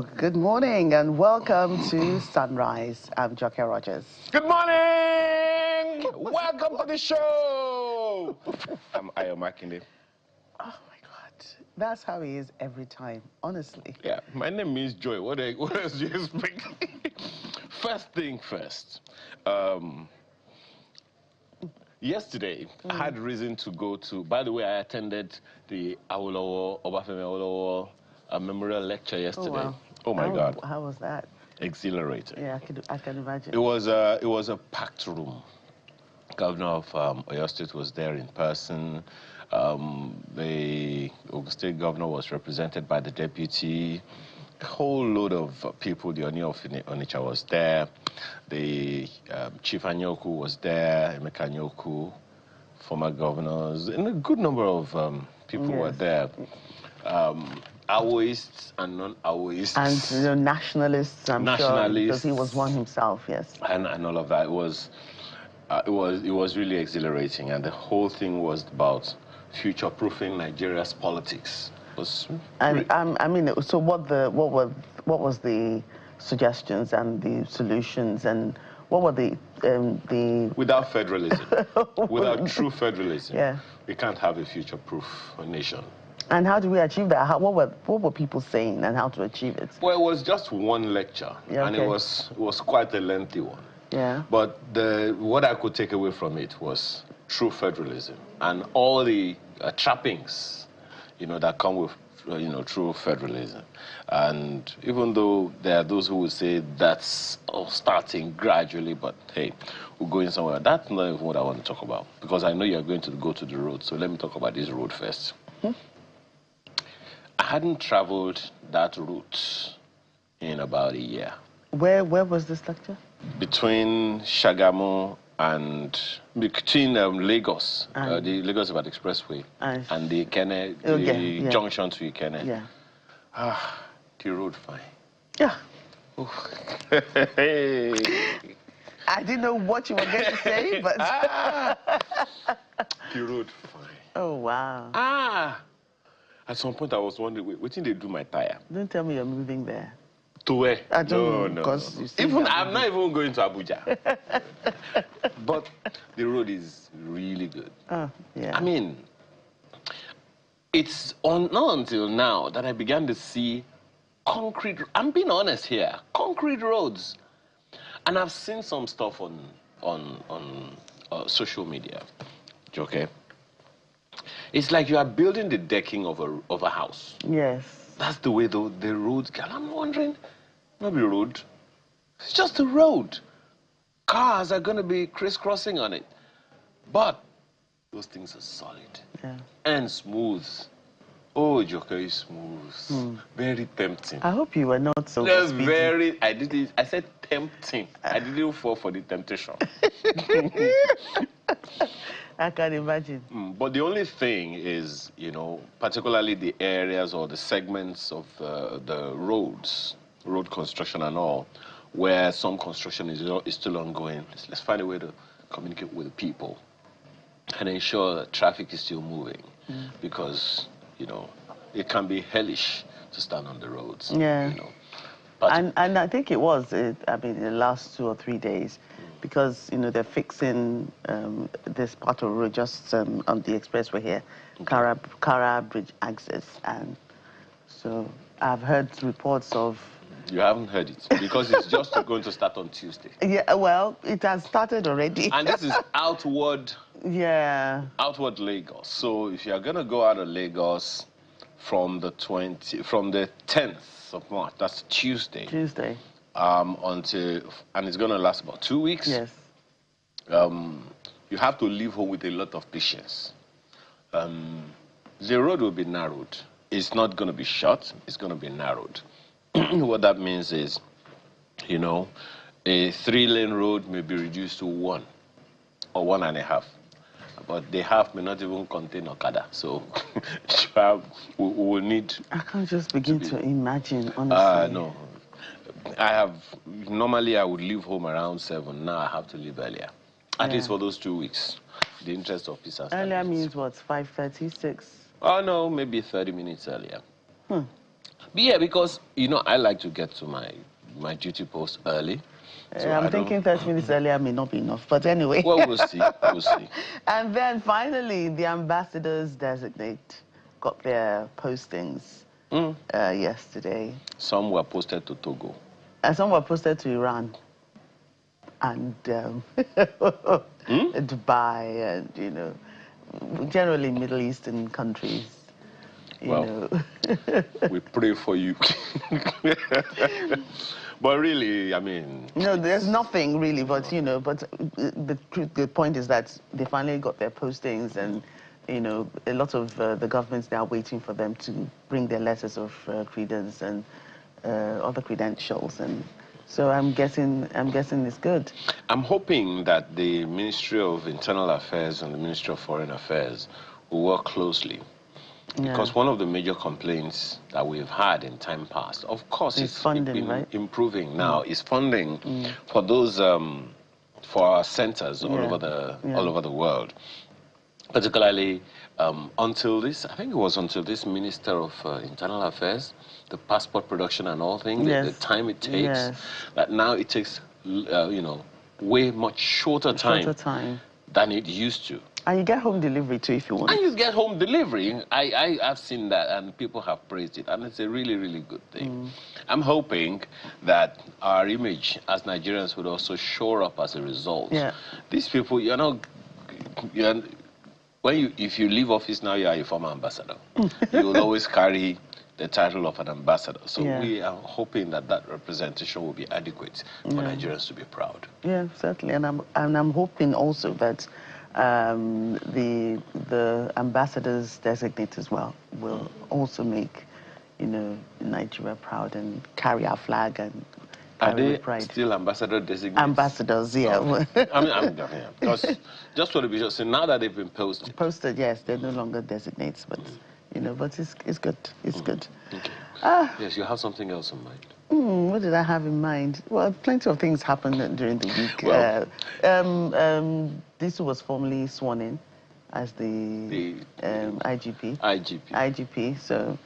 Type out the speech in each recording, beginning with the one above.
Well, good morning and welcome to Sunrise. I'm Joke Rogers. Good morning! Welcome to the show! I'm Ayo Makinde. Oh my God, that's how he is every time, honestly. Yeah, my name is Joy. What else do you expect? First thing first. Yesterday, I had reason to go to, by the way, I attended the Aulawa, Obafemi Aulawa memorial lecture yesterday. Oh, wow. Oh my God. How was that? Exhilarating. Yeah, I can imagine. It was a packed room. Governor of Oyo State was there in person. The Ogun State governor was represented by the deputy. A whole load of people. The Oni of Onitsha was there. The Chief Anyoku was there. Emeka Anyoku, former governors, and a good number of people were there. Aoists and non-Aoists. And nationalists, I'm sure, because he was one himself, yes. And all of that. It was really exhilarating, and the whole thing was about future-proofing Nigeria's politics. And I mean, so what was the suggestions and the solutions, and what were the without federalism, without true federalism, yeah, we can't have a future-proof nation. And how do we achieve that? What were people saying, and how to achieve it? Well, it was just one lecture, yeah, and okay. it was quite a lengthy one. Yeah. But what I could take away from it was true federalism and all the trappings, that come with, true federalism. And even though there are those who would say that's starting gradually, but hey, we're going somewhere. That's not even what I want to talk about, because I know you're going to go to the road. So let me talk about this road first. I hadn't traveled that route in about a year. Where was this lecture? Between Shagamu and between Lagos, the Lagos-Ibadan Expressway, and the Ikene, the junction to Ikene. Yeah. The road fine. Yeah. I didn't know what you were going to say, but the road fine. Oh wow. At some point I was wondering, what did they do my tire? Don't tell me you're moving there. To where? I don't No. Even I'm not even going to Abuja. But the road is really good. Oh, yeah. I mean, it's not until now that I began to see concrete. I'm being honest here. Concrete roads, and I've seen some stuff on social media. Okay. It's like you are building the decking of a house. Yes. That's the way the roads go. I'm wondering, not the road. It's just a road. Cars are going to be crisscrossing on it. But those things are solid. Yeah. And smooth. Oh, Joker is smooth. Very tempting. I hope you were not so Just very, I said tempting. I didn't fall for the temptation. I can imagine. But the only thing is, particularly the areas or the segments of the roads, road construction and all, where some construction is still ongoing. Let's find a way to communicate with the people and ensure that traffic is still moving, because, it can be hellish to stand on the roads. Yeah. And I think it was, in the last 2 or 3 days, because, they're fixing this part of the road just on the expressway here, Kara Bridge access. And so I've heard reports of... You haven't heard it, because it's just going to start on Tuesday. Yeah, well, it has started already. And this is outward... Yeah. Outward Lagos. So if you're going to go out of Lagos from the 10th of March, that's Tuesday. And it's going to last about 2 weeks. Yes. You have to leave home with a lot of patience. The road will be narrowed. It's not going to be short. It's going to be narrowed. What that means is, a 3-lane road may be reduced to 1 or 1.5. But the half may not even contain Okada. So we will need... I can't just begin to imagine, honestly. No. Normally I would leave home around 7. Now I have to leave earlier. At least for those 2 weeks. The interest of peace and stability. Earlier means what, 5:30, 6? Oh, no, maybe 30 minutes earlier. But yeah, because, you know, I like to get to my duty post early. So I'm thinking 30 minutes earlier may not be enough, but anyway. Well, we'll see. We'll see. And then finally, the ambassadors designate got their postings yesterday. Some were posted to Togo. And some were posted to Iran and Dubai and, you know, generally Middle Eastern countries. You know. We pray for you. But really, I mean... No, there's nothing really, but, you know, but the point is that they finally got their postings and, you know, a lot of the governments, they are waiting for them to bring their letters of credence and other credentials. And so I'm guessing it's good. I'm hoping that the Ministry of Internal Affairs and the Ministry of Foreign Affairs will work closely. Because one of the major complaints that we've had in time past, of course, it's funding, right? Improving now, is funding for those for our centers all over the world. Particularly until this, I think it was until this Minister of Internal Affairs, the passport production and all things, the time it takes, that now it takes you know, way much shorter time than it used to. And you get home delivery too if you want. And you get home delivery. I've seen that and people have praised it. And it's a really, really good thing. I'm hoping that our image as Nigerians would also shore up as a result. These people, you know, if you leave office now, you are a former ambassador. You will always carry the title of an ambassador. So we are hoping that that representation will be adequate for Nigerians to be proud. Yeah, certainly. And I'm hoping also that the ambassadors designate as well will also make, you know, Nigeria proud and carry our flag and are they pride. Still ambassador designates? Ambassadors, yeah. Because just for the visual, so now that they've been posted. Posted, yes, they're no longer designates, but you know, but it's good. It's good. Okay. Yes, you have something else in mind. What did I have in mind? Well, plenty of things happened during the week. This was formally sworn in as the IGP. IGP. So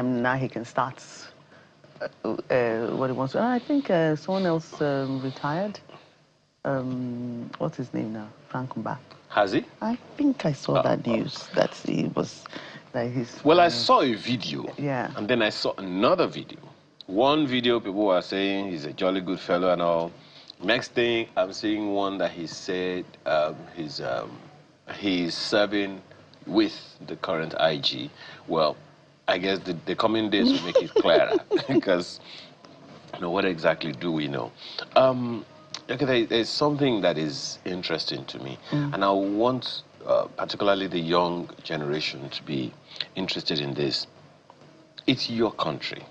now he can start what he wants to. I think someone else retired. What's his name now? Frank Mba. Has he? I think I saw that news that he was. That he's. Well, I saw a video. Yeah. And then I saw another video. One video, people were saying he's a jolly good fellow and all. Next thing, I'm seeing one that he said he's serving with the current IG. Well, I guess the coming days will make it clearer because, you know, what exactly do we know? Okay, there's something that is interesting to me, and I want particularly the young generation to be interested in this. It's your country.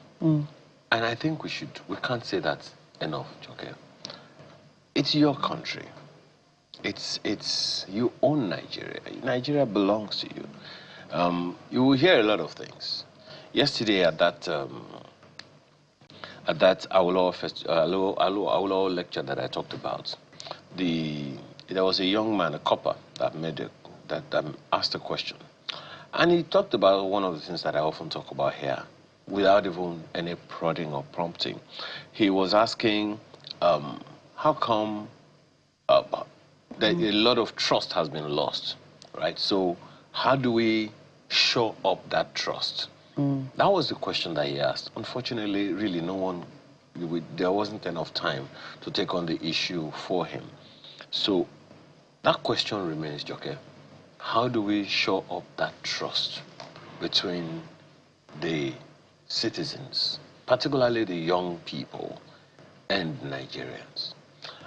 And I think we can't say that enough, okay? It's your country. You own Nigeria. Nigeria belongs to you. You will hear a lot of things. Yesterday at that Aulawa lecture that I talked about, there was a young man, a copper, that asked a question. And he talked about one of the things that I often talk about here, without even any prodding or prompting. He was asking, how come that a lot of trust has been lost, right? So how do we show up that trust? That was the question that he asked. Unfortunately, really, there wasn't enough time to take on the issue for him. So that question remains, Joke. How do we show up that trust between the citizens, particularly the young people, and Nigerians?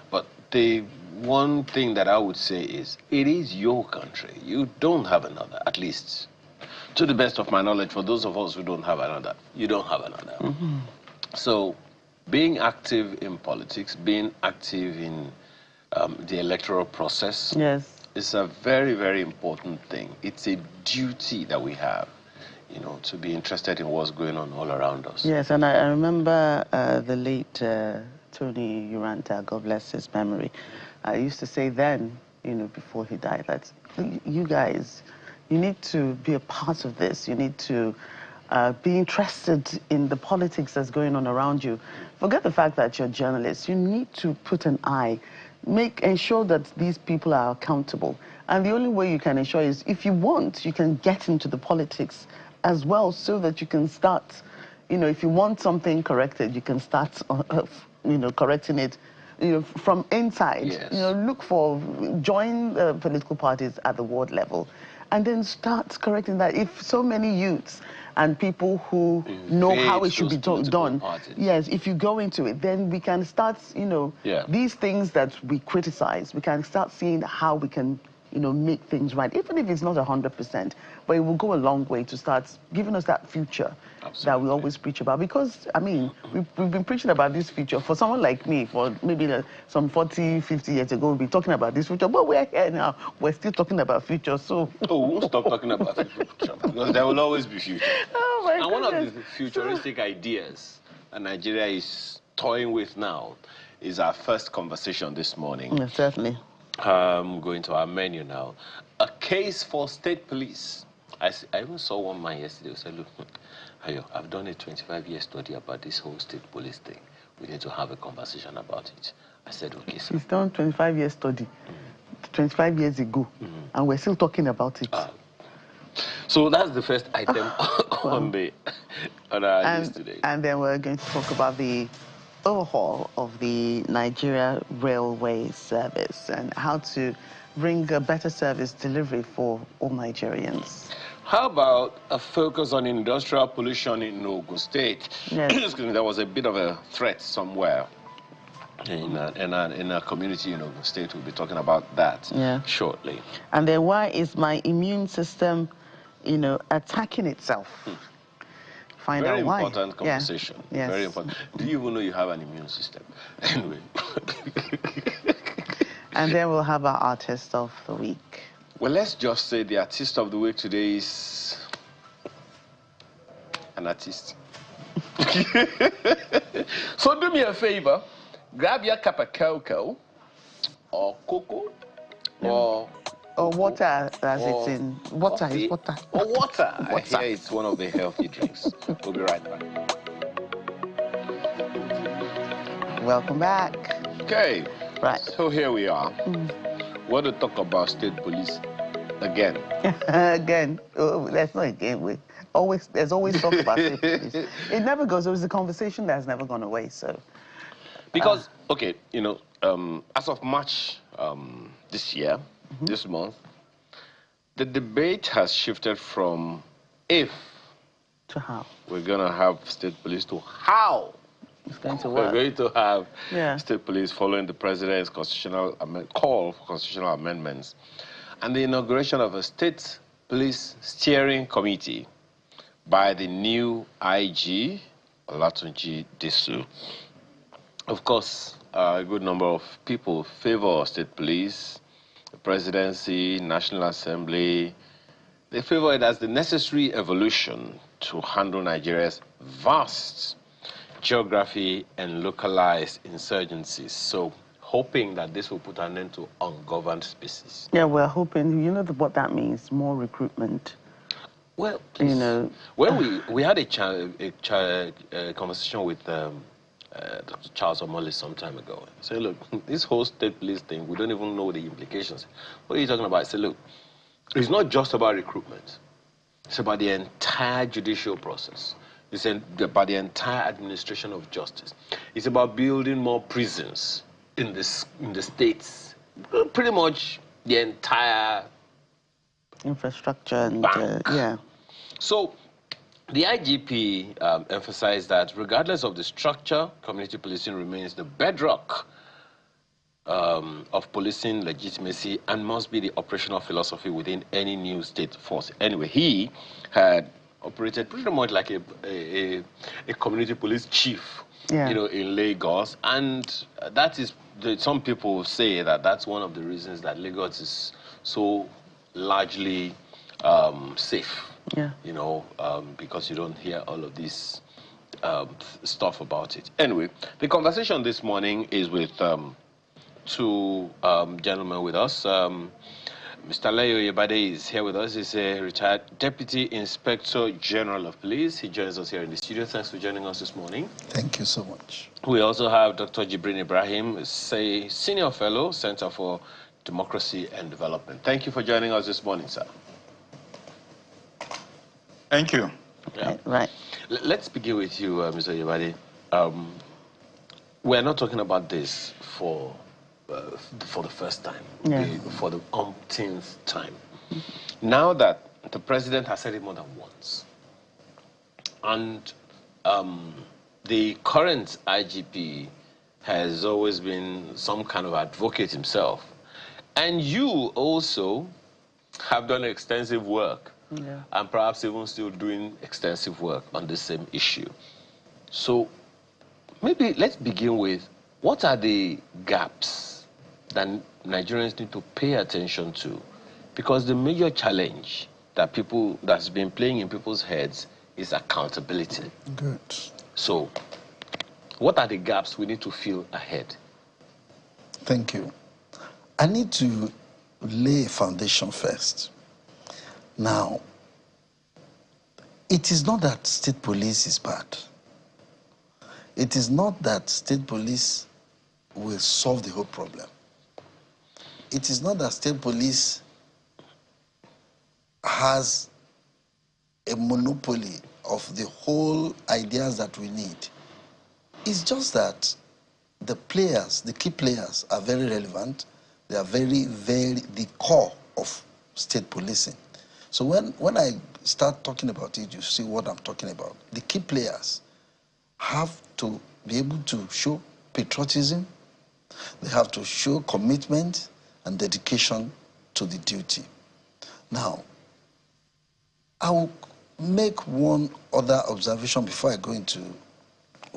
But the one thing that I would say is, it is your country. You don't have another, at least. To the best of my knowledge, for those of us who don't have another, you don't have another. So being active in politics, being active in the electoral process is a very, very important thing. It's a duty that we have, you know, to be interested in what's going on all around us. Yes, and I remember the late Tony Uranta, God bless his memory. I used to say then, you know, before he died, that you guys, you need to be a part of this. You need to be interested in the politics that's going on around you. Forget the fact that you're journalists. You need to put an eye, ensure that these people are accountable. And the only way you can ensure is, if you want, you can get into the politics as well, so that you can start, if you want something corrected, you can start, correcting it, from inside. Yes. Join political parties at the ward level, and then start correcting that. If so many youths and people who know how it should be done, yes, if you go into it, then we can start, these things that we criticize, we can start seeing how we can, make things right, even if it's not 100%, but it will go a long way to start giving us that future. Absolutely. That we always preach about. Because, I mean, we've been preaching about this future. For someone like me, for maybe some 40, 50 years ago, we've been talking about this future, but we're here now. We're still talking about future, so... Oh, we won't stop talking about the future, because there will always be future. Oh, my And goodness. one of the futuristic ideas that Nigeria is toying with now is our first conversation this morning. Yeah, certainly. Going to our menu now. A case for state police. I even saw one man yesterday who said, look, Ayo, I've done a 25-year study about this whole state police thing. We need to have a conversation about it. I said, okay, sir. He's done 25-year study, 25 years ago, and we're still talking about it. So that's the first item on our list today. And then we're going to talk about the overhaul of the Nigeria Railway Service and how to bring a better service delivery for all Nigerians. How about a focus on industrial pollution in Ogun State? Yes. Excuse me, there was a bit of a threat somewhere in a community in Ogun State. We'll be talking about that shortly. And then why is my immune system, attacking itself? Find Very out why. important conversation. Yeah. Yes. Very important. Do you even know you have an immune system? Anyway. And then we'll have our artist of the week. Well, let's just say the artist of the week today is an artist. So do me a favor, grab your cup of cocoa or cocoa or water, as it's in water. Coffee, is water. Or water. I hear it's one of the healthy drinks. We'll be right back. Welcome back. Okay. Right. So here we are. We want to talk about state police again. Again. That's not again. There's always talk about state police. It never goes. It was a conversation that's never gone away. So. Because, okay, as of March this year, this month, the debate has shifted from if to how we're going to have state police to how it's going to work. We're going to have state police following the president's constitutional call for constitutional amendments and the inauguration of a state police steering committee by the new IG, Olatunji Disu. Of course, a good number of people favor state police. The presidency, National Assembly, they favor it as the necessary evolution to handle Nigeria's vast geography and localized insurgencies. So, hoping that this will put an end to ungoverned spaces. Yeah, we're hoping. You know what that means? More recruitment. Well, well, we had a conversation with Dr. Charles Omole some time ago. He said, look, this whole state police thing, we don't even know the implications. What are you talking about? I said, look, it's not just about recruitment. It's about the entire judicial process. It's about the entire administration of justice. It's about building more prisons in the states. Pretty much the entire infrastructure and So the IGP emphasized that regardless of the structure, community policing remains the bedrock of policing legitimacy and must be the operational philosophy within any new state force. Anyway, he had operated pretty much like a community police chief, in Lagos, and that is some people say that that's one of the reasons that Lagos is so largely safe. Because you don't hear all of this stuff about it. Anyway, the conversation this morning is with two gentlemen with us. Mr. Leo Yebade is here with us. He's a retired Deputy Inspector General of Police. He joins us here in the studio. Thanks for joining us this morning. Thank you so much. We also have Dr. Jibrin Ibrahim, a Senior Fellow, Center for Democracy and Development. Thank you for joining us this morning, sir. Thank you. Yeah. Right. Let's begin with you, Mr. Yebade. We're not talking about this for the first time, for the umpteenth time. Now that the president has said it more than once, and the current IGP has always been some kind of advocate himself, and you also have done extensive work, and perhaps even still doing extensive work on the same issue. So maybe let's begin with, what are the gaps that Nigerians need to pay attention to? Because the major challenge that's been playing in people's heads is accountability. Good. So what are the gaps we need to fill ahead? Thank you. I need to lay a foundation first. Now, it is not that state police is bad. It is not that state police will solve the whole problem. It is not that state police has a monopoly of the whole ideas that we need. It's just that the players, the key players, are very relevant. They are very, very the core of state policing. So when I start talking about it, you see what I'm talking about. The key players have to be able to show patriotism. They have to show commitment and dedication to the duty. Now, I will make one other observation before I go into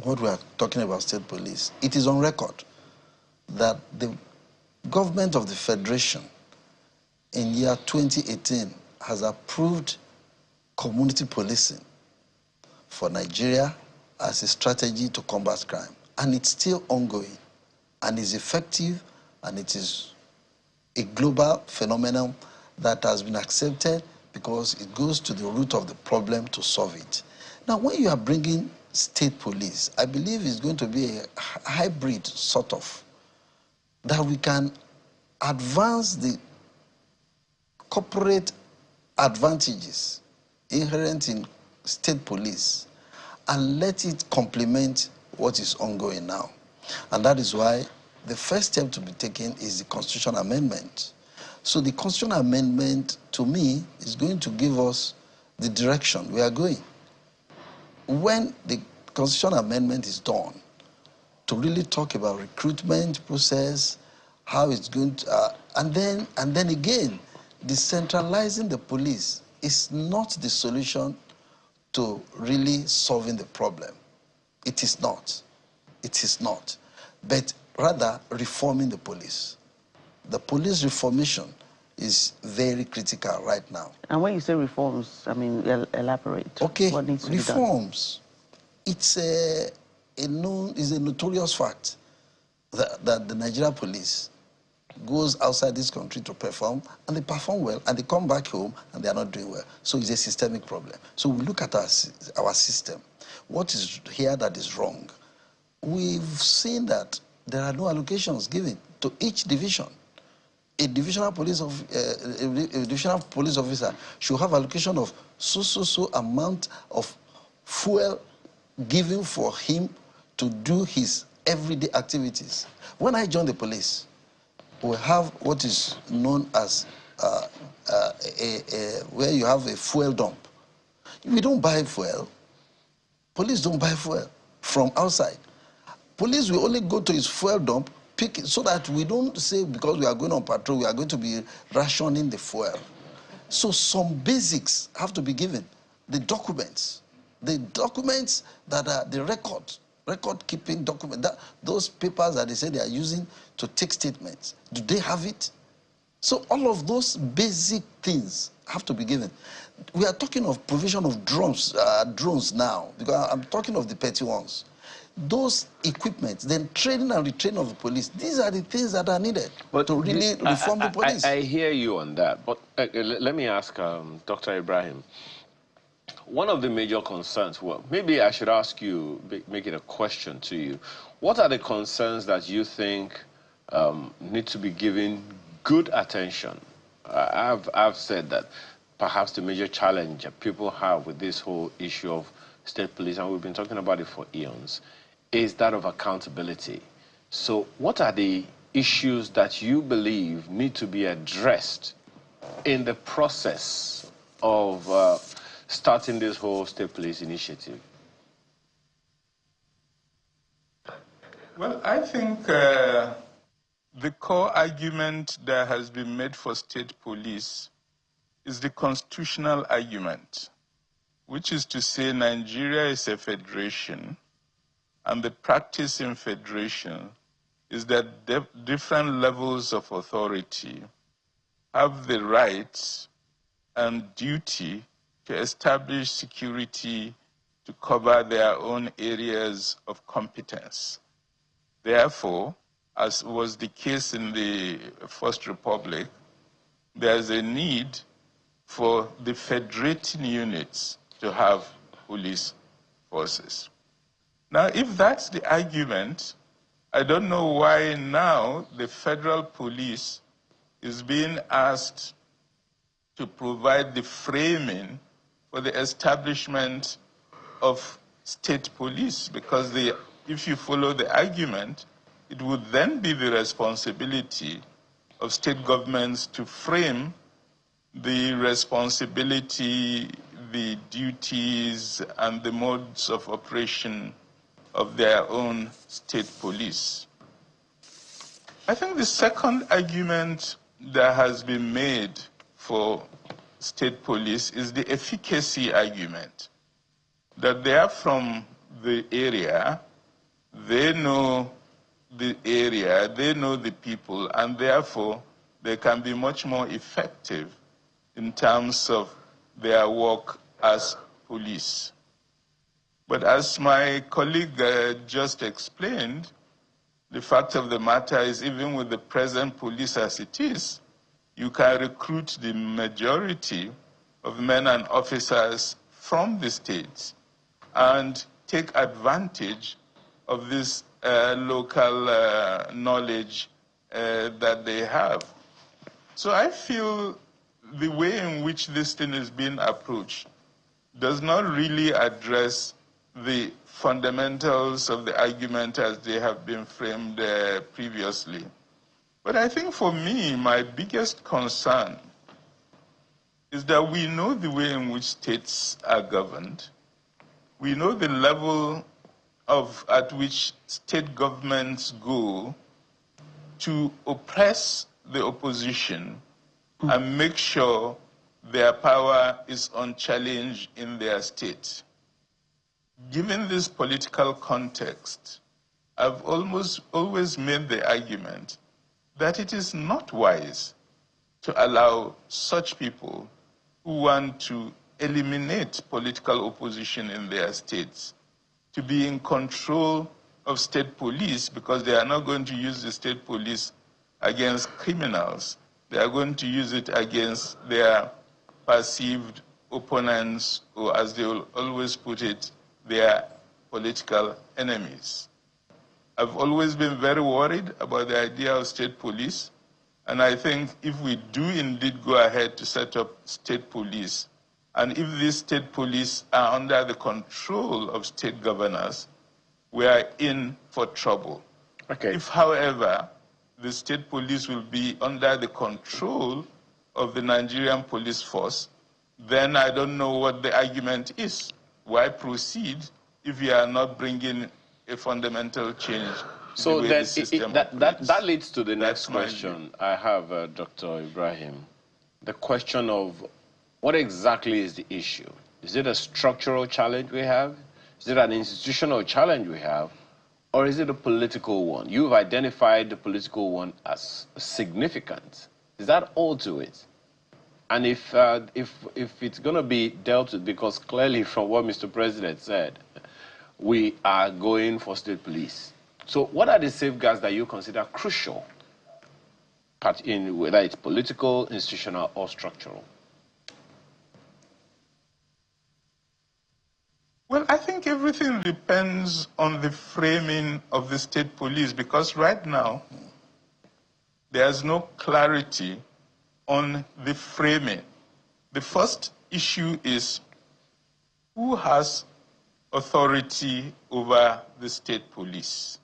what we are talking about state police. It is on record that the government of the Federation in year 2018 has approved community policing for Nigeria as a strategy to combat crime. And it's still ongoing and is effective, and it is a global phenomenon that has been accepted because it goes to the root of the problem to solve it. Now, when you are bringing state police, I believe it's going to be a hybrid sort of, that we can advance the corporate advantages inherent in state police and let it complement what is ongoing now. And that is why the first step to be taken is the constitutional amendment. So the constitutional amendment, to me, is going to give us the direction we are going. When the constitutional amendment is done, to really talk about recruitment process, how it's going to, and then again, decentralizing the police is not the solution to really solving the problem. It is not. It is not. But rather reforming the police. The police reformation is very critical right now. And when you say reforms, I mean, elaborate. Okay, what needs to reforms. It's a notorious fact that the Nigerian police goes outside this country to perform, and they perform well, and they come back home, and they are not doing well. So it's a systemic problem. So we look at our system. What is here that is wrong? We've seen that there are no allocations given to each division. A divisional police officer should have allocation of so amount of fuel given for him to do his everyday activities. When I joined the police, we have what is known as where you have a fuel dump. We don't buy fuel. Police don't buy fuel from outside. Police will only go to his fuel dump, pick it, so that we don't say because we are going on patrol, we are going to be rationing the fuel. So some basics have to be given. The documents that are the record-keeping document, those papers that they say they are using to take statements, do they have it? So all of those basic things have to be given. We are talking of provision of drones now, because I'm talking of the petty ones. those equipments, then training and retraining of the police, these are the things that are needed to really reform the police. I hear you on that, but let me ask Dr. Ibrahim. One of the major concerns, well, maybe I should ask you, make it a question to you. What are the concerns that you think need to be given good attention? I've said that perhaps the major challenge that people have with this whole issue of state police, and we've been talking about it for eons, is that of accountability. So what are the issues that you believe need to be addressed in the process of starting this whole state police initiative? Well, I think the core argument that has been made for state police is the constitutional argument, which is to say Nigeria is a federation, and the practice in federation is that different levels of authority have the rights and duty to establish security to cover their own areas of competence. Therefore, as was the case in the First Republic, there's a need for the federating units to have police forces. Now, if that's the argument, I don't know why now the federal police is being asked to provide the framing for the establishment of state police, because if you follow the argument, it would then be the responsibility of state governments to frame the responsibility, the duties, and the modes of operation of their own state police. I think the second argument that has been made for state police is the efficacy argument, that they are from the area, they know the area, they know the people, and therefore they can be much more effective in terms of their work as police. But as my colleague just explained, the fact of the matter is, even with the present police as it is, you can recruit the majority of men and officers from the states and take advantage of this local knowledge that they have. So I feel the way in which this thing is being approached does not really address the fundamentals of the argument as they have been framed previously. But I think for me, my biggest concern is that we know the way in which states are governed. We know the level at which state governments go to oppress the opposition and make sure their power is unchallenged in their state. Given this political context, I've always made the argument that it is not wise to allow such people who want to eliminate political opposition in their states to be in control of state police, because they are not going to use the state police against criminals. They are going to use it against their perceived opponents, or as they will always put it, their political enemies. I've always been very worried about the idea of state police, and I think if we do indeed go ahead to set up state police, and if these state police are under the control of state governors, we are in for trouble. Okay. If, however, the state police will be under the control of the Nigerian police force, then I don't know what the argument is. Why proceed if you are not bringing a fundamental change? So the way the system that leads to the next question I have, Dr. Ibrahim. The question of what exactly is the issue? Is it a structural challenge we have? Is it an institutional challenge we have? Or is it a political one? You've identified the political one as significant. Is that all to it? And if it's going to be dealt with, because clearly from what Mr. President said, we are going for state police. So what are the safeguards that you consider crucial, in whether it's political, institutional, or structural? Well, I think everything depends on the framing of the state police, because right now, there's no clarity on the framing. The first issue is who has authority over the state police.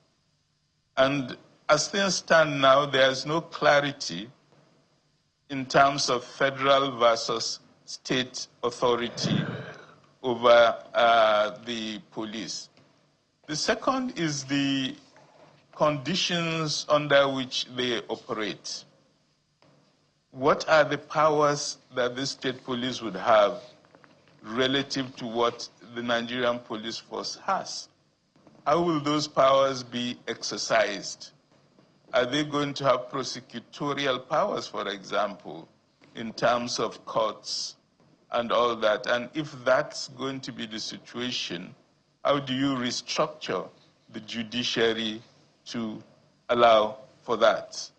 And as things stand now, there's no clarity in terms of federal versus state authority over the police. The second is the conditions under which they operate. What are the powers that the state police would have relative to what the Nigerian police force has? How will those powers be exercised? Are they going to have prosecutorial powers, for example, in terms of courts and all that? And if that's going to be the situation, how do you restructure the judiciary to allow for that?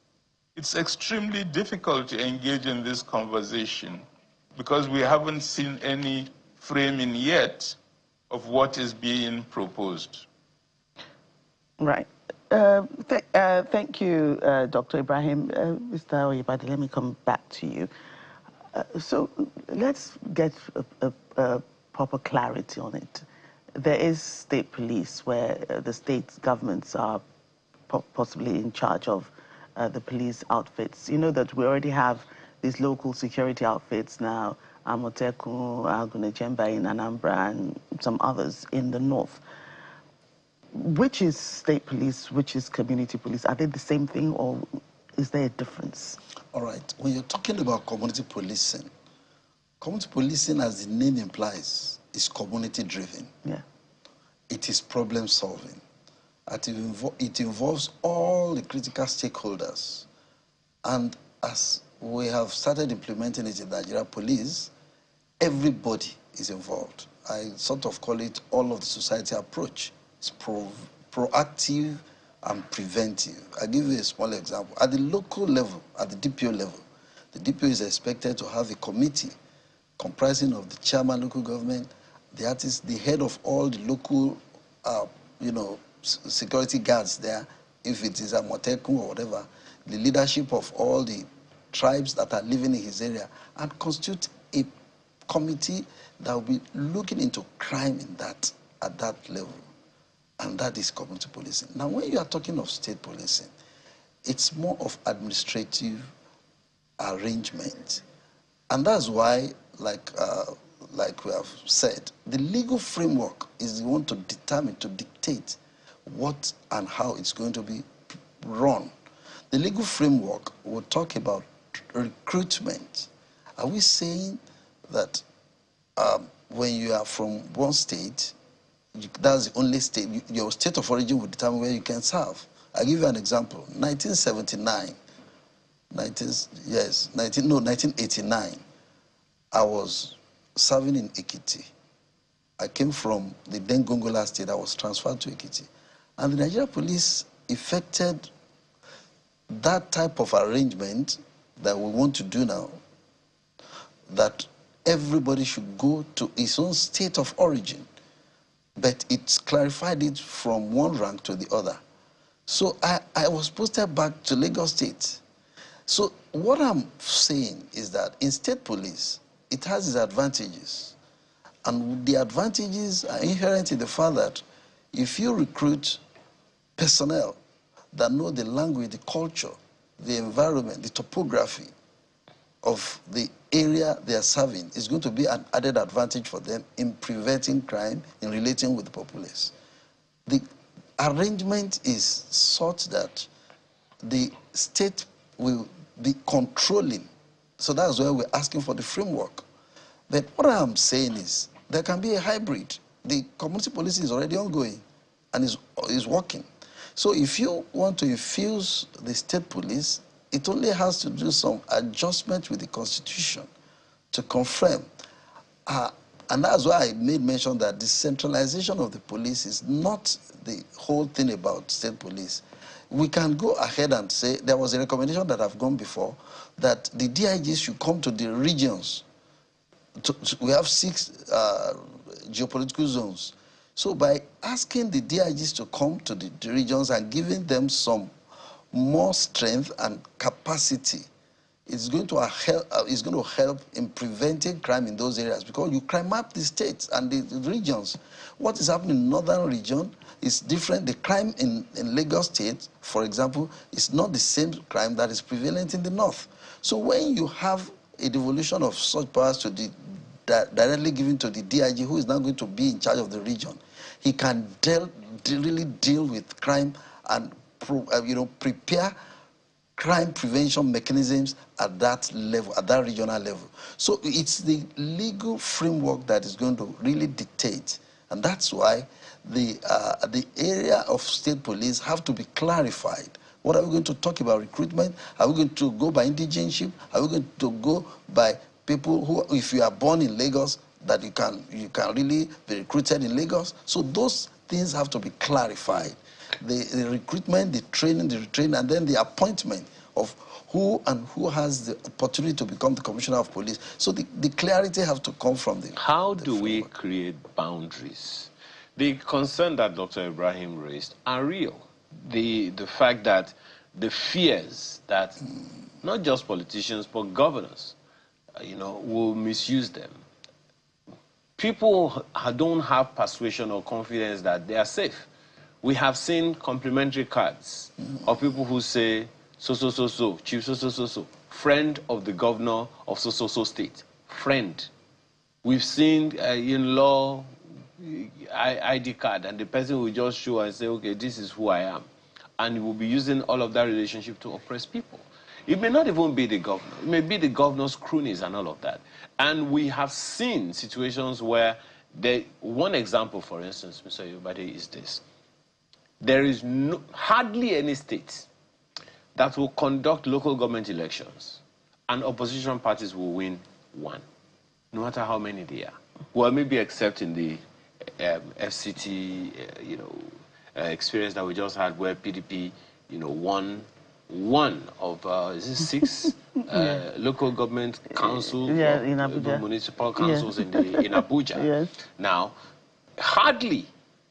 It's extremely difficult to engage in this conversation because we haven't seen any framing yet of what is being proposed. Right. Thank you, Dr. Ibrahim. Mr. Oyebade, let me come back to you. So let's get a proper clarity on it. There is state police where the state governments are possibly in charge of the police outfits. You know that we already have these local security outfits now, Amotekun, Agunechemba in Anambra, and some others in the north. Which is state police, which is community police? Are they the same thing, or is there a difference? All right. When you're talking about community policing, as the name implies, is community-driven. Yeah. It is problem-solving. It involves all the critical stakeholders. And as we have started implementing it in Nigeria Police, everybody is involved. I sort of call it all of the society approach. It's proactive and preventive. I'll give you a small example. At the local level, at the DPO level, the DPO is expected to have a committee comprising of the chairman, local government, the head of all the local, security guards there, if it is a Moteku or whatever, the leadership of all the tribes that are living in his area, and constitute a committee that will be looking into crime at that level. And that is community policing. Now, when you are talking of state policing, it's more of administrative arrangement. And that's why, like we have said, the legal framework is the one to determine, to dictate what and how it's going to be run. The legal framework will talk about recruitment. Are we saying that when you are from one state, that's the only state, your state of origin will determine where you can serve? I'll give you an example. 1989, I was serving in Ekiti. I came from the then Gongola state. I was transferred to Ekiti. And the Nigeria police effected that type of arrangement that we want to do now, that everybody should go to his own state of origin. But it's clarified it from one rank to the other. So I was posted back to Lagos State. So what I'm saying is that in state police, it has its advantages. And the advantages are inherent in the fact that if you recruit personnel that know the language, the culture, the environment, the topography of the area they are serving, it's going to be an added advantage for them in preventing crime, in relating with the populace. The arrangement is such that the state will be controlling. So that's why we're asking for the framework. But what I'm saying is there can be a hybrid. The community policing is already ongoing and is working. So if you want to infuse the state police, it only has to do some adjustment with the Constitution to confirm And that's why I made mention that the centralization of the police is not the whole thing about state police. We can go ahead and say, there was a recommendation that I've gone before, that the DIGs should come to the regions. We have 6 geopolitical zones. So by asking the DIGs to come to the regions and giving them some more strength and capacity, it's going to help in preventing crime in those areas, because you crime map the states and the regions. What is happening in northern region is different. The crime in Lagos State, for example, is not the same crime that is prevalent in the north. So when you have a devolution of such powers to the directly given to the DIG, who is now going to be in charge of the region, he can really deal with crime and prepare crime prevention mechanisms at that level, at that regional level. So it's the legal framework that is going to really dictate, and that's why the area of state police have to be clarified. What are we going to talk about? Recruitment? Are we going to go by indigenship? Are we going to go by people who, if you are born in Lagos, that you can really be recruited in Lagos? So those things have to be clarified. The recruitment, the training, the retraining, and then the appointment of who has the opportunity to become the commissioner of police. So the clarity has to come from the How do framework. we create boundaries? The concern that Dr. Ibrahim raised are real. The fact that the fears that not just politicians but governors, will misuse them. People don't have persuasion or confidence that they are safe. We have seen complimentary cards of people who say, so, chief so, friend of the governor of so state, friend. We've seen in-law ID card, and the person will just show and say, okay, this is who I am. And he will be using all of that relationship to oppress people. It may not even be the governor. It may be the governor's cronies and all of that. And we have seen situations where, one example, for instance, Mr. Yobade, is this. There is hardly any state that will conduct local government elections and opposition parties will win one, no matter how many they are. Well, maybe except in the FCT, experience that we just had, where PDP, won one of is it 6 local government councils, in Abuja. municipal councils in Abuja. Yes. Now, hardly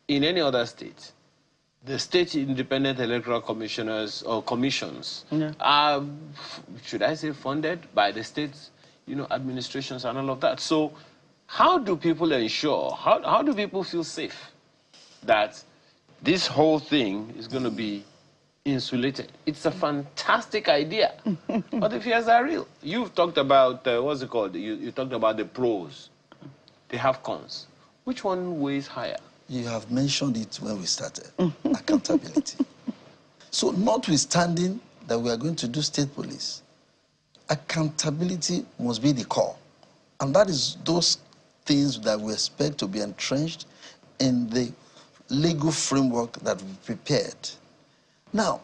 in any other state, the state independent electoral commissioners or commissions are, should I say, funded by the state, administrations and all of that. So how do people ensure, how do people feel safe that this whole thing is going to be insulated? It's a fantastic idea, but the fears are real. You've talked about, what's it called? You talked about the pros. They have cons. Which one weighs higher? You have mentioned it when we started, accountability. So notwithstanding that we are going to do state police, accountability must be the core. And that is those things that we expect to be entrenched in the legal framework that we prepared. Now,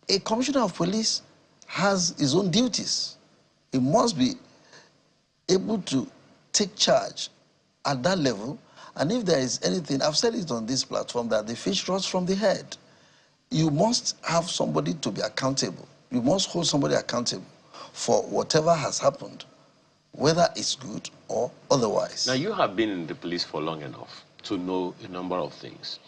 a commissioner of police has his own duties. He must be able to take charge at that level. And if there is anything, I've said it on this platform, that the fish rots from the head. You must have somebody to be accountable. You must hold somebody accountable for whatever has happened, whether it's good or otherwise. Now, you have been in the police for long enough to know a number of things.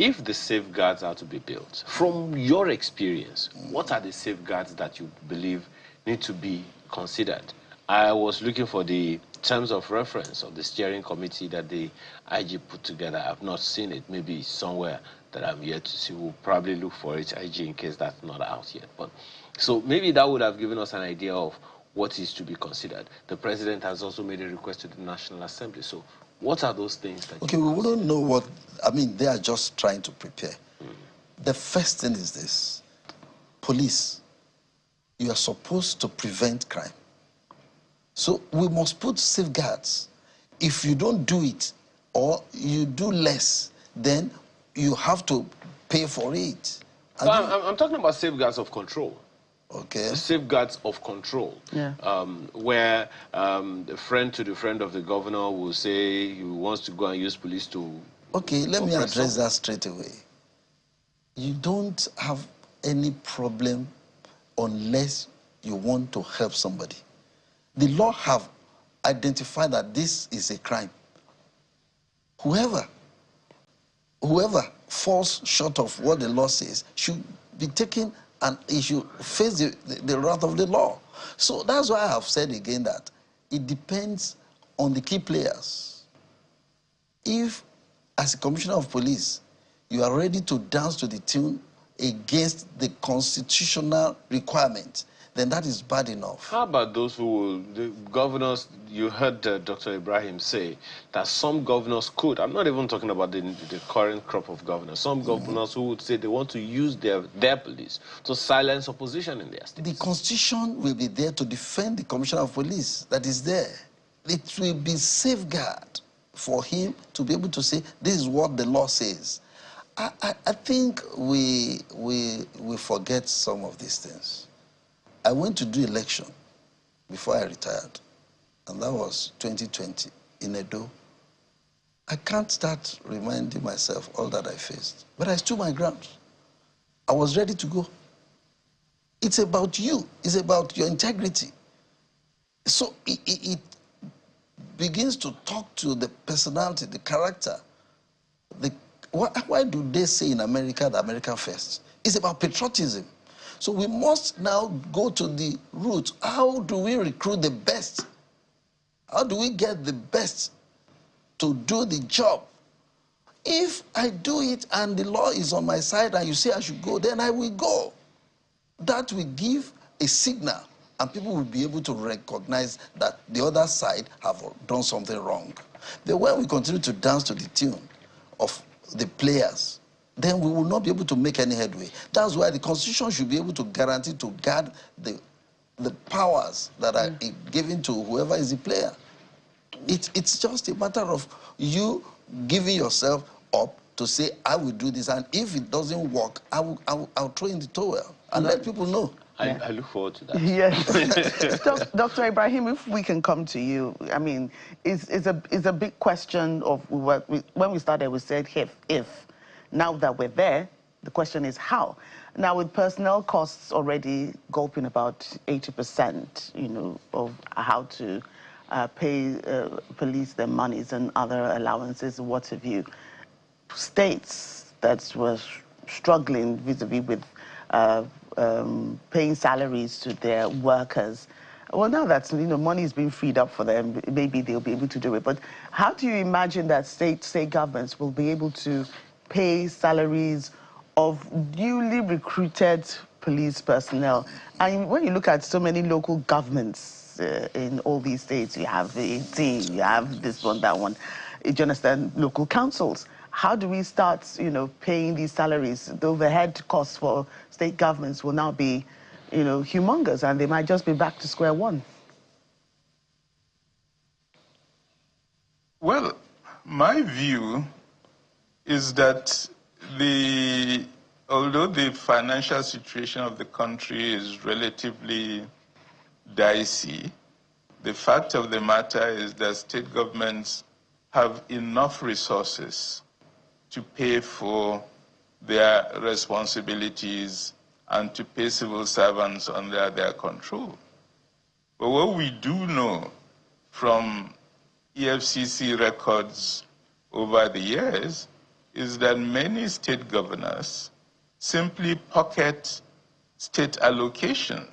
If the safeguards are to be built, from your experience, what are the safeguards that you believe need to be considered? I was looking for the terms of reference of the steering committee that the IG put together. I've not seen it. Maybe somewhere that I'm yet to see. We'll probably look for it, IG, in case that's not out yet. But so maybe that would have given us an idea of what is to be considered. The president has also made a request to the National Assembly. So what are those things that we wouldn't know what, they are just trying to prepare. The first thing is this. Police, you are supposed to prevent crime. So we must put safeguards. If you don't do it or you do less, then you have to pay for it. So I'm talking about safeguards of control. Okay. Safeguards of control, where a friend to the friend of the governor will say he wants to go and use police to Okay, let me address someone. that straight away. You don't have any problem unless you want to help somebody. The law have identified that this is a crime. Whoever falls short of what the law says should be taken and he should face the wrath of the law. So that's why I have said again that it depends on the key players. If, as a commissioner of police, you are ready to dance to the tune against the constitutional requirement, then that is bad enough. How about those the governors, you heard Dr. Ibrahim say that some governors could, I'm not even talking about the current crop of governors, some governors who would say they want to use their police to silence opposition in their states. The Constitution will be there to defend the Commissioner of Police that is there. It will be safeguard for him to be able to say, this is what the law says. I think we forget some of these things. I went to do election before I retired, and that was 2020 in Edo. I can't start reminding myself all that I faced, but I stood my ground. I was ready to go. It's about you. It's about your integrity. So it begins to talk to the personality, the character. Why do they say in America, the America first? It's about patriotism. So we must now go to the root. How do we recruit the best? How do we get the best to do the job? If I do it and the law is on my side and you say I should go, then I will go. That will give a signal and people will be able to recognize that the other side have done something wrong. Then when we continue to dance to the tune of the players, then we will not be able to make any headway. That's why the Constitution should be able to guarantee to guard the powers that are given to whoever is the player. It's just a matter of you giving yourself up to say, I will do this, and if it doesn't work, I'll throw in the towel and let people know. I look forward to that. Yes. Dr. Ibrahim, if we can come to you, I mean, it's a big question of what when we started, we said if. Now that we're there, the question is how. Now, with personnel costs already gulping about 80%, you know, of how to pay police their monies and other allowances, what have you, states that were struggling vis-a-vis with paying salaries to their workers. Well, now that, you know, money is being freed up for them, maybe they'll be able to do it. But how do you imagine that state governments will be able to pay salaries of newly recruited police personnel? And when you look at so many local governments in all these states, you have 18, you have this one, that one, do you understand, local councils. How do we start, you know, paying these salaries? The overhead costs for state governments will now be, you know, humongous, and they might just be back to square one. Well, my view is that although the financial situation of the country is relatively dicey, the fact of the matter is that state governments have enough resources to pay for their responsibilities and to pay civil servants under their control. But what we do know from EFCC records over the years is that many state governors simply pocket state allocation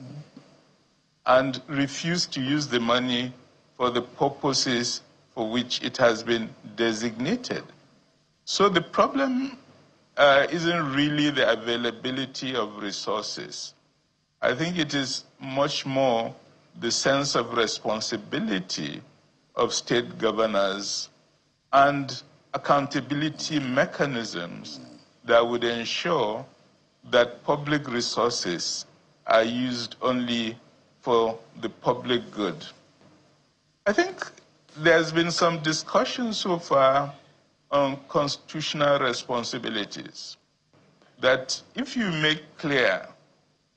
and refuse to use the money for the purposes for which it has been designated. So the problem isn't really the availability of resources. I think it is much more the sense of responsibility of state governors and accountability mechanisms that would ensure that public resources are used only for the public good. I think there's been some discussion so far on constitutional responsibilities, that if you make clear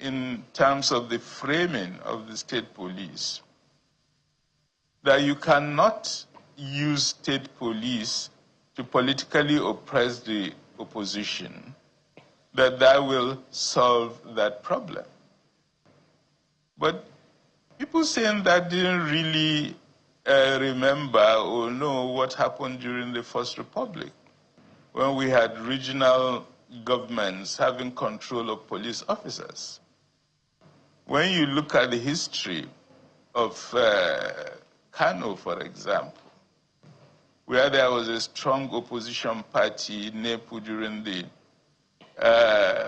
in terms of the framing of the state police, that you cannot use state police to politically oppress the opposition, that will solve that problem. But people saying that didn't really remember or know what happened during the First Republic, when we had regional governments having control of police officers. When you look at the history of Kano, for example, where there was a strong opposition party, NEPU, during the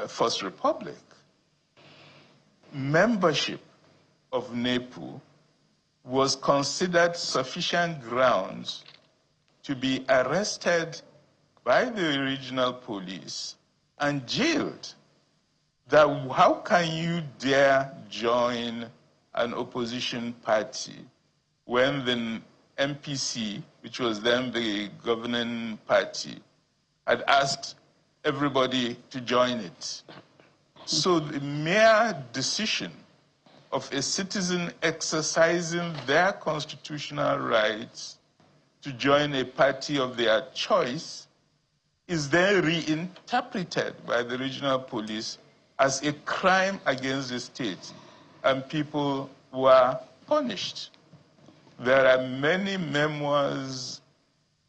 First Republic, membership of NEPU was considered sufficient grounds to be arrested by the regional police and jailed. That how can you dare join an opposition party when the MPC, which was then the governing party, had asked everybody to join it? So the mere decision of a citizen exercising their constitutional rights to join a party of their choice is then reinterpreted by the regional police as a crime against the state, and people were punished. There are many memoirs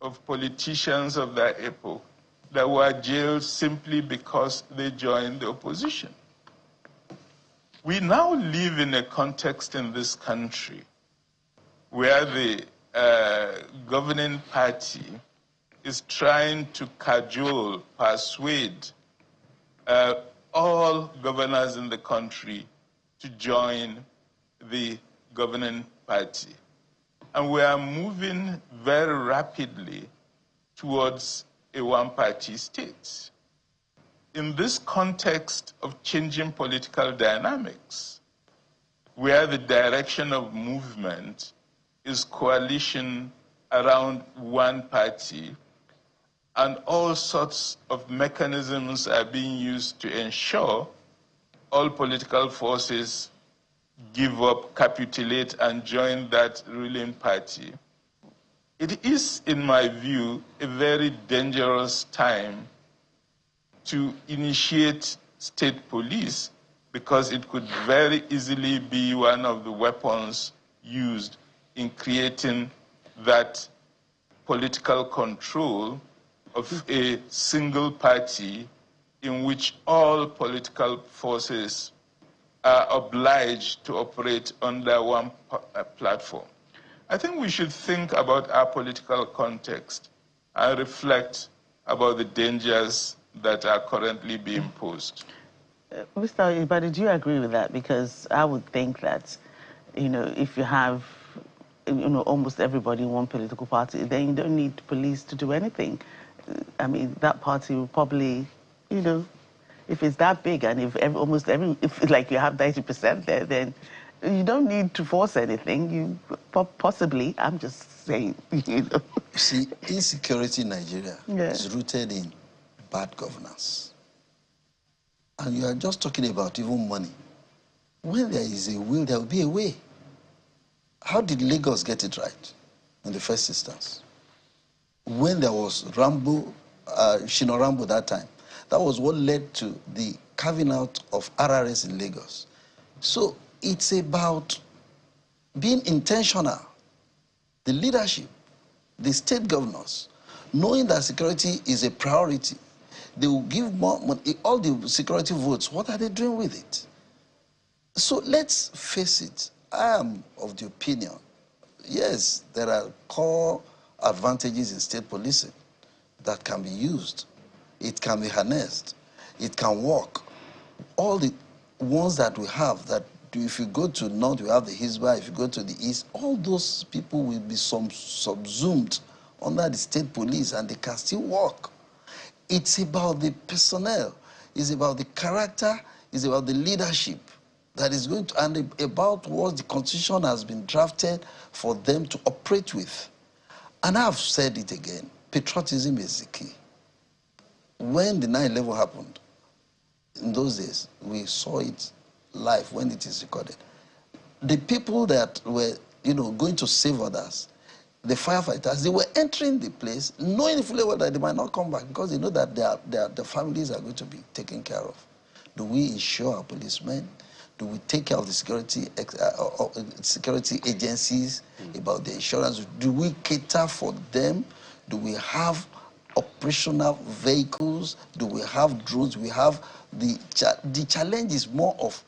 of politicians of that epoch that were jailed simply because they joined the opposition. We now live in a context in this country where the governing party is trying to cajole, persuade all governors in the country to join the governing party. And we are moving very rapidly towards a one-party state. In this context of changing political dynamics, where the direction of movement is coalition around one party, and all sorts of mechanisms are being used to ensure all political forces give up, capitulate, and join that ruling party. It is, in my view, a very dangerous time to initiate state police, because it could very easily be one of the weapons used in creating that political control of a single party in which all political forces are obliged to operate under one platform. I think we should think about our political context and reflect about the dangers that are currently being posed. Mr. Ibadan, do you agree with that? Because I would think that, if you have, almost everybody in one political party, then you don't need police to do anything. I mean, that party will probably, if it's that big, and if like you have 90% there, then you don't need to force anything. You possibly, I'm just saying, You see, insecurity in Nigeria is rooted in bad governance. And you are just talking about even money. When there is a will, there will be a way. How did Lagos get it right in the first instance? When there was Shino Rambo that time, that was what led to the carving out of RRS in Lagos. So it's about being intentional. The leadership, the state governors, knowing that security is a priority, they will give more money. All the security votes, what are they doing with it? So let's face it, I am of the opinion, yes, there are core advantages in state policing that can be used. It can be harnessed. It can work. All the ones that we have, that if you go to north, you have the Hizbah, if you go to the east, all those people will be subsumed under the state police, and they can still work. It's about the personnel. It's about the character. It's about the leadership that is going to, and about what the Constitution has been drafted for them to operate with. And I've said it again, patriotism is the key. When the 9/11 happened, in those days, we saw it live when it is recorded. The people that were, going to save others, the firefighters, they were entering the place knowing fully well that they might not come back because they know that their families are going to be taken care of. Do we insure our policemen? Do we take care of the security agencies about the insurance? Do we cater for them? Do we have operational vehicles? Do we have drones? We have the challenge is more of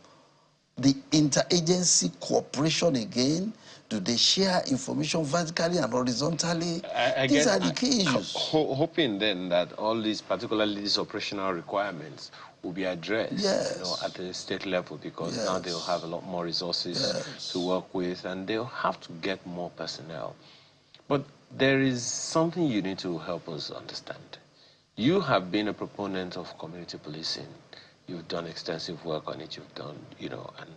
the interagency cooperation again. Do they share information vertically and horizontally? These are the key issues. Hoping then that all these, particularly these operational requirements, will be addressed at the state level, because now they'll have a lot more resources to work with, and they'll have to get more personnel. But there is something you need to help us understand. You have been a proponent of community policing. You've done extensive work on it. You've done, and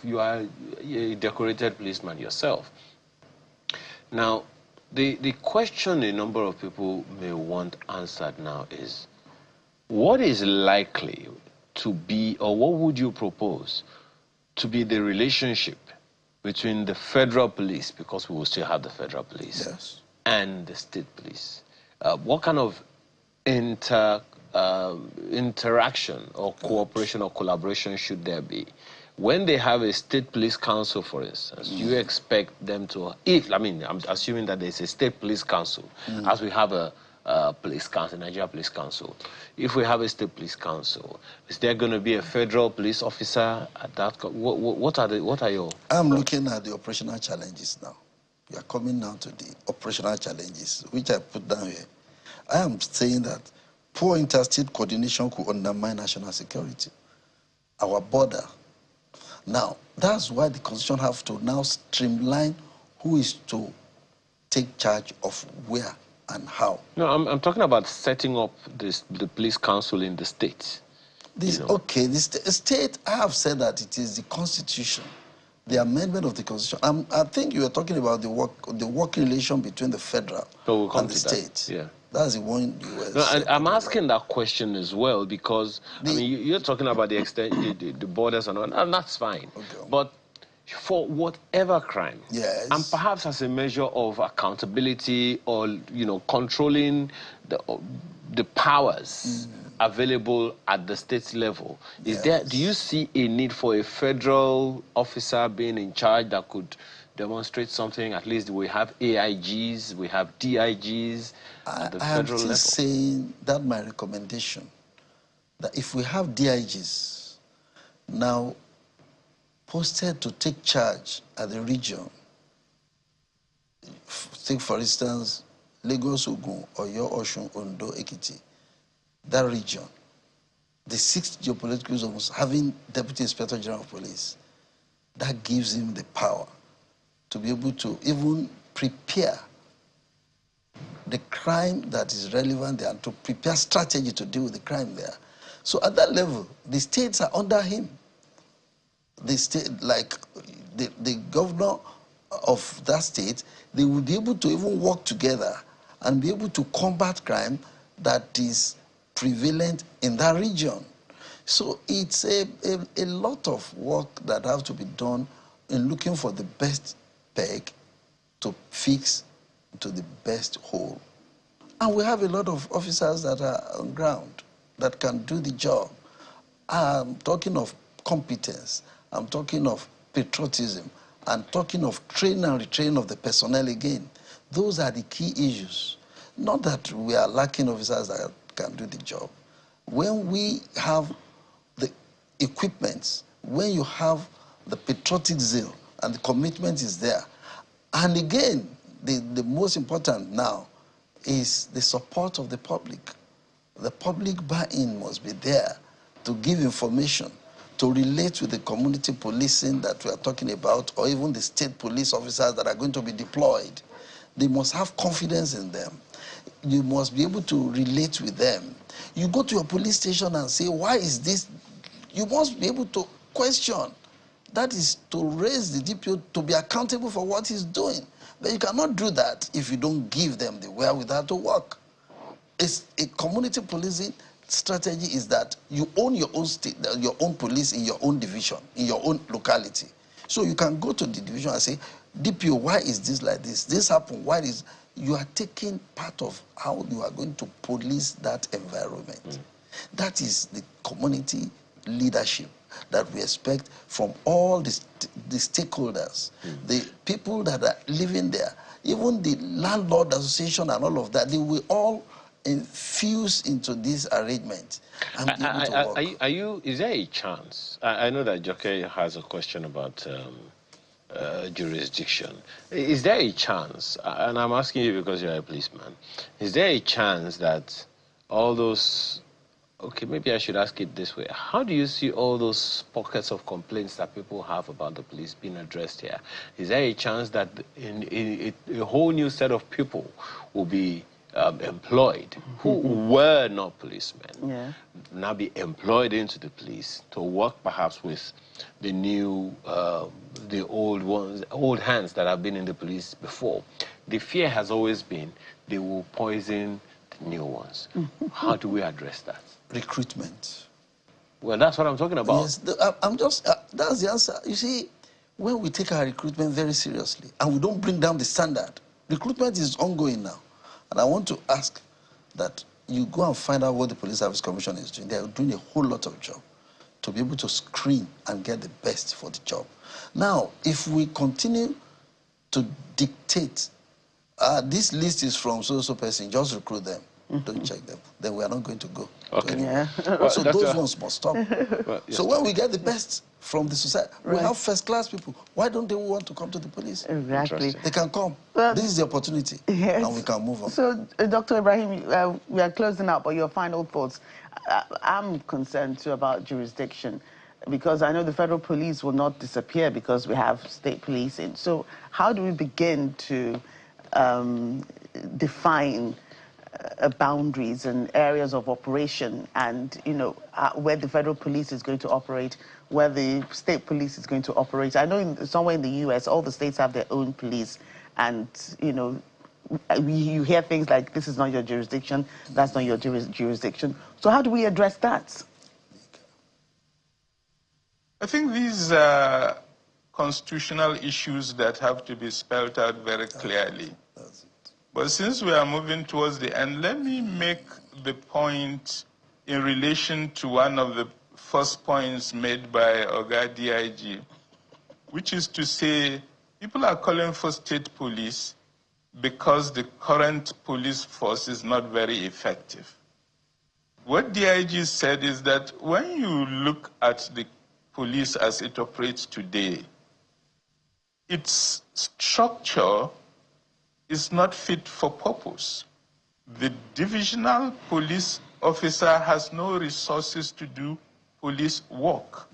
you are a decorated policeman yourself. Now, the question a number of people may want answered now is, what is likely to be, or what would you propose to be the relationship between the federal police, because we will still have the federal police, and the state police? What kind of interaction or cooperation or collaboration should there be? When they have a state police council, for instance, do you expect them to, I'm assuming that there's a state police council, as we have a police council, Nigeria Police Council. If we have a state police council, is there going to be a federal police officer at that? What are your? I'm looking at the operational challenges now. We are coming now to the operational challenges, which I put down here. I am saying that poor interstate coordination could undermine national security, our border. Now, that's why the Constitution has to now streamline who is to take charge of where and how. No, I'm talking about setting up the police council in the states. Okay, the state, I have said that it is the Constitution, the amendment of the Constitution. I think you were talking about the working relation between the federal and the state. Yeah. That's the one you were saying. I'm asking that question as well because, you're talking about the extent, the borders and all, and that's fine. Okay. But for whatever crime, and perhaps as a measure of accountability or, controlling the powers available at the state level, do you see a need for a federal officer being in charge that could demonstrate something? At least we have AIGs, we have DIGs at the federal level. I'm still saying that my recommendation, that if we have DIGs now posted to take charge at the region, take for instance Lagos-Ogun, Oyo, Osun, Ondo, Ekiti, that region, the 6 geopolitical zones having Deputy Inspector General of Police, that gives him the power to be able to even prepare the crime that is relevant there and to prepare strategy to deal with the crime there. So at that level, the states are under him. The state, like the governor of that state, they will be able to even work together and be able to combat crime that is prevalent in that region. So it's a lot of work that has to be done in looking for the best peg to fix to the best hole. And we have a lot of officers that are on ground that can do the job. I'm talking of competence. I'm talking of patriotism. I'm talking of training and retraining of the personnel again. Those are the key issues. Not that we are lacking officers that can do the job. When we have the equipment, when you have the patriotic zeal and the commitment is there, and again, the most important now is the support of the public. The public buy-in must be there to give information, to relate with the community policing that we are talking about, or even the state police officers that are going to be deployed. They must have confidence in them. You must be able to relate with them. You go to your police station and say, why is this? You must be able to question. That is to raise the DPO to be accountable for what he's doing. But you cannot do that if you don't give them the wherewithal to work. It's a community policing strategy is that you own your own state, your own police in your own division, in your own locality. So you can go to the division and say, DPO, why is this like this? This happened, why is... You are taking part of how you are going to police that environment. That is the community leadership that we expect from all the stakeholders, the people that are living there, even the landlord association and all of that. They will all infuse into this arrangement and be able to work. Is there a chance? I know that Joke has a question about jurisdiction. Is there a chance, and I'm asking you because you're a policeman, is there a chance that all those... Okay, maybe I should ask it this way. How do you see all those pockets of complaints that people have about the police being addressed here? Is there a chance that a whole new set of people will be employed who were not policemen, now be employed into the police to work perhaps with the new, the old hands that have been in the police before? The fear has always been they will poison the new ones. How do we address that? Recruitment. Well, that's what I'm talking about. Yes, that's the answer. You see, when we take our recruitment very seriously and we don't bring down the standard, recruitment is ongoing now. And I want to ask that you go and find out what the Police Service Commission is doing. They are doing a whole lot of job to be able to screen and get the best for the job. Now, if we continue to dictate, this list is from so-so person, just recruit them, don't check them, then we are not going to go. Okay. So those ones must stop. So when we get the best from the society, we have first-class people. Why don't they want to come to the police? Exactly. They can come. This is the opportunity, and we can move on. So, Dr. Ibrahim, we are closing up, but your final thoughts. I'm concerned, too, about jurisdiction, because I know the federal police will not disappear because we have state policing. So how do we begin to define boundaries and areas of operation, and where the federal police is going to operate, where the state police is going to operate? I know somewhere in the US, all the states have their own police, and you hear things like, this is not your jurisdiction, that's not your jurisdiction. So how do we address that? I think these are constitutional issues that have to be spelled out very clearly. But since we are moving towards the end, let me make the point in relation to one of the first points made by Oga DIG, which is to say people are calling for state police because the current police force is not very effective. What DIG said is that when you look at the police as it operates today, its structure is not fit for purpose. The divisional police officer has no resources to do police work.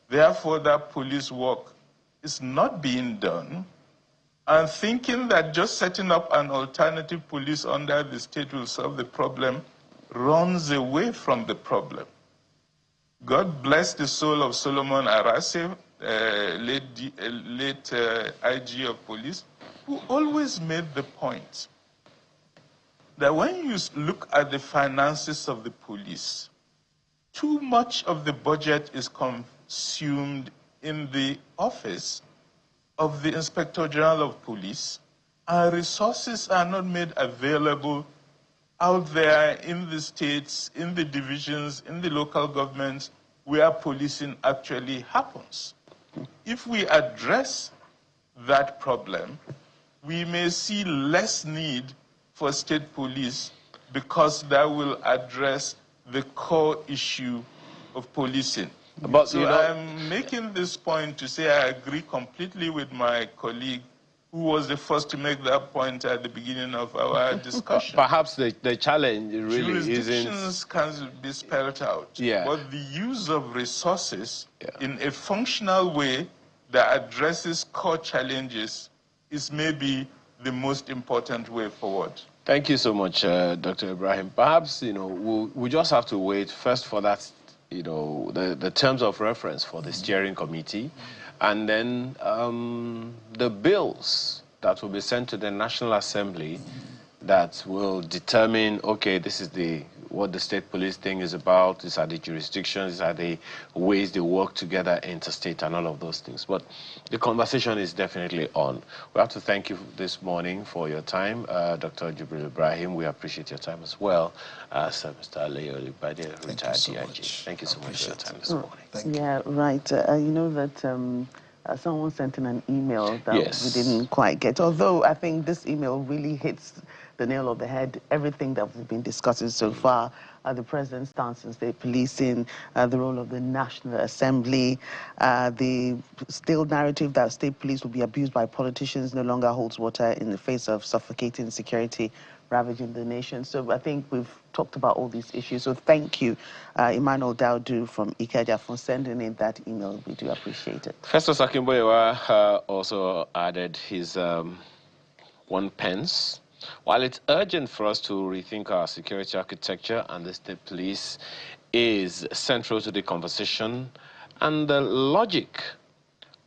Therefore, that police work is not being done, and thinking that just setting up an alternative police under the state will solve the problem runs away from the problem. God bless the soul of Solomon Arase, late IG of police, who always made the point that when you look at the finances of the police, too much of the budget is consumed in the office of the Inspector General of Police, and resources are not made available out there in the states, in the divisions, in the local governments, where policing actually happens. If we address that problem, we may see less need for state police, because that will address the core issue of policing. But, so I'm making this point to say I agree completely with my colleague who was the first to make that point at the beginning of our discussion. Perhaps the challenge really jurisdictions can be spelled out, but the use of resources in a functional way that addresses core challenges is maybe the most important way forward. Thank you so much, Dr. Ibrahim. Perhaps, we just have to wait first for that, the terms of reference for the steering committee, and then the bills that will be sent to the National Assembly that will determine, okay, this is the what the state police thing is about. These are the jurisdictions, these are the ways they work together interstate and all of those things. But the conversation is definitely on. We have to thank you this morning for your time, Dr. Jibril Ibrahim. We appreciate your time as well. Mr. Aulawa, retired DIG. Thank you so much for your time this morning. Thank you. Yeah, right. You know that someone sent in an email that we didn't quite get, although I think this email really hits the nail on the head, everything that we've been discussing so far, the president's stance on state policing, the role of the National Assembly, the still narrative that state police will be abused by politicians no longer holds water in the face of suffocating security ravaging the nation. So I think we've talked about all these issues. So thank you, Emmanuel Daudu from Ikeja, for sending in that email. We do appreciate it. Festus Akimboyewa also added his 1 pence. While it's urgent for us to rethink our security architecture, and the state police is central to the conversation, and the logic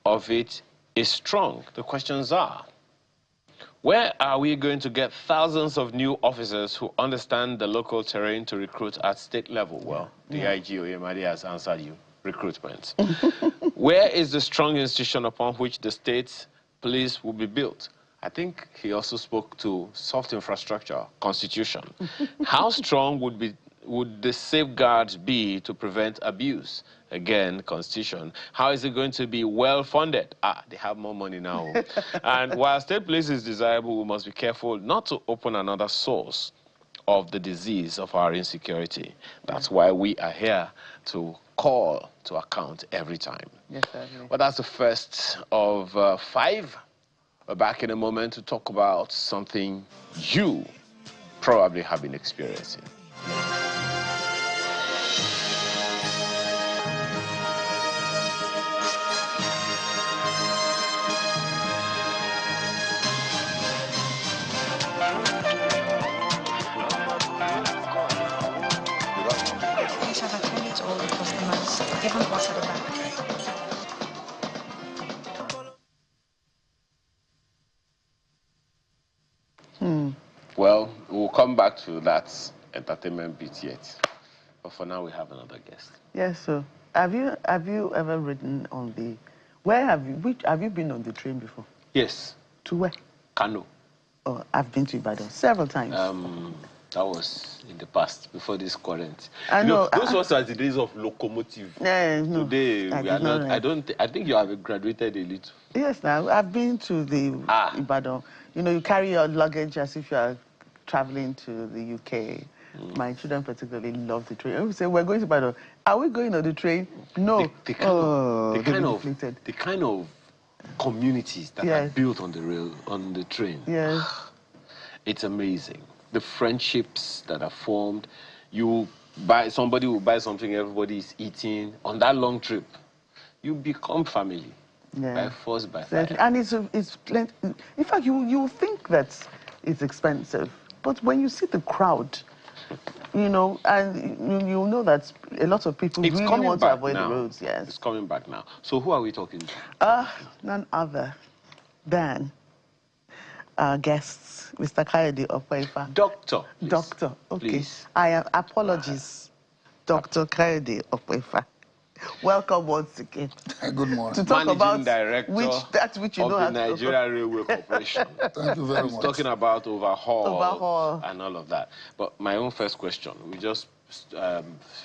of it is strong, the questions are, where are we going to get thousands of new officers who understand the local terrain to recruit at state level? Well, DIG Oyemade has answered you, recruitment. Where is the strong institution upon which the state police will be built? I think he also spoke to soft infrastructure, constitution. How strong would the safeguards be to prevent abuse? Again, constitution. How is it going to be well funded? They have more money now. And while state police is desirable, we must be careful not to open another source of the disease of our insecurity. That's why we are here to call to account every time. Yes, certainly. Well, that's the first of 5. We're back in a moment to talk about something you probably have been experiencing. These have attended all the customers, even what's at the back. Well, we'll come back to that entertainment bit yet. But for now, we have another guest. Yes, so have you ever ridden on the, have you been on the train before? Yes. To where? Kano. Oh, I've been to Ibadan several times. That was in the past, before this current. I know. Those ones are the days of locomotive. No, today, we are not. I think you have graduated a little. Yes, now I've been to the Ibadan. You know, you carry your luggage as if you are traveling to the UK. My children particularly love the train. We say, we're going to Ibadan. Are we going on the train? No. The kind of communities that are built on the rail, on the train. Yes. It's amazing. The friendships that are formed. Somebody will buy something everybody is eating. On that long trip, you become family. By force, by fire. And it's plenty. In fact, you think that it's expensive, but when you see the crowd, you know, and you know that a lot of people really want to avoid the roads. Yes, it's coming back now. So who are we talking to? None other than our guests, Mr. Kayode Okwefa. Doctor. Please. Doctor. Okay. Please. Apologies, Dr. Kayode Okwefa. Welcome once again. Good morning. To talk Managing about Director which you know of the Nigeria Railway Corporation. Thank you very much. He's talking about overhaul and all of that. But my own first question, we just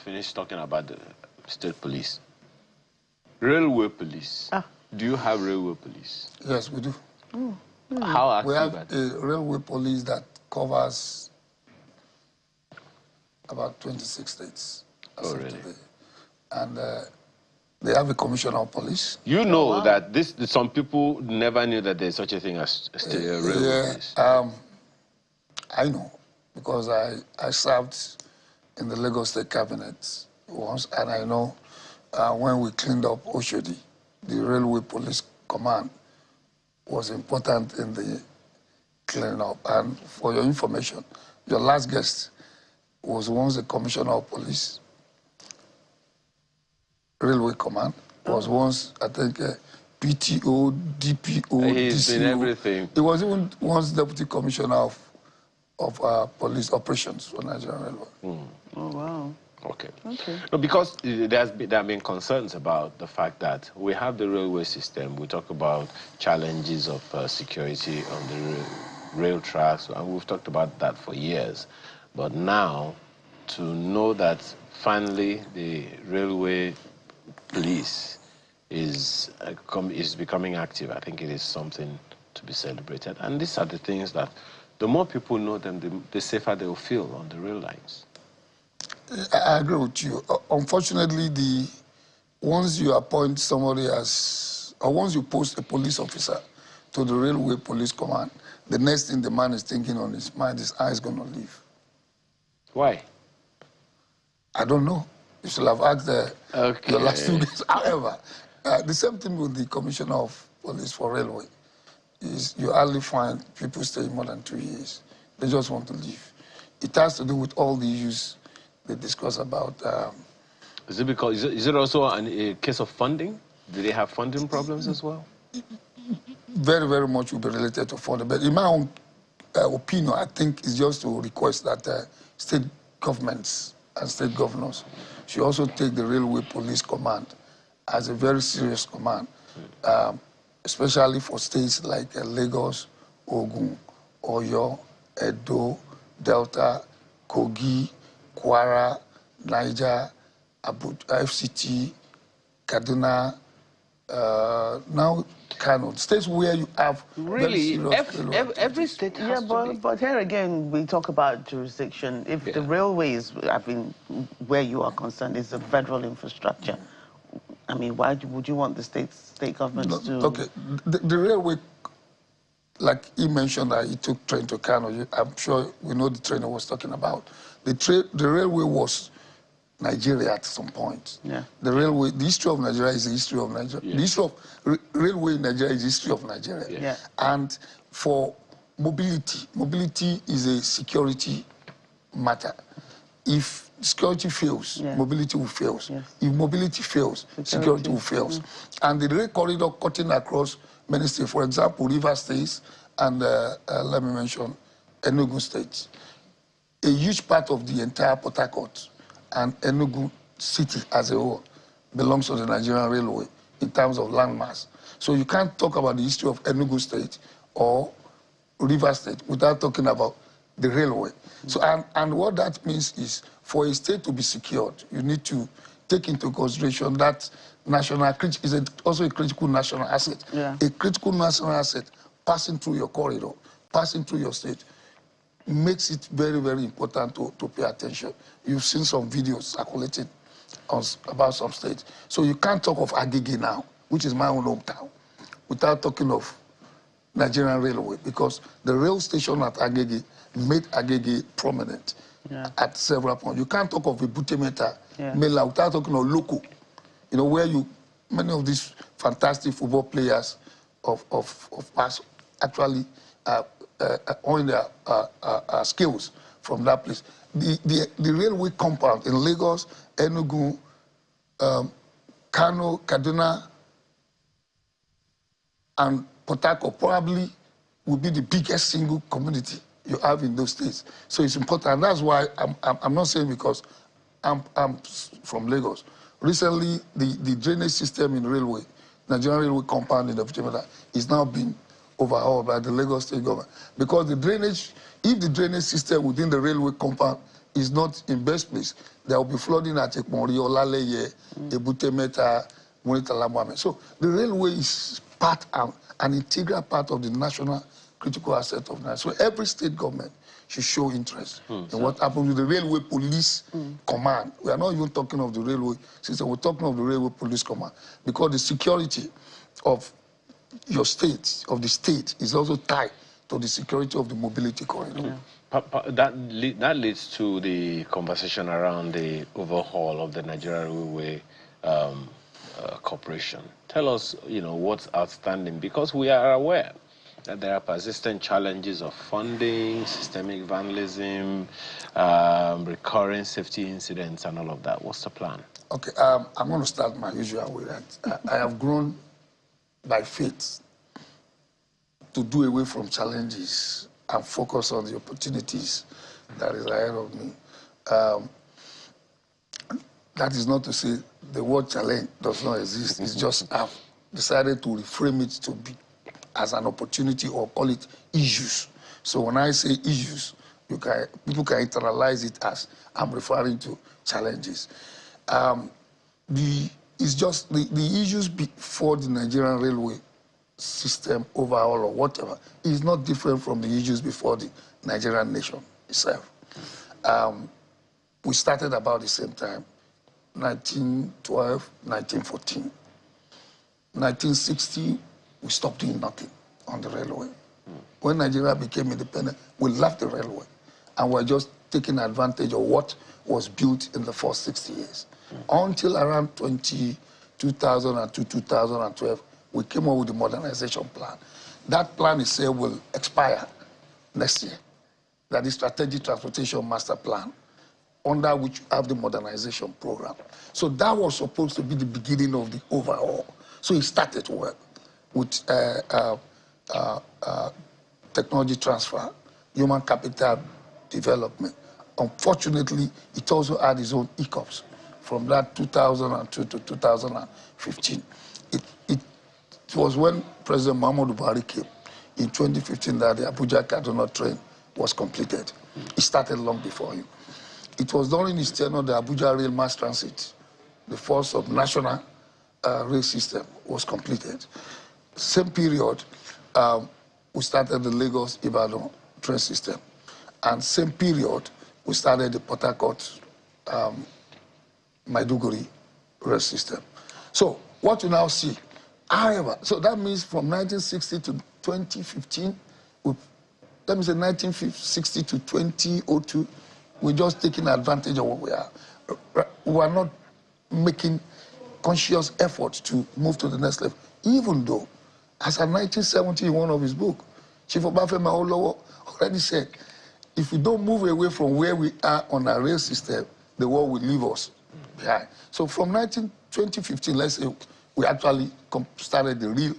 finished talking about the state police. Railway police. Do you have railway police? Yes, we do. How active we have a railway police that covers about 26 states. Oh, really? Today. And they have a commissioner of police. You know that some people never knew that there's such a thing as railway police. I know, because I served in the Lagos State Cabinet once, and I know when we cleaned up Oshodi, the Railway Police Command was important in the cleaning up. And for your information, your last guest was once the commissioner of police. Railway Command was once, I think, PTO, DPO, He's DCO. been everything. He was even once deputy commissioner of of police operations for Nigerian Railway. Oh, wow. Okay. Okay. No, because there have been concerns about the fact that we have the railway system. We talk about challenges of security on the rail tracks, and we've talked about that for years. But now, to know that finally the railway police is becoming active, I think it is something to be celebrated. And these are the things that the more people know them, the safer they will feel on the rail lines. I agree with you. Unfortunately, once you appoint somebody or once you post a police officer to the Railway Police Command, the next thing the man is thinking on his mind is how he's going to leave. Why? I don't know. You should have asked your last 2 days. However, the same thing with the Commissioner of Police for Railway is you hardly find people staying more than 2 years. They just want to leave. It has to do with all the issues they discuss about. Is it also a case of funding? Do they have funding problems as well? Very, very much will be related to funding. But in my own opinion, I think it's just to request that state governments and state governors should also take the Railway Police Command as a very serious command, especially for states like Lagos, Ogun, Oyo, Edo, Delta, Kogi, Kwara, Niger, FCT, Kaduna, now Kano. States where you have really every state has to be. But here again, we talk about jurisdiction. If the railways, where you are concerned, is a federal infrastructure, I mean, why would you want the state governments to... Okay, the railway, like he mentioned that he took train to Kano, I'm sure we know the train I was talking about. The railway was Nigeria at some point. Yeah. The history of Nigeria is the history of Nigeria. Yeah. The history of railway in Nigeria is the history of Nigeria. Yeah. Yeah. And for mobility is a security matter. If security fails, mobility will fail. Yes. If mobility fails, security will fail. And the rail corridor cutting across many states, for example, River States and let me mention Enugu State. A huge part of the entire Port Harcourt and Enugu city as a whole belongs to the Nigerian Railway in terms of landmass. So you can't talk about the history of Enugu State or River State without talking about the railway. So, and what that means is for a state to be secured, you need to take into consideration that is also a critical national asset. Yeah. A critical national asset passing through your corridor, passing through your state, makes it very, very important to pay attention. You've seen some videos circulating about some states. So you can't talk of Agege now, which is my own hometown, without talking of Nigerian Railway, because the rail station at Agege made Agege prominent at several points. You can't talk of Ibutemeta, Mela, without talking of Loco, you know, where many of these fantastic football players of past actually own their skills from that place. The railway compound in Lagos, Enugu, Kano, Kaduna, and Port Harcourt probably will be the biggest single community you have in those states. So it's important. And that's why I'm not saying because I'm from Lagos. Recently, the drainage system in railway, Nigerian Railway compound in the Vitimata, is now being overhauled by the Lagos state government. Because the drainage, if the drainage system within the railway compound is not in best place, there will be flooding at Ekmori, Olaleye, Ebutemeta, Monitalamame. So the railway is an integral part of the national critical asset of Nigeria. So every state government should show interest in what happens with the Railway Police Command. We are not even talking of the railway system, we're talking of the Railway Police Command. Because the security of your state, of the state, is also tied to the security of the mobility corridor. That leads to the conversation around the overhaul of the Nigerian Railway Corporation. Tell us, what's outstanding, because we are aware that there are persistent challenges of funding, systemic vandalism, recurring safety incidents, and all of that. What's the plan? Okay, I'm going to start my usual way. I have grown by faith to do away from challenges and focus on the opportunities that is ahead of me. That is not to say the word challenge does not exist. It's just I've decided to reframe it to be as an opportunity, or call it issues. So when I say issues, people can internalize it as I'm referring to challenges. It's just the issues before the Nigerian railway system overhaul or whatever is not different from the issues before the Nigerian nation itself. We started about the same time, 1912, 1914. 1960, we stopped doing nothing on the railway. When Nigeria became independent, we left the railway, and we're just taking advantage of what was built in the first 60 years. Until around 2002, 2012, we came up with the modernization plan. That plan itself will expire next year. That is Strategic Transportation Master Plan, under which you have the modernization program. So that was supposed to be the beginning of the overhaul. So it started well with technology transfer, human capital development. Unfortunately, it also had its own hiccups from that 2002 to 2015. It was when President Muhammadu Buhari came in 2015 that the Abuja-Kaduna train was completed. It started long before him. It was during his tenure the Abuja Rail Mass Transit, the first of national rail system, was completed. Same period, we started the Lagos-Ibadan train system. And same period, we started the Port Harcourt Maiduguri rail system. So what you now see, however, so that means from 1960 to 2015, let me say 1960 to 2002, we're just taking advantage of what we are. We are not making conscious efforts to move to the next level, even though, as in 1970, in one of his books, Chief Obafemi Aulawa already said, if we don't move away from where we are on our rail system, the world will leave us behind. So from 2015, let's say, we actually started the real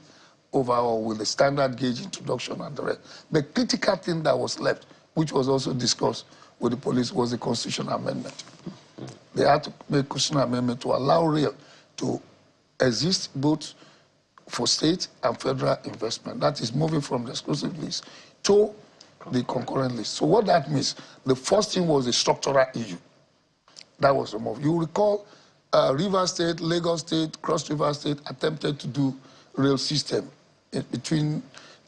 overhaul with the standard gauge introduction and the rest. The critical thing that was left, which was also discussed with the police, was the constitutional amendment. They had to make a constitutional amendment to allow rail to exist both for state and federal investment. That is moving from the exclusive list to the concurrent list. So what that means, the first thing was the structural issue. That was removed. You recall Rivers State, Lagos State, Cross River State attempted to do rail system between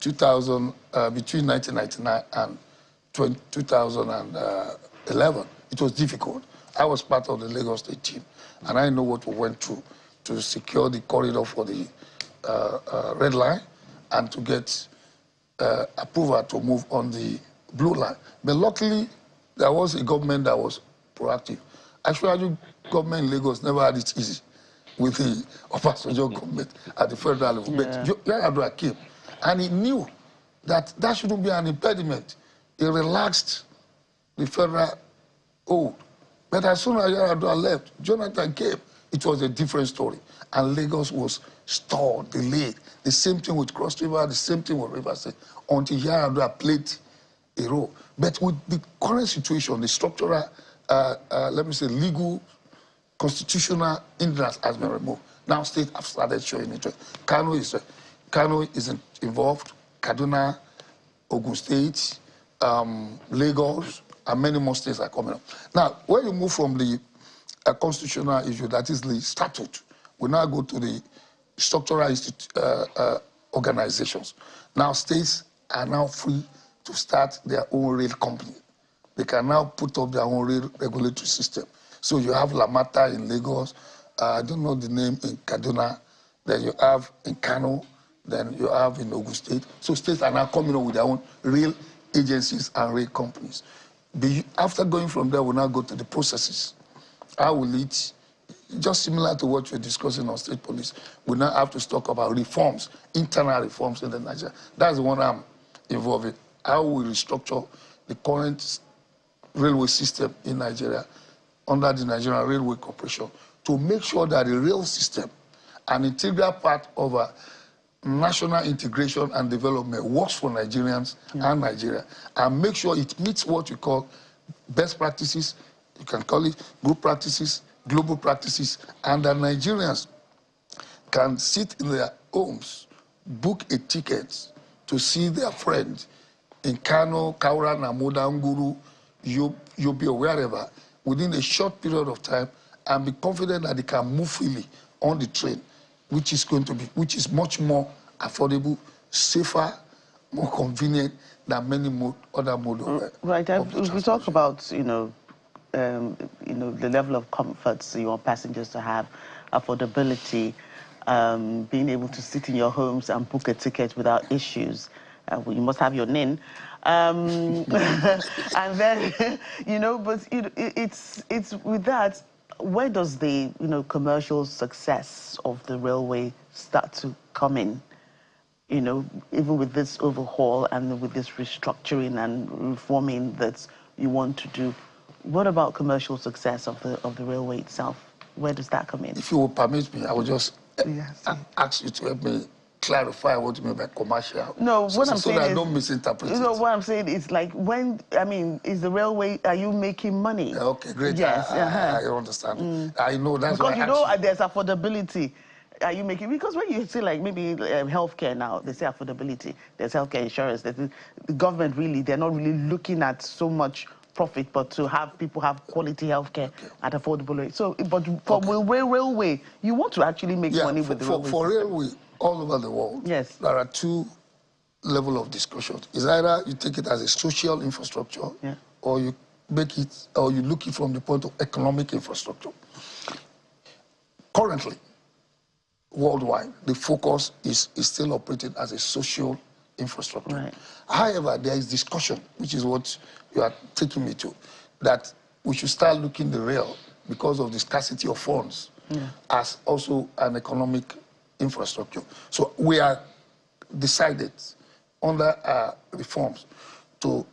1999 and 2011. It was difficult. I was part of the Lagos State team, and I know what we went through to secure the corridor for the red line and to get approval to move on the blue line. But luckily, there was a government that was proactive. Actually, government in Lagos never had it easy with the Obasanjo government at the federal level. Yeah. But Yar'Adua came, and he knew that that shouldn't be an impediment. He relaxed the federal hold. But as soon as Yar'Adua left, Jonathan came. It was a different story. And Lagos was stalled, delayed. The same thing with Cross River, the same thing with River State, until Yar'Adua played a role. But with the current situation, the structural, let me say, legal, constitutional hindrance has been removed. Now states have started showing interest. Kano is involved, Kaduna, Ogun State, Lagos, and many more states are coming up. Now, when you move from the constitutional issue, that is the statute, we now go to the structural organizations. Now, states are now free to start their own rail company. They can now put up their own rail regulatory system. So you have Lamata in Lagos, I don't know the name, in Kaduna, then you have in Kano, then you have in Ogun State. So states are now coming up with their own rail agencies and rail companies. After going from there, we'll now go to the processes. How will it, just similar to what you're discussing on state police, we now have to talk about reforms, internal reforms in the Nigeria. That's the one I'm involved in. How we restructure the current railway system in Nigeria under the Nigerian Railway Corporation to make sure that the rail system, an integral part of national integration and development works for Nigerians and Nigeria, and make sure it meets what we call best practices, you can call it group practices, global practices, and that Nigerians can sit in their homes, book a ticket to see their friends in Kano, Kaura, Namoda, Nguru, Yobe, or wherever, within a short period of time, and be confident that they can move freely on the train, which is much more affordable, safer, more convenient than many other modes of right. If we talk about the level of comforts you want passengers to have, affordability, being able to sit in your homes and book a ticket without issues. Well, you must have your NIN. And then, but it's with that, where does the, commercial success of the railway start to come in? Even with this overhaul and with this restructuring and reforming that you want to do, what about commercial success of the railway itself? Where does that come in? If you will permit me, I will just ask you to help me clarify what you mean by commercial. No, what I'm saying so that is, I don't misinterpret it. What I'm saying is like is the railway, are you making money? Okay, great. Yes. I understand. I know that's because why there's affordability. Are you making, because when you say like maybe healthcare now, they say affordability, there's healthcare insurance, the government really, they're not really looking at so much profit, but to have people have quality healthcare at affordable rates. So, but for railway, you want to actually make money with the railway for system. railway all over the world. Yes. There are two levels of discussion. It's either you take it as a social infrastructure, or you make it, or you look it from the point of economic infrastructure. Currently, worldwide, the focus is still operating as a social infrastructure. Right. However, there is discussion, which is what you are taking me to, that we should start looking the rail, because of the scarcity of funds, as also an economic infrastructure. So we are decided under reforms to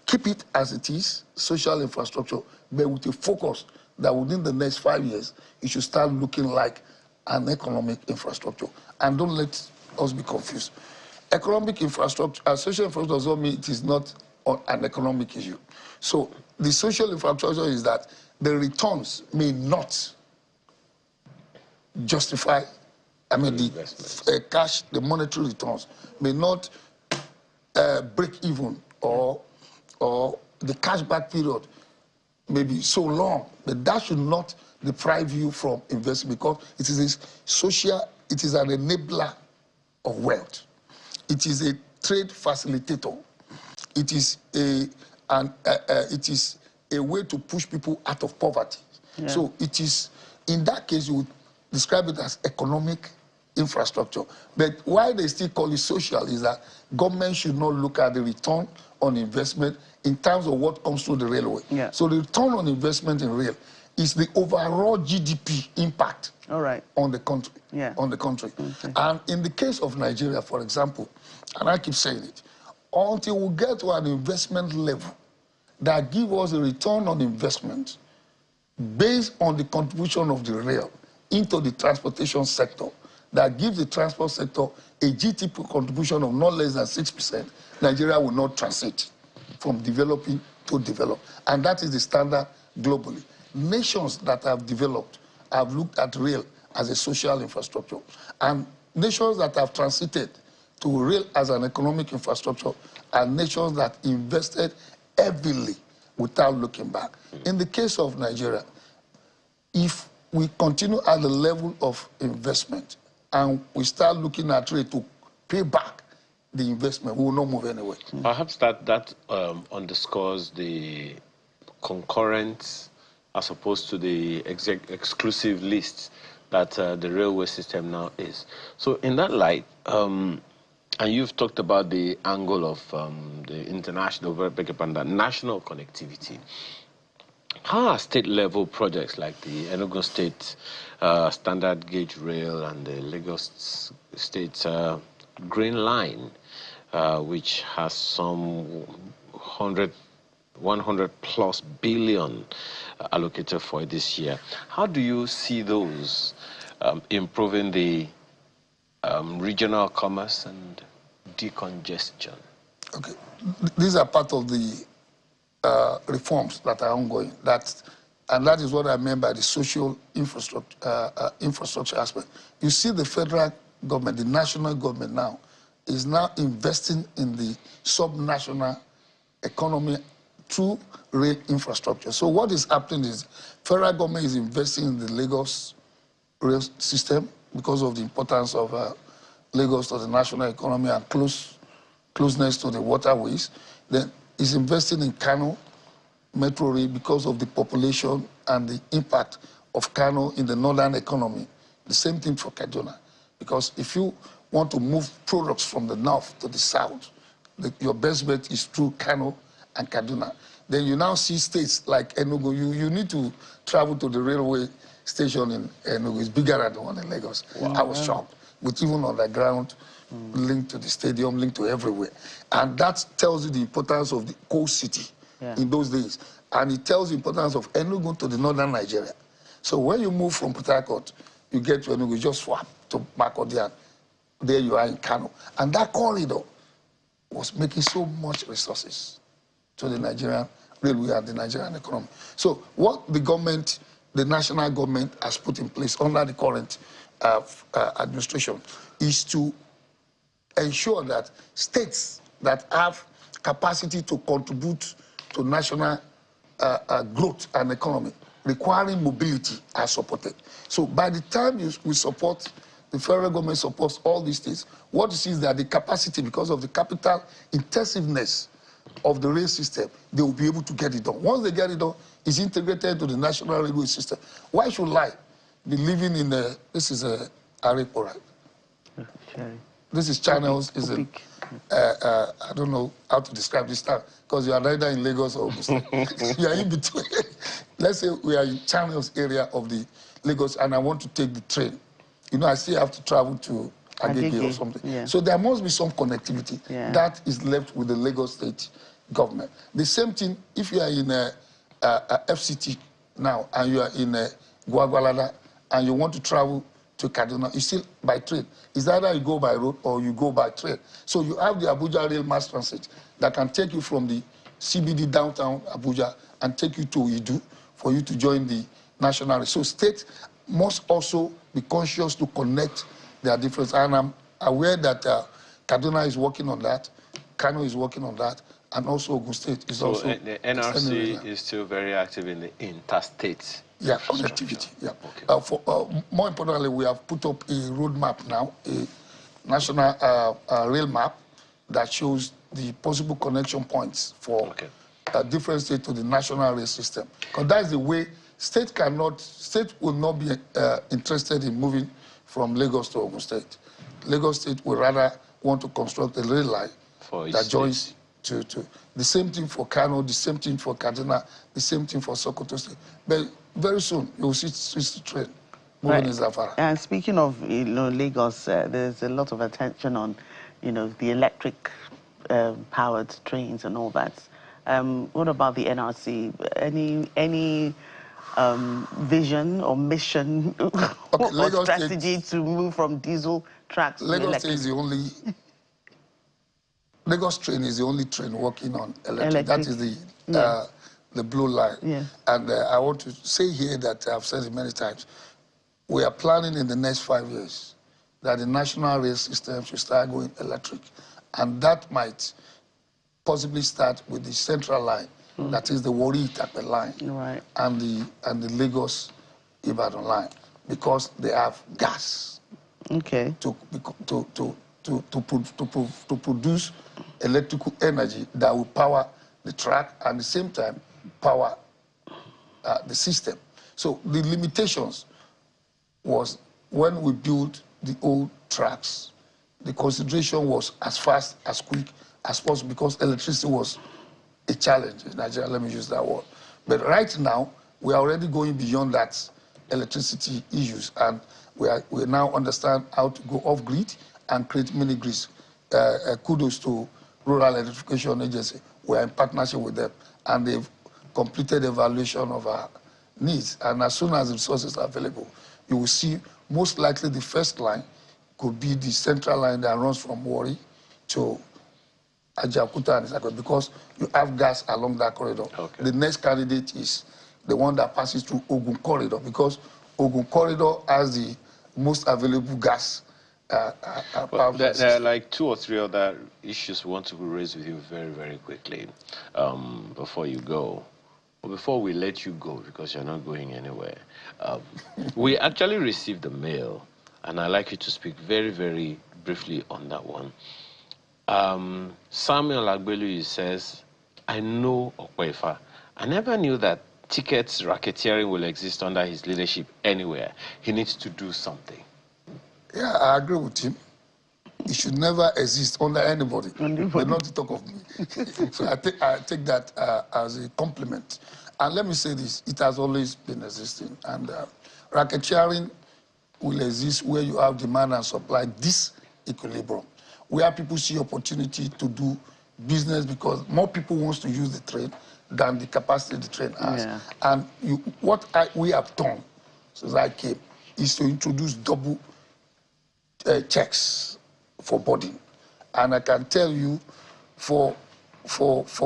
keep it as it is, social infrastructure, but with a focus that within the next 5 years, it should start looking like an economic infrastructure. And don't let us be confused. Economic infrastructure, social infrastructure does not mean it is not an economic issue. So the social infrastructure is that the returns may not justify, the cash, the monetary returns may not break even, or the cashback period may be so long, but that should not deprive you from investing, because it is a social, it is an enabler of wealth. It is a trade facilitator. It is a way to push people out of poverty. Yeah. So it is, in that case, you would describe it as economic infrastructure. But why they still call it social is that government should not look at the return on investment in terms of what comes through the railway. Yeah. So the return on investment in rail is the overall GDP impact on the country. Yeah. On the country. Okay. And in the case of Nigeria, for example, and I keep saying it, until we get to an investment level that gives us a return on investment based on the contribution of the rail into the transportation sector, that gives the transport sector a GDP contribution of not less than 6%, Nigeria will not transit from developing to develop. And that is the standard globally. Nations that have developed have looked at rail as a social infrastructure. And nations that have transited to rail as an economic infrastructure are nations that invested heavily without looking back. In the case of Nigeria, if we continue at the level of investment and we start looking at rail to pay back the investment, we will not move anywhere. Perhaps that underscores the concurrent as opposed to the exclusive list that the railway system now is. So in that light, and you've talked about the angle of the international, national connectivity. How are state-level projects like the Enugu State Standard Gauge Rail and the Lagos State Green Line, which has some 100+ billion allocated for it this year, how do you see those improving the regional commerce and decongestion. Okay, these are part of the reforms that are ongoing. And that is what I meant by the social infrastructure aspect. You see, the federal government, the national government now, is now investing in the sub-national economy through rail infrastructure. So what is happening is federal government is investing in the Lagos rail system because of the importance of Lagos to the national economy and closeness to the waterways. Then is investing in Kano Metro Rail because of the population and the impact of Kano in the northern economy. The same thing for Kaduna. Because if you want to move products from the north to the south, your best bet is through Kano and Kaduna. Then you now see states like Enugu. You need to travel to the railway station in Enugu. It's bigger than the one in Lagos. Wow. I was shocked. With even underground, linked to the stadium, linked to everywhere. And that tells you the importance of the coast city in those days. And it tells the importance of Enugu to the northern Nigeria. So when you move from Port Harcourt, you get to Enugu, you just swap to Makurdi, and there you are in Kano. And that corridor was making so much resources to the Nigerian railway and the Nigerian economy. So what the government, the national government has put in place under the current administration is to ensure that states that have capacity to contribute to national growth and economy, requiring mobility, are supported. So by the time we support, the federal government supports all these states, what you see is that the capacity, because of the capital intensiveness of the rail system, they will be able to get it done. Once they get it done, it's integrated into the national railway system. Why should I be living in this is a Arepo, right? This is Channels, is a, I don't know how to describe this town, because you are neither in Lagos or Ogun. You are in between. Let's say we are in Channels area of the Lagos, and I want to take the train. You know, I still have to travel to Agege or something. Yeah. So there must be some connectivity that is left with the Lagos state government. The same thing, if you are in a FCT now, and you are in Gwagwalada, and you want to travel to Kaduna, you still by train. It's either you go by road or you go by train. So you have the Abuja Rail Mass Transit that can take you from the CBD downtown Abuja and take you to Idu for you to join the national. So state must also be conscious to connect their difference. And I'm aware that Kaduna is working on that, Kano is working on that, and also Ogun State is also. So the NRC is still very active in the interstate. Yeah, connectivity. Yeah. Okay. More importantly, we have put up a roadmap now, a national rail map that shows the possible connection points for different states to the national rail system. Because that's the way state will not be interested in moving from Lagos to Ogun State. Lagos State would rather want to construct a rail line that joins to the same thing for Kano, the same thing for Kaduna, the same thing for Sokoto State. But very soon you will see the train moving in Zafara. And speaking of Lagos, there's a lot of attention on the electric powered trains and all that. What about the NRC? Any vision or mission or strategy to move from diesel tracks to electric? Lagos is the only. Lagos train is the only train working on electric. That is the blue line. Yeah. And I want to say here that I've said it many times. We are planning in the next 5 years that the national rail system should start going electric, and that might possibly start with the central line, that is the Warri-Itape line, and the Lagos-Ibadan line, because they have gas. Okay. To produce electrical energy that will power the track and at the same time power the system. So the limitations was when we built the old tracks, the consideration was as fast, as quick as possible, because electricity was a challenge in Nigeria, let me use that word. But right now, we are already going beyond that electricity issues, and we now understand how to go off-grid and create mini-grids. Kudos to Rural Electrification Agency. We are in partnership with them, and they've completed evaluation of our needs. And as soon as the resources are available, you will see most likely the first line could be the central line that runs from Warri to Ajaokuta and Isako, because you have gas along that corridor. Okay. The next candidate is the one that passes through Ogun corridor, because Ogun corridor has the most available gas. There are like 2 or 3 other issues we want to raise with you very, very quickly before you go. Or before we let you go, because you're not going anywhere. We actually received a mail, and I'd like you to speak very, very briefly on that one. Samuel Agbelu says, I know Okwefa. I never knew that tickets racketeering will exist under his leadership anywhere. He needs to do something. Yeah, I agree with him. It should never exist under anybody, but not to talk of me. So I take that as a compliment. And let me say this, it has always been existing. And racketeering will exist where you have demand and supply, this equilibrium, where people see opportunity to do business because more people want to use the train than the capacity the train has. Yeah. And we have done since I came is to introduce double checks for boarding. And I can tell you, for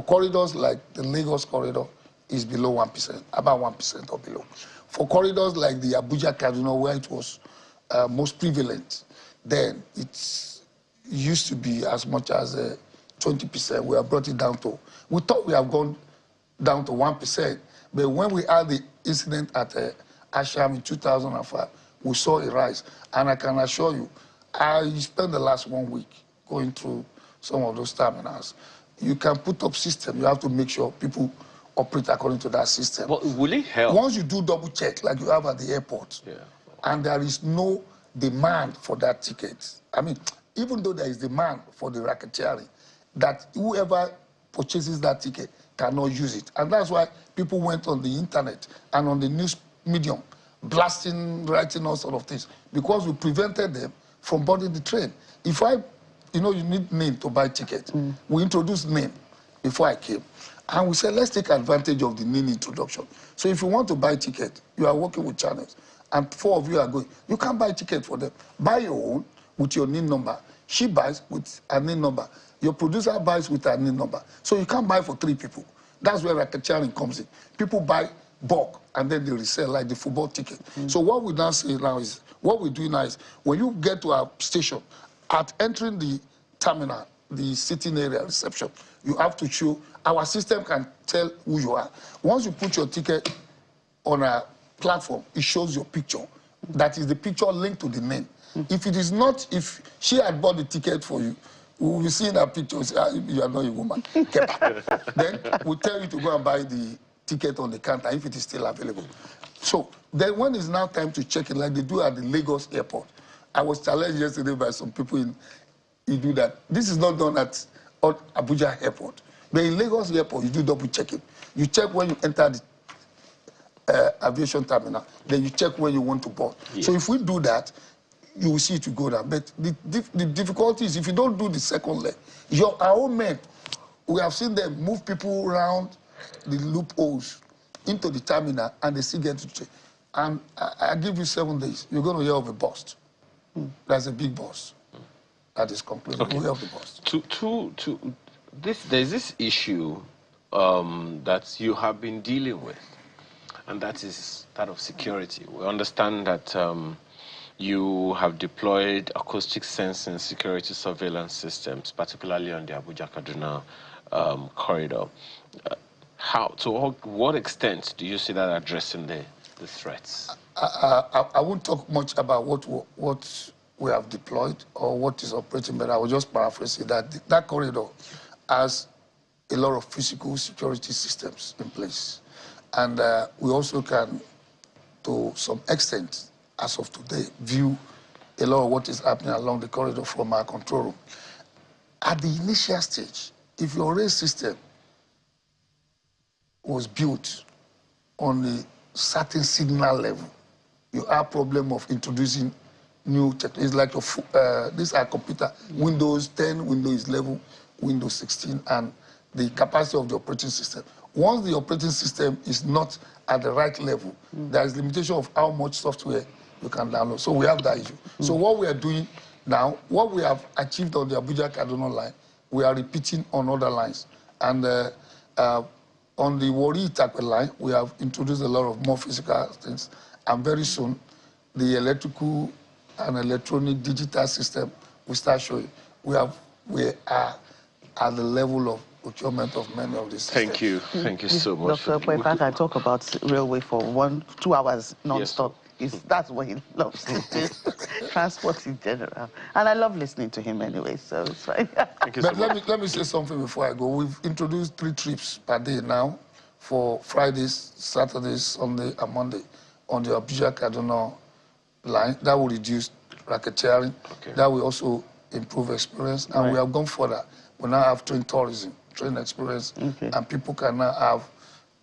corridors like the Lagos corridor, is below 1%, about 1% or below. For corridors like the Abuja-Kaduna, where it was most prevalent, then it used to be as much as 20%. We have brought it down to, we thought we have gone down to 1%, but when we had the incident at Asham in 2005, we saw a rise. And I can assure you, I spent the last 1 week going through some of those terminals. You can put up system. You have to make sure people operate according to that system. But will it help? Once you do double check, like you have at the airport, and there is no demand for that ticket, I mean, even though there is demand for the racketeering, that whoever purchases that ticket cannot use it. And that's why people went on the internet and on the news medium, blasting, writing all sort of things, because we prevented them from boarding the train. If you need name to buy ticket. We introduced name before I came. And we said, let's take advantage of the name introduction. So if you want to buy ticket, you are working with channels, and 4 of you are going, you can buy ticket for them. Buy your own with your NIN number. She buys with a NIN number. Your producer buys with a NIN number. So you can't buy for 3 people. That's where racketeering comes in. People buy bulk, and then they resell like the football ticket. So what we now say now is, what we do now is, when you get to our station, at entering the terminal, the sitting area, reception, you have to show, our system can tell who you are. Once you put your ticket on a platform, it shows your picture. That is the picture linked to the name. If it is not, if she had bought the ticket for you, we will be seeing that picture and say, you are not a woman. Then we'll tell you to go and buy the ticket on the counter if it is still available. So then when it's now time to check it, like they do at the Lagos airport, I was challenged yesterday by some people in do that. This is not done at Abuja airport. But in Lagos airport, you do double checking. You check when you enter the aviation terminal, then you check when you want to board. Yeah. So if we do that, you will see it to go down. But the difficulty is if you don't do the second leg, our own men, we have seen them move people around the loopholes into the terminal, and they still get to check. And I give you 7 days, you're going to hear of a bust. That's a big bust. That is concluded. Okay. We have the bust. There's this issue that you have been dealing with, and that is that of security. We understand that you have deployed acoustic sensing security surveillance systems, particularly on the Abuja-Kaduna corridor. To what extent do you see that addressing the threats? I won't talk much about what we have deployed or what is operating, but I will just paraphrase it, that corridor has a lot of physical security systems in place. And we also can, to some extent, as of today, view a lot of what is happening along the corridor from our control room. At the initial stage, if your rail system was built on a certain signal level, you have problem of introducing new technology. It's like these are computer, Windows 10, Windows 11, Windows 16, and the capacity of the operating system. Once the operating system is not at the right level, there is limitation of how much software you can download. So we have that issue. So what we are doing Now, what we have achieved on the Abuja-Kaduna line, we are repeating on other lines. And on the Warri-Itakpe line, we have introduced a lot of more physical things. And very soon, the electrical and electronic digital system will start showing. We are at the level of procurement of many of these systems. Thank you. Thank you so much. Dr. If I can talk about railway for 2 hours non-stop. Yes, that's what he loves to do, transport in general. And I love listening to him anyway, so it's fine. Thank you so much. Let me say something before I go. We've introduced 3 trips per day now for Fridays, Saturdays, Sunday, and Monday on the Abuja-Kaduna line. That will reduce racketeering. Okay. That will also improve experience. And we have gone further. We now have train tourism, train experience, and people can now have,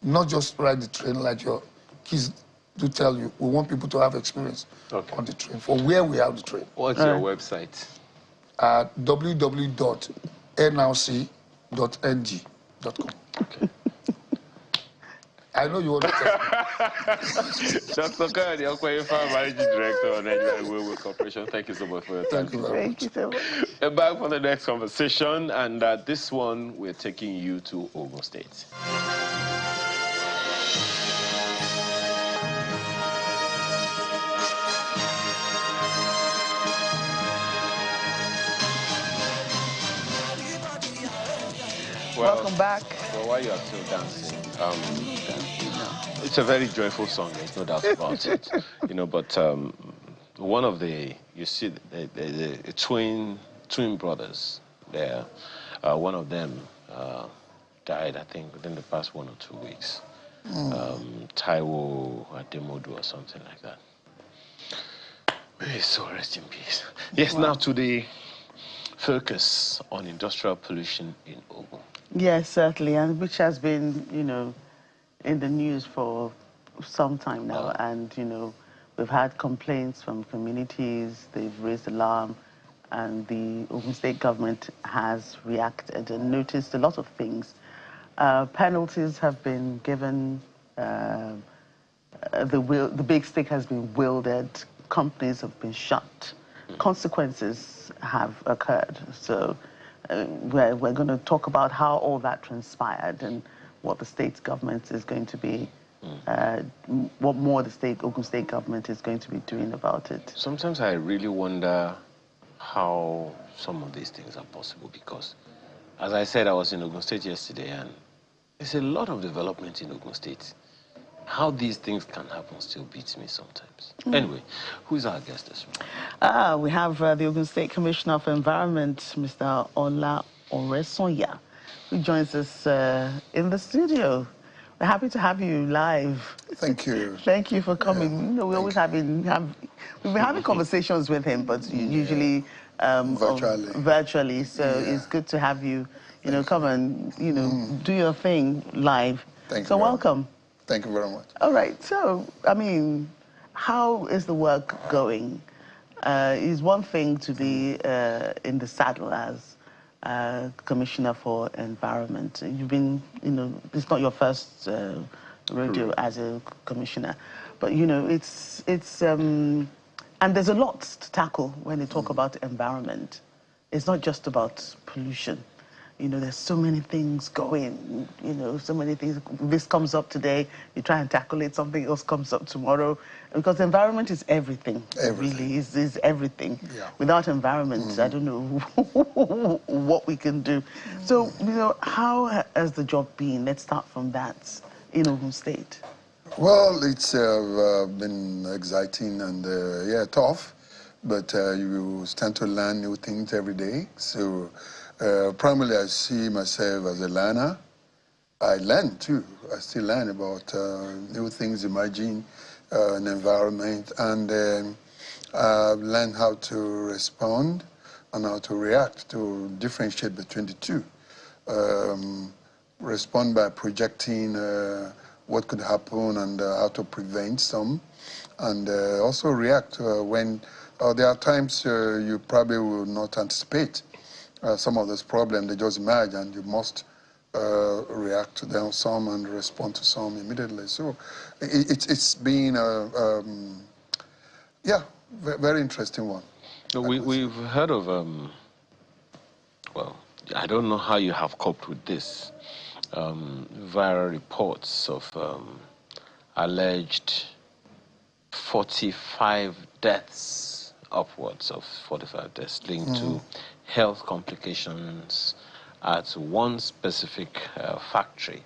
not just ride the train like your kids do tell you. We want people to have experience on the train, for where we have the train. What's your website? www.nrc.ng.com. Okay. I know you want to tell me. Dr. Kayode Okoyefa, Managing Director of Nigeria Railway Corporation, thank you so much for your time. Thank you very much. Thank you so much. We're back for the next conversation, and this one, we're taking you to Ogun State. Welcome back. Well, while you are still dancing, it's a very joyful song, there's no doubt about it. But one of the, you see, the twin brothers there, one of them died, I think, within the past 1 or 2 weeks. Taiwo Ademodu or something like that. May his soul rest in peace. Yes, now to the focus on industrial pollution in Ogun. Yes, certainly, and which has been, in the news for some time now. And, we've had complaints from communities, they've raised alarm, and the Ogun State government has reacted and noticed a lot of things. Penalties have been given, the big stick has been wielded, companies have been shut, consequences have occurred. So we're going to talk about how all that transpired and what the state government is going to be, what more the Ogun State government is going to be doing about it. Sometimes I really wonder how some of these things are possible, because, as I said, I was in Ogun State yesterday, and there's a lot of development in Ogun State. How these things can happen still beats me sometimes. Anyway, who's our guest this morning? We have the Ogun State Commissioner for Environment, Mr. Ola Oresonya, who joins us in the studio. We're happy to have you live. Thank you. Thank you for coming. We always we've been having conversations with him, but usually virtually. So it's good to have you, come and, do your thing live. Thank you. So welcome. Thank you very much. All right. So, how is the work going? It's one thing to be in the saddle as Commissioner for Environment. You've been, it's not your first rodeo as a commissioner, but it's and there's a lot to tackle when they talk about environment. It's not just about pollution. There's so many things going, so many things. This comes up today, you try and tackle it, something else comes up tomorrow. Because the environment is everything. Really, is everything. Yeah. Without environment, I don't know what we can do. So, how has the job been? Let's start from that in Ogun State. Well, it's been exciting and, tough. But you stand to learn new things every day. So, primarily, I see myself as a learner. I learn too. I still learn about new things emerging in the environment, and I've learned how to respond and how to react, to differentiate between the two. Respond by projecting what could happen and how to prevent some, and also react when there are times you probably will not anticipate. Some of those problems, they just emerge, and you must react to them some and respond to some immediately. So it's been a very interesting one. So we've heard of, well, I don't know how you have coped with this, viral reports of alleged 45 deaths, upwards of 45 deaths linked to health complications at one specific factory.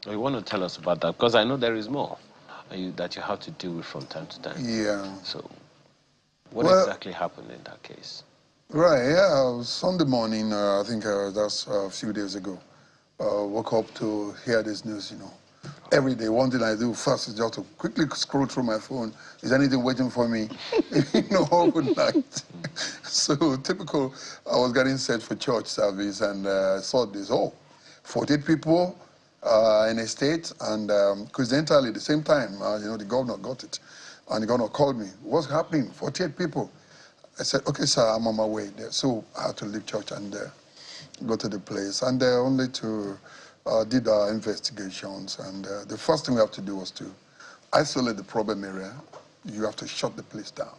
You want to tell us about that? Because I know there is more that you have to deal with from time to time. Yeah. So what exactly happened in that case? Right, yeah, Sunday morning, I think that's a few days ago, woke up to hear this news, you know. Every day, one thing I do first is just to quickly scroll through my phone. Is anything waiting for me? You know, overnight. So typical, I was getting set for church service and saw this, 48 people in a state, and coincidentally, at the same time, you know, the governor got it. And the governor called me, what's happening? 48 people. I said, okay, sir, I'm on my way there. So I had to leave church and go to the place. And only to did our investigations. And the first thing we have to do was to isolate the problem area. You have to shut the place down.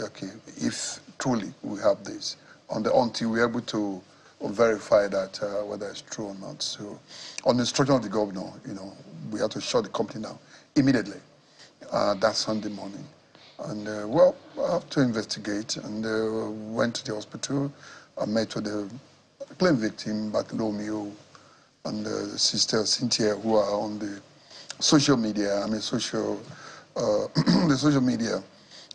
Okay, if truly we have this, until we're able to verify that whether it's true or not. So on the instruction of the governor, you know, we have to shut the company down immediately. That Sunday morning. And, well, I have to investigate, and went to the hospital. I met with the claim victim, Bartholomew, and the sister Cynthia, who are on the social media, the social media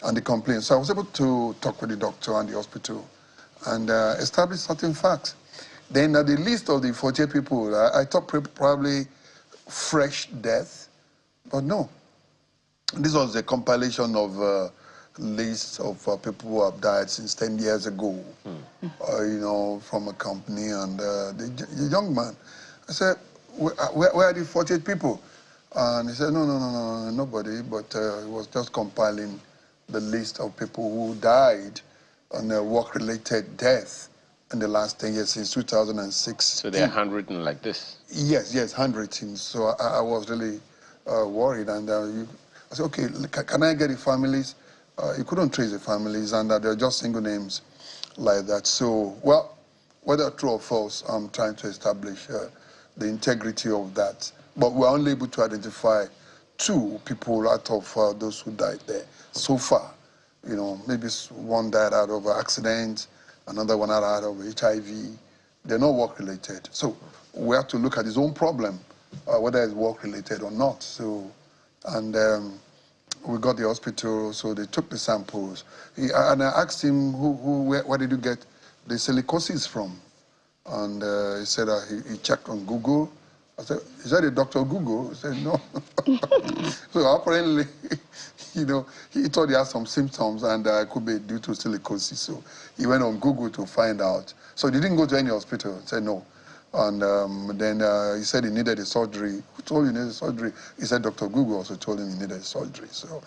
and the complaint. So I was able to talk with the doctor and the hospital and establish certain facts. Then the list of the 48 people, I thought probably fresh death, but no. This was a compilation of lists of people who have died since 10 years ago, you know, from a company. And the young man, I said, where are the 48 people? And he said, no, nobody, but he was just compiling the list of people who died on a work-related death in the last 10 years, since 2006. So they're handwritten like this? Yes, handwritten. So I was really worried. And I said, okay, can I get the families? You couldn't trace the families, and they're just single names like that. So, well, whether true or false, I'm trying to establish the integrity of that. But we're only able to identify 2 people out of those who died there so far. You know, maybe one died out of an accident, another one out of HIV. They're not work-related. So we have to look at his own problem, whether it's work-related or not. So, and we got the hospital, so they took the samples. And I asked him, where did you get the silicosis from? And he said he checked on Google. I said, is that a Dr. Google? He said, no. So apparently, you know, he thought he had some symptoms and it could be due to silicosis. So he went on Google to find out. So he didn't go to any hospital. He said no. And then he said he needed a surgery. Who told you he needed a surgery? He said Dr. Google also told him he needed a surgery. So,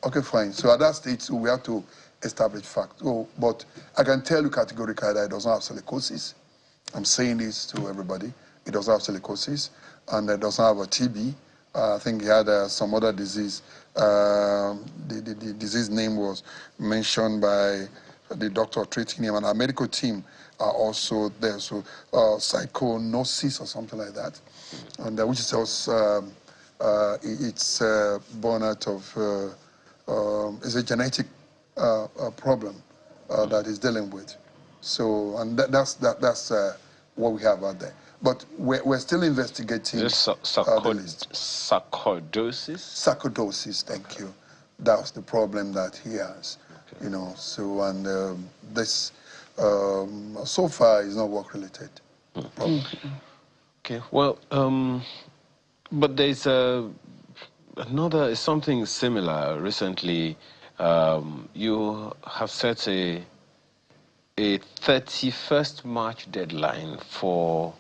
okay, fine. So at that stage, we have to establish facts. Oh, but I can tell you categorically that it does not have silicosis. I'm saying this to everybody. It does not have silicosis, and it does not have a TB. I think he had some other disease. The disease name was mentioned by the doctor treating him, and our medical team are also there. So psychonosis or something like that, and which is also it's born out of it's a genetic problem that he's dealing with. So, and that's what we have out there. But we're still investigating the list. Sarcoidosis? Sarcoidosis, thank you. That's the problem that he has, okay. You know. So, and this so far is not work-related problem. Okay, well, but there's something similar recently. You have set a 31st March deadline for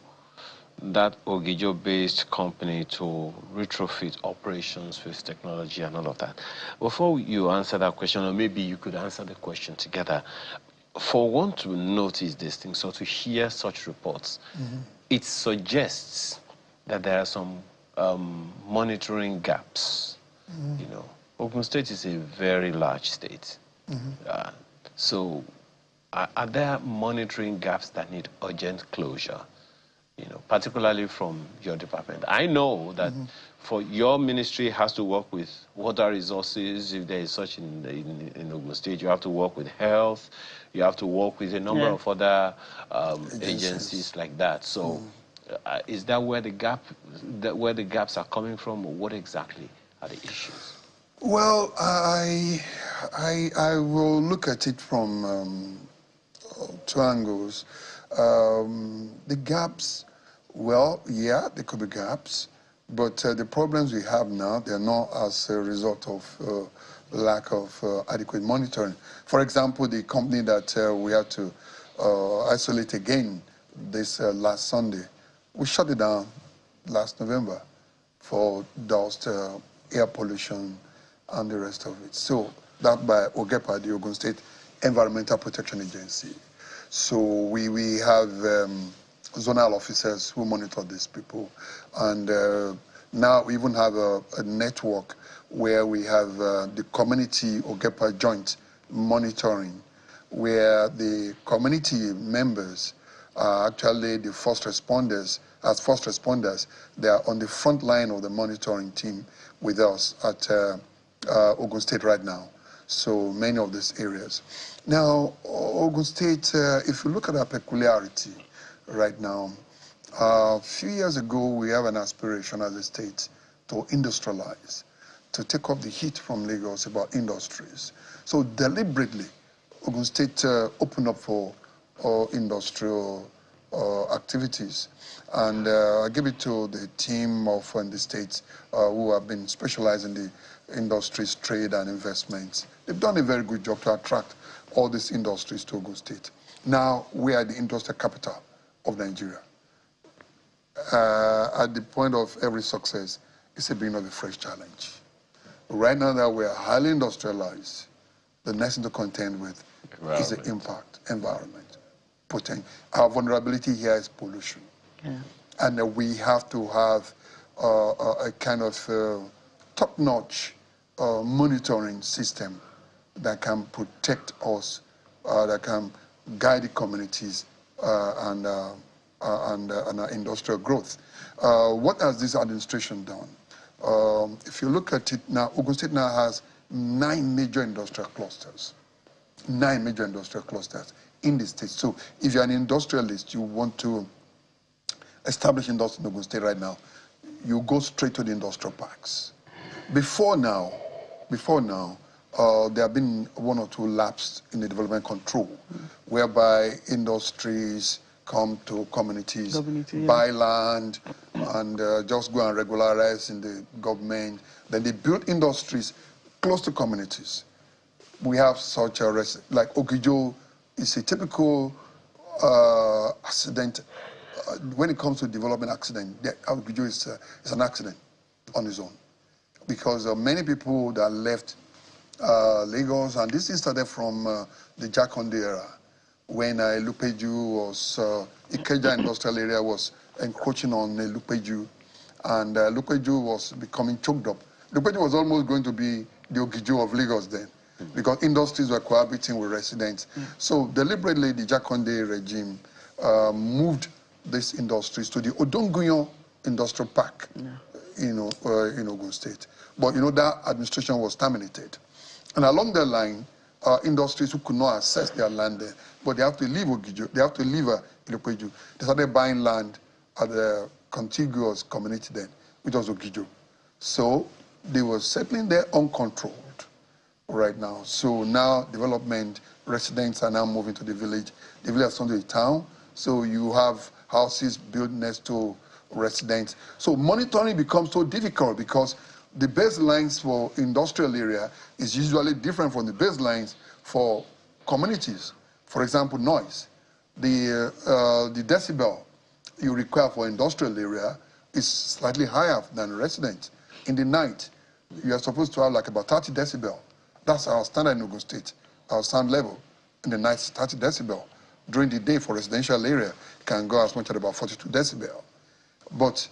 that Ogijo-based company to retrofit operations with technology and all of that. Before you answer that question, or maybe you could answer the question together, for one to notice these things or to hear such reports, it suggests that there are some monitoring gaps. You know, Ogun State is a very large state. So are there monitoring gaps that need urgent closure? You know, particularly from your department. I know that for your ministry has to work with water resources, if there is such in Ogun State, you have to work with health, you have to work with a number of other agencies like that. So is that where the gaps are coming from, or what exactly are the issues? Well, I will look at it from two angles. The gaps, well, yeah, there could be gaps, but the problems we have now, they're not as a result of lack of adequate monitoring. For example, the company that we had to isolate again this last Sunday, we shut it down last November for dust, air pollution, and the rest of it. So that by OGEPA, the Ogun State Environmental Protection Agency. So we have zonal officers who monitor these people. And now we even have a network where we have the community OGEPA joint monitoring, where the community members are actually the first responders. As first responders, they are on the front line of the monitoring team with us at Ogun State right now. So many of these areas. Now, Ogun State, if you look at our peculiarity right now, a few years ago, we have an aspiration as a state to industrialize, to take off the heat from Lagos about industries. So deliberately, Ogun State opened up for industrial activities. And I give it to the team of the states who have been specialized in the industries, trade, and investments. They've done a very good job to attract all these industries to Ogun State. Now, we are the industrial capital of Nigeria. At the point of every success, it's a beginning of a fresh challenge. Right now that we are highly industrialized, the next thing to contend with is the impact, environment, potential. Our vulnerability here is pollution. Yeah. And we have to have a kind of top-notch monitoring system that can protect us, that can guide the communities and our industrial growth. What has this administration done? If you look at it now, Ogun State now has 9 major industrial clusters. 9 major industrial clusters in the state. So if you're an industrialist, you want to establish industry in Ogun State right now, you go straight to the industrial parks. Before now, there have been 1 or 2 lapses in the development control, whereby industries come to communities, buy land, and just go and regularize in the government. Then they build industries close to communities. We have such a, like Ogijo is a typical accident. When it comes to development accident, Ogijo is an accident on its own. Because many people that left Lagos, and this started from the Jakonde era, when Lupeju was, Ikeja industrial area was encroaching on Lupeju, and Lupeju was becoming choked up. Lupeju was almost going to be the Ogijo of Lagos then, because industries were cohabiting with residents. So deliberately, the Jakonde regime moved these industries to the Odonguyon Industrial Park, in Ogun State. But that administration was terminated. And along the line, industries who could not access their land there, but they have to leave Ogijo, they have to leave Ilopeju. They started buying land at the contiguous community then, which was Ogijo. So they were settling there uncontrolled right now. So now development, residents are now moving to the village. The village has turned to a town, so you have houses built next to residents. So monitoring becomes so difficult because the baselines for industrial area is usually different from the baselines for communities. For example, noise. The decibel you require for industrial area is slightly higher than residents. In the night, you are supposed to have like about 30 decibel. That's our standard in Ogun State, our sound level. In the night, 30 decibel. During the day for residential area, it can go as much as about 42 decibel. But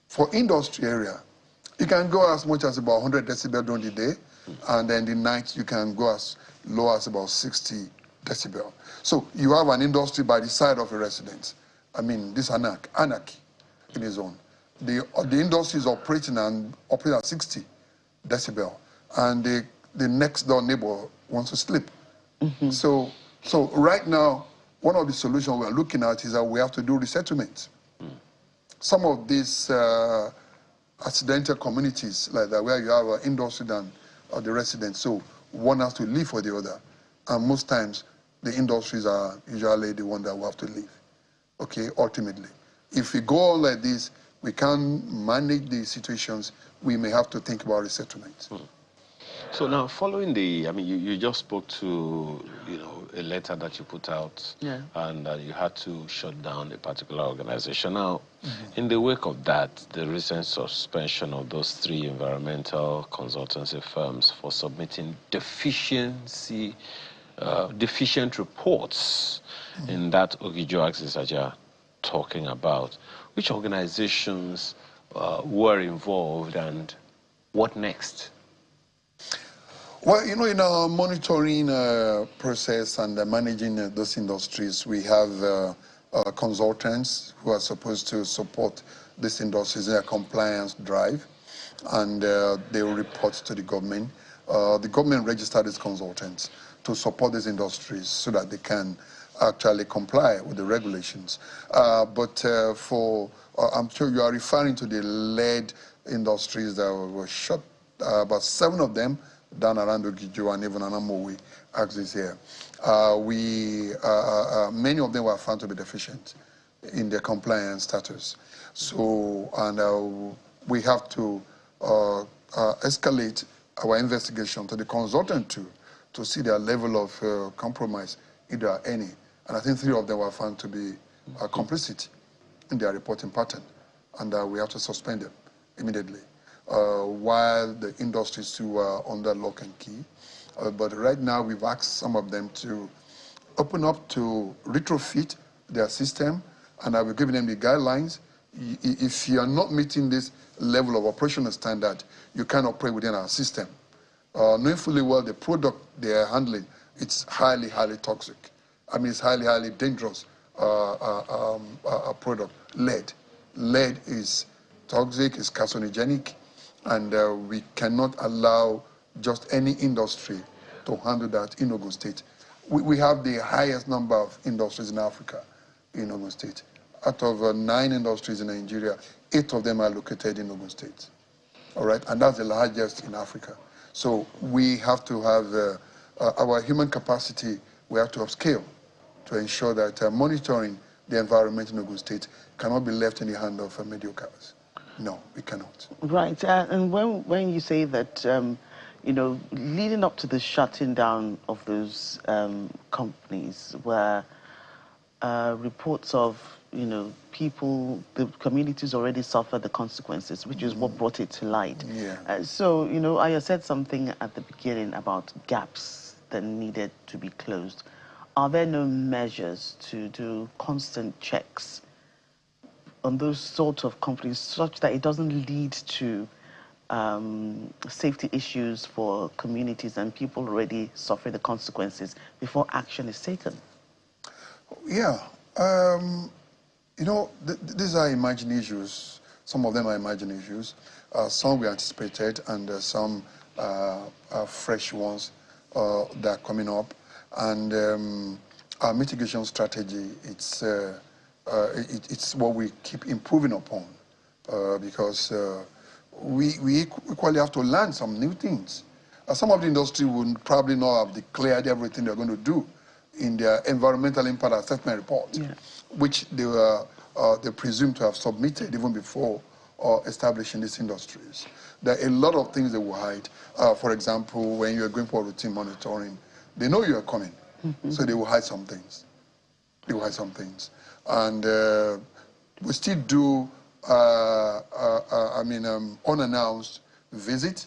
for industry area, you can go as much as about 100 decibel during the day, and then the night you can go as low as about 60 decibel. So you have an industry by the side of a residence. I mean, this anarchy in its own. The industry is operating at 60 decibel, and the next door neighbor wants to sleep. So right now, one of the solutions we're looking at is that we have to do resettlement. Some of these accidental communities like that, where you have an industry and the residents, so one has to leave for the other. And most times, the industries are usually the one that will have to leave, okay, ultimately. If we go on like this, we can't manage the situations, we may have to think about resettlement. So now, following I mean, you just spoke to, a letter that you put out, and you had to shut down a particular organization. Now, in the wake of that, the recent suspension of those 3 environmental consultancy firms for submitting deficient reports in that Ogijo axis that you're talking about, which organizations were involved, and what next? Well, in our monitoring process and managing those industries, we have consultants who are supposed to support these industries in their compliance drive, and they will report to the government. The government registered these consultants to support these industries so that they can actually comply with the regulations. But I'm sure you are referring to the lead industries that were shut, about 7 of them, down around Ogijo and even Anamowe axis here. Many of them were found to be deficient in their compliance status. So, and we have to escalate our investigation to the consultant to see their level of compromise, if there are any. And I think 3 of them were found to be complicit in their reporting pattern, and we have to suspend them immediately. While the industries still are under lock and key. But right now, we've asked some of them to open up to retrofit their system, and I will give them the guidelines. If you are not meeting this level of operational standard, you can't operate within our system. Knowing fully well the product they are handling, it's highly, highly toxic. I mean, it's highly, highly dangerous product, lead. Lead is toxic, it's carcinogenic, and we cannot allow just any industry to handle that in Ogun State. We have the highest number of industries in Africa in Ogun State. Out of 9 industries in Nigeria, 8 of them are located in Ogun State. All right, and that's the largest in Africa. So we have to have our human capacity, we have to upscale to ensure that monitoring the environment in Ogun State cannot be left in the hand of mediocres. No, we cannot. Right, and when you say that, leading up to the shutting down of those companies, were reports of, people, the communities already suffered the consequences, which is what brought it to light. Yeah. So, Aya said something at the beginning about gaps that needed to be closed. Are there no measures to do constant checks on those sorts of companies such that it doesn't lead to safety issues for communities and people already suffering the consequences before action is taken? Yeah. These are emerging issues. Some of them are emerging issues. Some we anticipated, and some are fresh ones that are coming up. And our mitigation strategy, it's what we keep improving upon because we equally have to learn some new things. Some of the industry would probably not have declared everything they're going to do in their environmental impact assessment report, which they presume to have submitted even before establishing these industries. There are a lot of things they will hide. For example, when you're going for routine monitoring, they know you're coming, so they will hide some things. They will hide some things. And we still do, unannounced visit,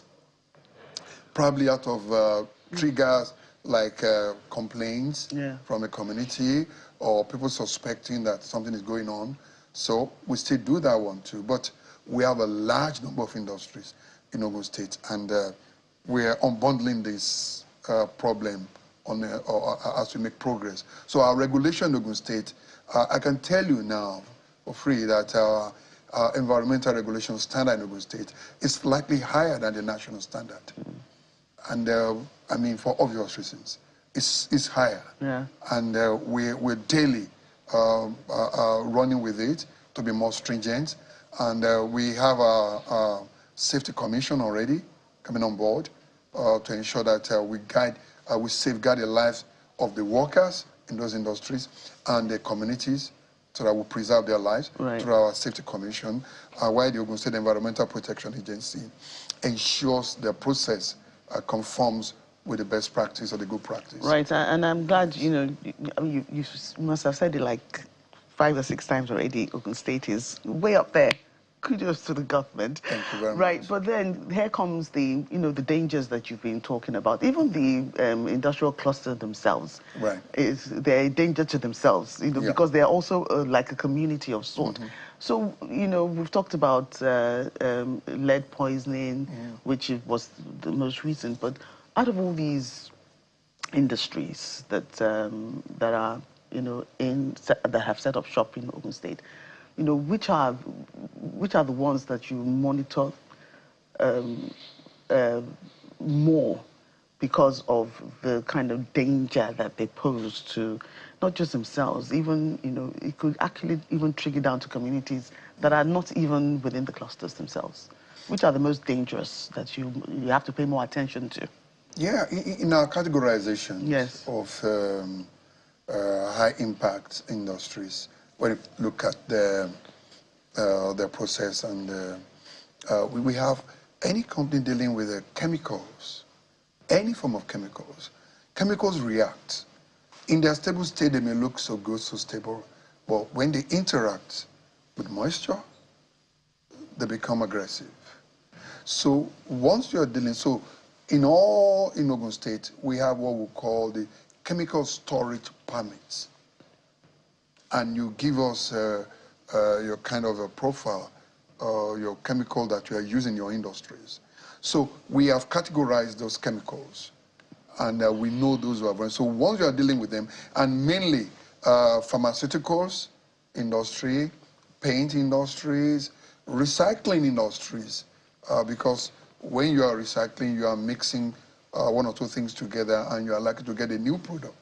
probably out of triggers like complaints from a community or people suspecting that something is going on. So we still do that one too. But we have a large number of industries in Ogun State, and we're unbundling this problem as we make progress. So our regulation in Ogun State, I can tell you now for free that our environmental regulation standard in Ogun State is slightly higher than the national standard. And I mean, for obvious reasons, it's higher. Yeah. And we're daily running with it to be more stringent. And we have a safety commission already coming on board to ensure that we safeguard the lives of the workers in those industries and the communities so that we preserve their lives through our safety commission, while the Ogun State Environmental Protection Agency ensures the process conforms with the best practice or the good practice. Right, and I'm glad, you must have said it like 5 or 6 times already. Ogun State is way up there. Kudos to the government. Thank you very much. Right, but then here comes the, the dangers that you've been talking about. Even the industrial cluster themselves, they're a danger to themselves, because they're also like a community of sort. So, we've talked about lead poisoning, which was the most recent, but out of all these industries that are, that have set up shop in Ogun State, which are the ones that you monitor more because of the kind of danger that they pose to not just themselves, even, it could actually even trigger down to communities that are not even within the clusters themselves. Which are the most dangerous that you have to pay more attention to? Yeah, in our categorization of high impact industries, when you look at the process, and we have any company dealing with chemicals, any form of chemicals. Chemicals react. In their stable state, they may look so good, so stable, but when they interact with moisture, they become aggressive. So once you're dealing, in Ogun State, we have what we call the chemical storage permits. And you give us your kind of a profile, your chemical that you are using in your industries. So we have categorized those chemicals, and we know those who are vulnerable. So once you are dealing with them, and mainly pharmaceuticals industry, paint industries, recycling industries, because when you are recycling, you are mixing 1 or 2 things together, and you are likely to get a new product.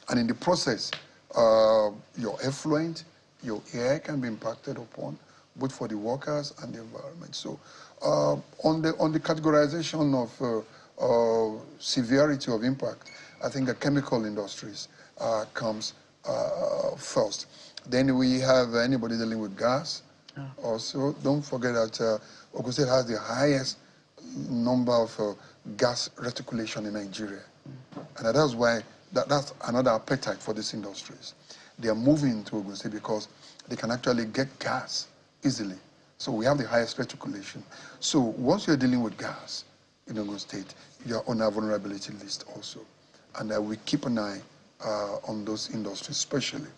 And in the process, your effluent, your air can be impacted upon, both for the workers and the environment. So on the categorization of severity of impact, I think the chemical industries comes first. Then we have anybody dealing with gas. Also, don't forget that Ogun State has the highest number of gas reticulation in Nigeria. And that's why that's another appetite for these industries. They are moving to Ogun State because they can actually get gas easily. So we have the highest reticulation. So once you're dealing with gas in Ogun State, you're on our vulnerability list also. And we keep an eye on those industries especially.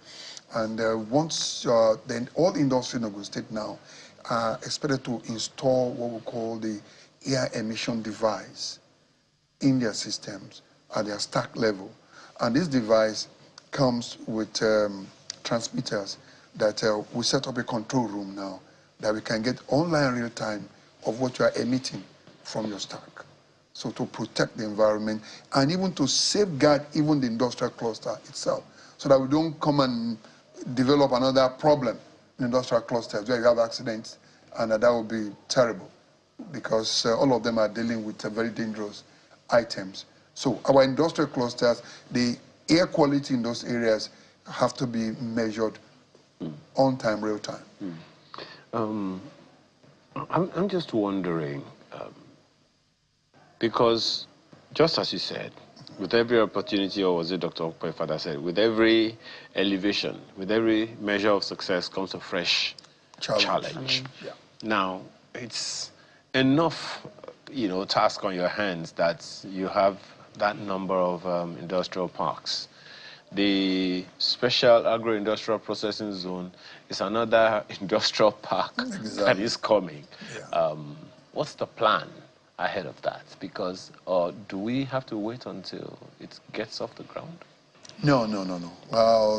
And then all industry in Ogun State now are expected to install what we call the air emission device in their systems at their stack level. And this device comes with transmitters that we set up a control room now that we can get online real time of what you are emitting from your stack. So to protect the environment and even to safeguard even the industrial cluster itself, so that we don't come and develop another problem in industrial clusters where you have accidents, and that would be terrible because all of them are dealing with very dangerous items. So our industrial clusters, the air quality in those areas have to be measured on time, real time. I'm just wondering, because just as you said, with every opportunity, or was it Dr. Okpefa that said, with every elevation, with every measure of success comes a fresh challenge. Yeah. Now, it's enough, task on your hands that you have that number of industrial parks. The special agro-industrial processing zone is another industrial park that is coming. Yeah. What's the plan ahead of that? Because do we have to wait until it gets off the ground? No.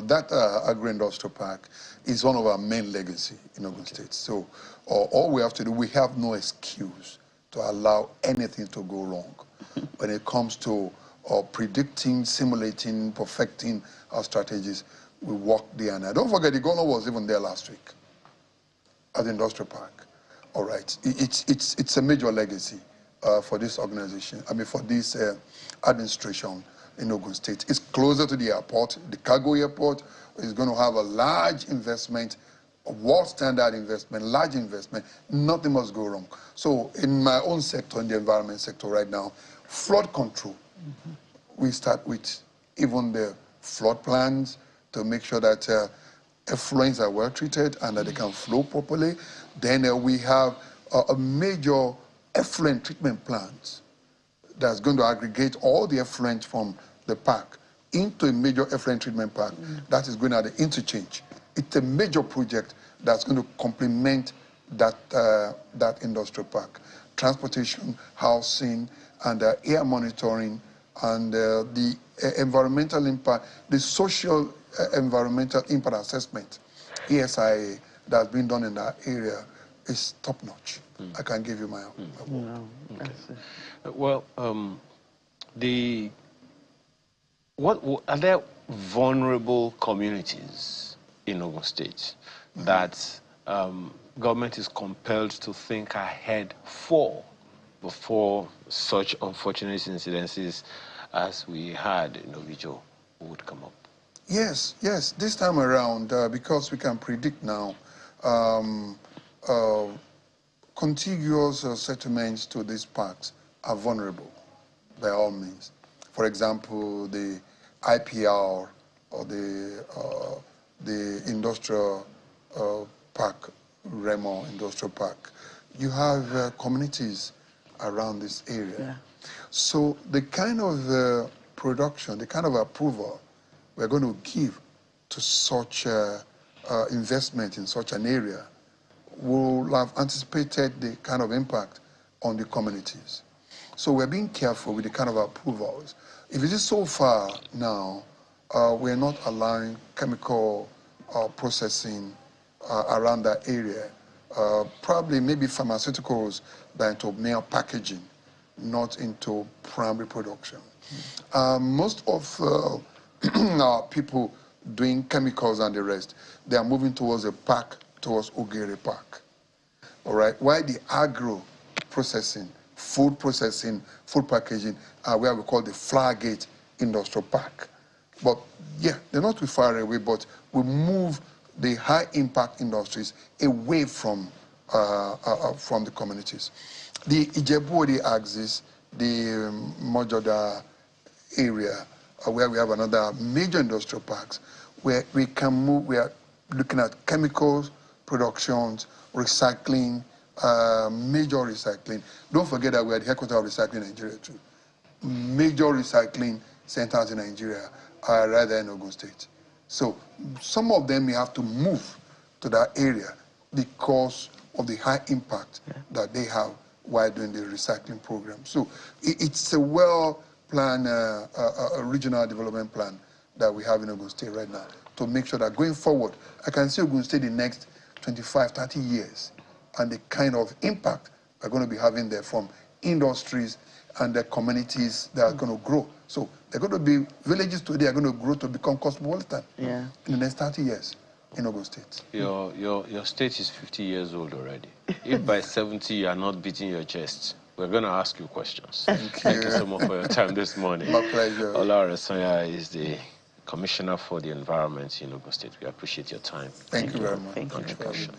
That agro-industrial park is one of our main legacy in Ogun State. So all we have to do, we have no excuse to allow anything to go wrong when it comes to predicting, simulating, perfecting our strategies. We work day and night. Don't forget, the governor was even there last week at the industrial park. All right, it's a major legacy for this organization. I mean, for this administration in Ogun State. It's closer to the airport. The cargo airport is going to have a large investment, a world standard investment, large investment. Nothing must go wrong. So in my own sector, in the environment sector right now, flood control. We start with even the flood plans to make sure that effluents are well treated and that they can flow properly. Then we have a major effluent treatment plant that's going to aggregate all the effluent from the park into a major effluent treatment park that is going at the interchange. It's a major project that's going to complement that, that industrial park. Transportation, housing, and air monitoring, and the environmental impact, the social environmental impact assessment, ESIA, that's been done in that area is top-notch. I can give you my word. No, okay. Well, are there vulnerable communities in Ogun State that government is compelled to think ahead for before such unfortunate incidences as we had in Ogijo would come up? Yes. This time around, because we can predict now, contiguous settlements to these parks are vulnerable by all means. For example, the IPR or the industrial park, Remo Industrial Park, you have communities around this area. Yeah. So the kind of production, the kind of approval we're going to give to such investment in such an area will have anticipated the kind of impact on the communities. So we're being careful with the kind of approvals. If it is so far now, we're not allowing chemical processing around that area. Probably maybe pharmaceuticals that into mere packaging, not into primary production. Most of our people doing chemicals and the rest, they are moving towards a park, towards Ogere Park. All right, while the agro processing, food packaging are where we call the Flowergate Industrial Park. But yeah, they're not too far away, but we move the high impact industries away from the communities. The Ijebu axis, the Mojoda area, where we have another major industrial parks, where we can move, we are looking at chemicals, productions, recycling, major recycling. Don't forget that we are the headquarters of recycling in Nigeria too. Major recycling centers in Nigeria are right there in Ogun State. So some of them may have to move to that area because of the high impact that they have while doing the recycling program. So it's a well-planned regional development plan that we have in Ogun State right now to make sure that going forward, I can see Ogun State in the next 25, 30 years and the kind of impact we're going to be having there from industries and the communities that are going to grow. So they're going to be, villages today are going to grow to become cosmopolitan in the next 30 years in Ogun State. Your state is 50 years old already. If by 70 you are not beating your chest, we're going to ask you questions. Thank you so much for your time this morning. My pleasure. Olaore Sonya is the Commissioner for the Environment in Ogun State. We appreciate your time. Thank you very much. Thank you. Contribution.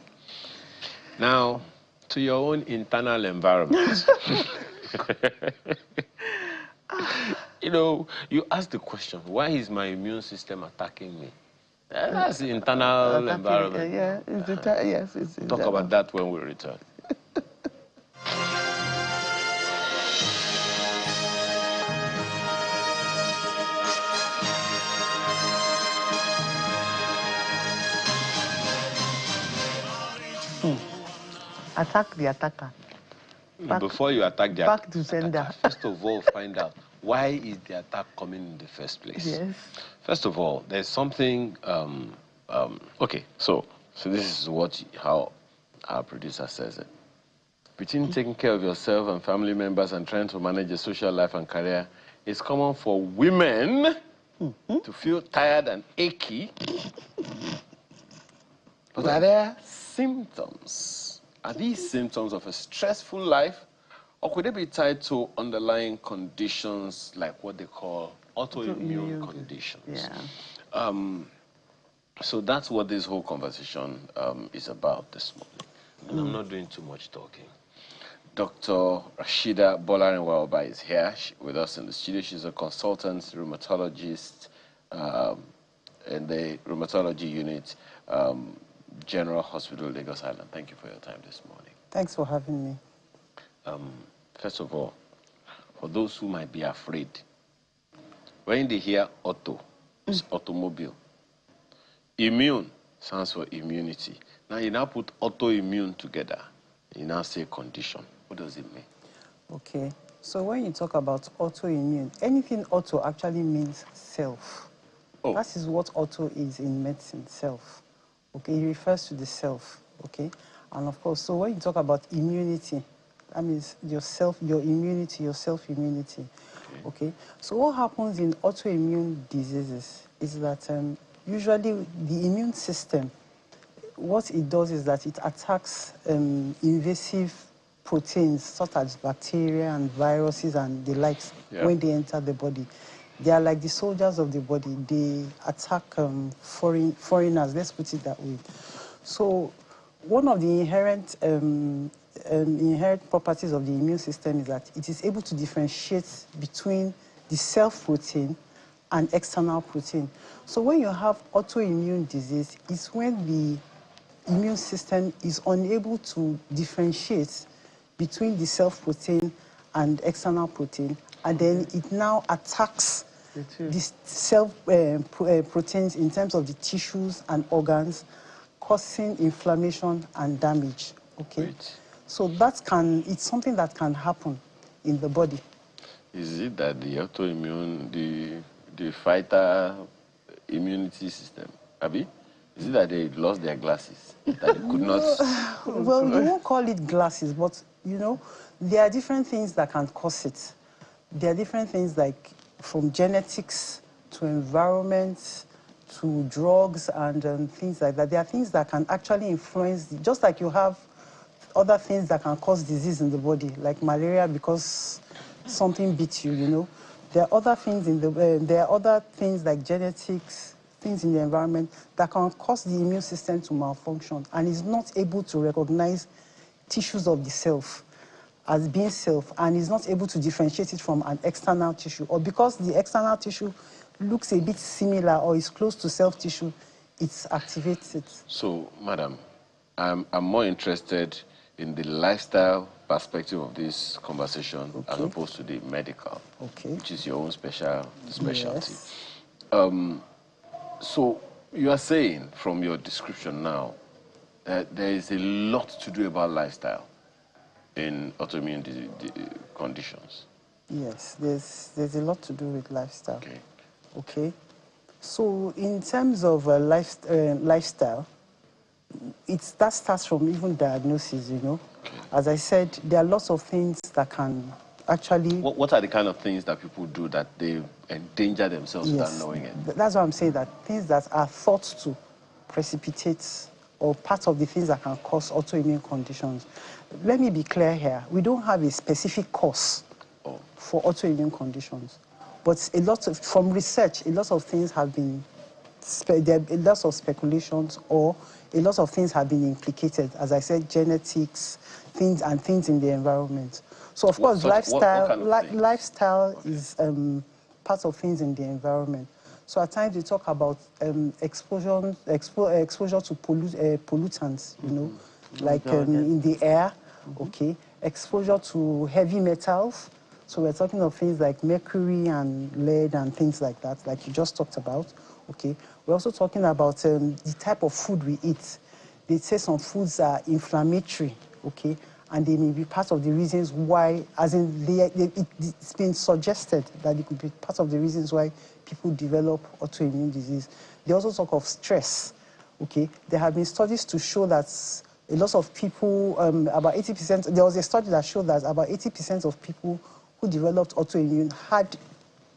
Now, to your own internal environment. You know, you ask the question, why is my immune system attacking me? That's the internal environment. Yes, it's Talk about that when we return. Attack the attacker. Before you attack the back to sender. attacker, first of all, find out why is the attack coming in the first place. Yes. First of all, there's something. Okay, so this is how our producer says it. Between taking care of yourself and family members and trying to manage your social life and career, it's common for women to feel tired and achy. But are there symptoms? Are these symptoms of a stressful life, or could they be tied to underlying conditions like what they call autoimmune conditions? Yeah. So that's what this whole conversation is about this morning. And I'm not doing too much talking. Dr. Rashida Bolarinwa is here with us in the studio. She's a consultant rheumatologist in the rheumatology unit, General Hospital, Lagos Island. Thank you for your time this morning. Thanks for having me. First of all, for those who might be afraid, when they hear auto, it's automobile. Immune stands for immunity. Now you now put autoimmune together. You now say condition. What does it mean? Okay. So when you talk about autoimmune, anything auto actually means self. Oh. That is what auto is in medicine, self. Okay, it refers to the self. Okay, and of course, so when you talk about immunity, that means yourself, your immunity, your self-immunity. Okay. So what happens in autoimmune diseases is that usually the immune system, what it does is that it attacks invasive proteins such as bacteria and viruses and the likes when they enter the body. They are like the soldiers of the body. They attack foreigners, let's put it that way. So one of the inherent properties of the immune system is that it is able to differentiate between the self-protein and external protein. So when you have autoimmune disease, it's when the immune system is unable to differentiate between the self-protein and external protein, and then it now attacks the self-proteins in terms of the tissues and organs, causing inflammation and damage. Okay, so it's something that can happen in the body. Is it that the autoimmune, the fighter immunity system, Abi? Is it that they lost their glasses? That they could not... Well, you won't call it glasses, but, you know, there are different things that can cause it. There are different things like from genetics to environment to drugs and things like that. There are things that can actually influence, just like you have other things that can cause disease in the body, like malaria because something beat you, you know. There are other things there are other things like genetics, things in the environment that can cause the immune system to malfunction and is not able to recognize tissues of the self as being self and is not able to differentiate it from an external tissue, or because the external tissue looks a bit similar or is close to self tissue, it activates it. So, madam, I'm more interested in the lifestyle perspective of this conversation as opposed to the medical, which is your own specialty. Yes. So you are saying from your description now that there is a lot to do about lifestyle in autoimmune conditions. Yes, there's a lot to do with lifestyle. Okay. So in terms of lifestyle, that starts from even diagnosis, you know. As I said, there are lots of things that can actually... What are the kind of things that people do that they endanger themselves without knowing it? That's why I'm saying that things that are thought to precipitate or part of the things that can cause autoimmune conditions. Let me be clear here. We don't have a specific cause for autoimmune conditions. But from research, a lot of things have been... There are lots of speculations or a lot of things have been implicated. As I said, genetics, things in the environment. So, of course, lifestyle is part of things in the environment. So, at times, we talk about exposure to pollutants, you know, like in the air, exposure to heavy metals. So, we're talking of things like mercury and lead and things like that, like you just talked about, We're also talking about the type of food we eat. They say some foods are inflammatory, and they may be part of the reasons why, as in it's been suggested that it could be part of the reasons why people develop autoimmune disease. They also talk of stress, okay? There have been studies to show that a lot of people, about 80%, there was a study that showed that about 80% of people who developed autoimmune had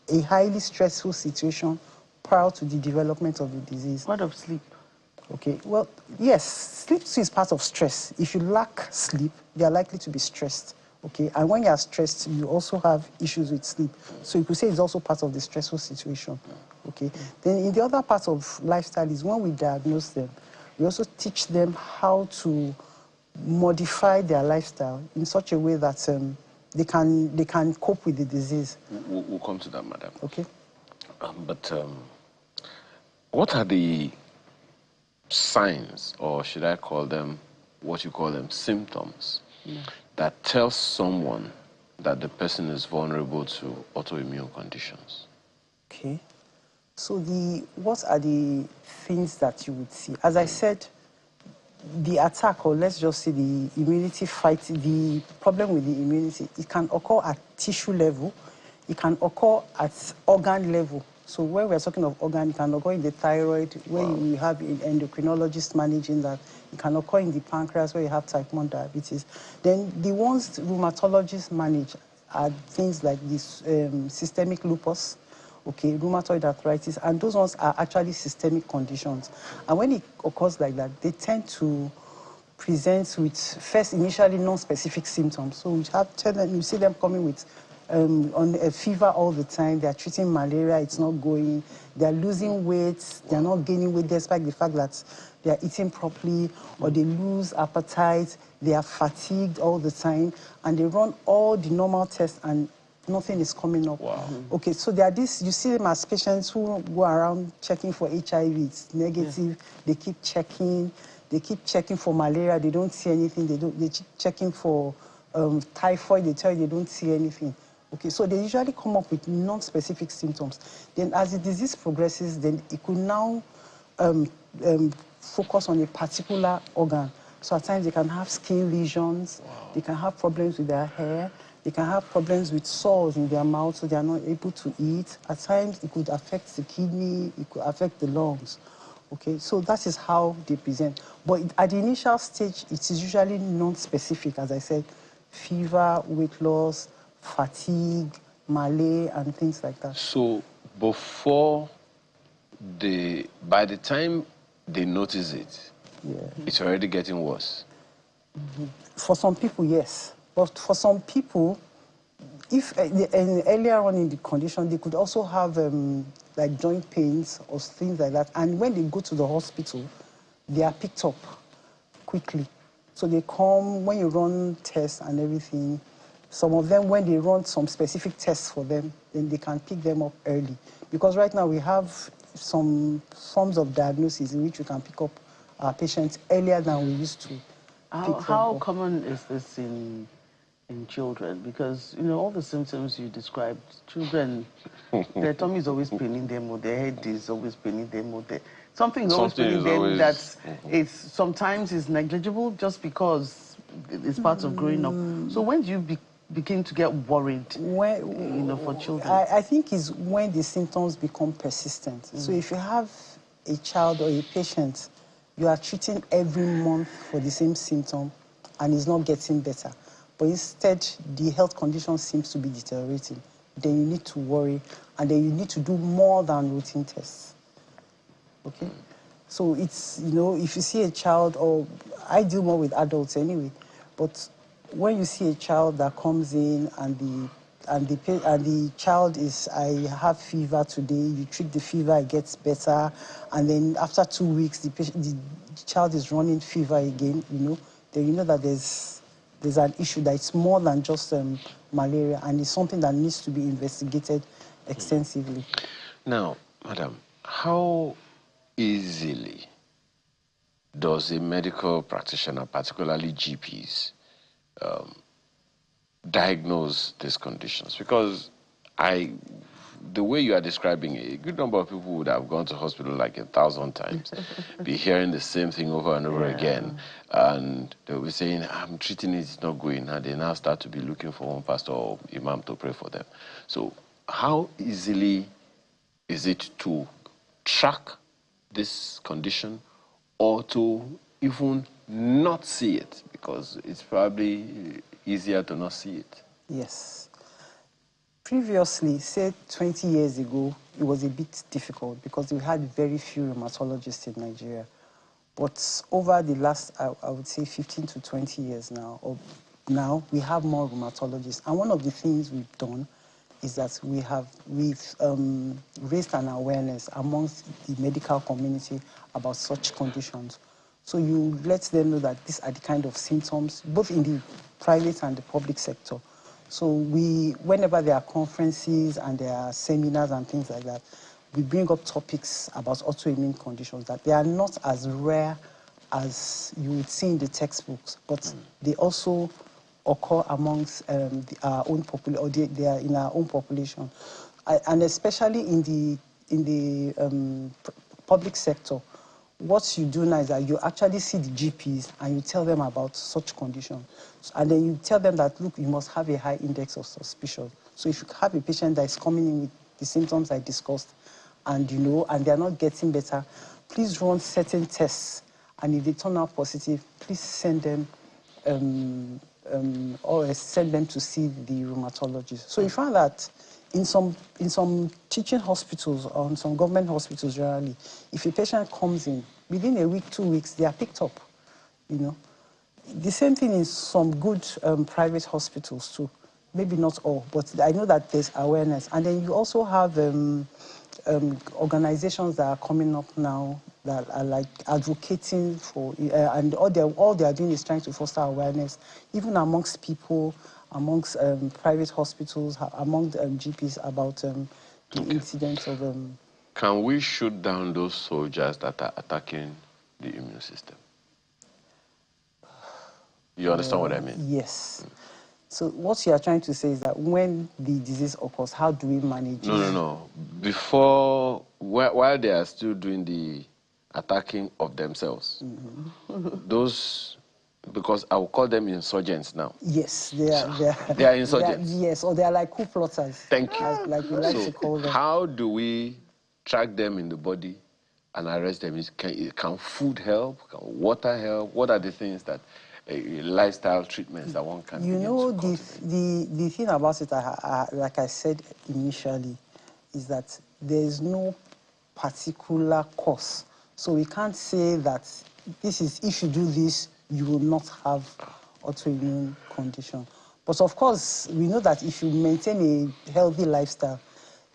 a highly stressful situation prior to the development of the disease. What of sleep? Okay, well, yes, sleep is part of stress. If you lack sleep, you are likely to be stressed, okay? And when you are stressed, you also have issues with sleep. So you could say it's also part of the stressful situation, okay? Then in the other part of lifestyle is when we diagnose them, we also teach them how to modify their lifestyle in such a way that they can cope with the disease. We'll come to that, madam. Okay. But what are the signs, or should I call them, what you call them, symptoms, that tell someone that the person is vulnerable to autoimmune conditions? Okay. So what are the things that you would see? As I said, the attack, or let's just say the immunity fight, the problem with the immunity, it can occur at tissue level, it can occur at organ level. So when we're talking of organ, it can occur in the thyroid, where you have an endocrinologist managing that. It can occur in the pancreas, where you have type 1 diabetes. Then the ones rheumatologists manage are things like this systemic lupus, okay, rheumatoid arthritis, and those ones are actually systemic conditions. And when it occurs like that, they tend to present with first initially non-specific symptoms. So you see them coming with on a fever all the time. They are treating malaria, it's not going. They are losing weight, they are not gaining weight despite the fact that they are eating properly, or they lose appetite, they are fatigued all the time, and they run all the normal tests and nothing is coming up. Wow. Okay, so there are you see them as patients who go around checking for HIV, it's negative, they keep checking for malaria, they don't see anything, they keep checking for typhoid, they tell you they don't see anything. Okay, so they usually come up with non-specific symptoms. Then as the disease progresses, then it could now focus on a particular organ. So at times they can have skin lesions, they can have problems with their hair, they can have problems with sores in their mouth, so they are not able to eat. At times it could affect the kidney, it could affect the lungs. Okay, so that is how they present. But at the initial stage, it is usually non-specific, as I said, fever, weight loss, fatigue, malaise, and things like that. So by the time they notice it, it's already getting worse. For some people, yes. But for some people, if earlier on in the condition, they could also have like joint pains or things like that. And when they go to the hospital, they are picked up quickly. So they come, when you run tests and everything, some of them, when they run some specific tests for them, then they can pick them up early. Because right now we have some forms of diagnosis in which we can pick up our patients earlier than we used to. How common is this in children? Because, you know, all the symptoms you described, children, their tummy is always paining them, or their head is always paining them, or something is always paining them that sometimes is negligible just because it's part of growing up. So when do you begin to get worried, for children? I think it's when the symptoms become persistent. So if you have a child or a patient, you are treating every month for the same symptom and it's not getting better, but instead the health condition seems to be deteriorating, then you need to worry, and then you need to do more than routine tests. Okay? So it's, if you see a child, or I deal more with adults anyway, but when you see a child that comes in and the child is, I have fever today, you treat the fever, it gets better, and then after 2 weeks, the child is running fever again, then you know that there's an issue, that it's more than just malaria, and it's something that needs to be investigated extensively. Now, madam, how easily does a medical practitioner, particularly GPs, diagnose these conditions? Because the way you are describing it, a good number of people would have gone to hospital like 1,000 times, be hearing the same thing over and over again, and they'll be saying, I'm treating it, it's not going, and they now start to be looking for one pastor or imam to pray for them. So how easily is it to track this condition or to even not see it? Because it's probably easier to not see it. Yes. Previously, say 20 years ago, it was a bit difficult because we had very few rheumatologists in Nigeria. But over the last, I would say 15 to 20 years now, we have more rheumatologists. And one of the things we've done is that we've raised an awareness amongst the medical community about such conditions. So you let them know that these are the kind of symptoms, both in the private and the public sector. So whenever there are conferences and there are seminars and things like that, we bring up topics about autoimmune conditions, that they are not as rare as you would see in the textbooks, but they also occur amongst our own population, or they are in our own population. And especially in the public sector, what you do now is that you actually see the GPs and you tell them about such conditions. And then you tell them that, look, you must have a high index of suspicion. So if you have a patient that is coming in with the symptoms I discussed, and and they're not getting better, please run certain tests. And if they turn out positive, please send them or send them to see the rheumatologist. So we found that in some teaching hospitals or in some government hospitals generally, if a patient comes in, within a week, 2 weeks, they are picked up, The same thing in some good private hospitals too. Maybe not all, but I know that there's awareness. And then you also have organizations that are coming up now that are like advocating for, and all they are doing is trying to foster awareness, even amongst people, amongst private hospitals, among GPs about the incidents of... Can we shoot down those soldiers that are attacking the immune system? You understand what I mean? Yes. So what you are trying to say is that when the disease occurs, how do we manage it? No. Before, while they are still doing the attacking of themselves, those, because I will call them insurgents now. Yes, they are. They are insurgents. Yes, or they are like coup plotters. Thank you. Like we like to call them. How do we track them in the body and arrest them? Can food help? Can water help? What are the things that lifestyle treatments that one can begin to cultivate? The thing about it, like I said initially, is that there is no particular cause. So we can't say that if you do this, you will not have autoimmune condition. But of course, we know that if you maintain a healthy lifestyle,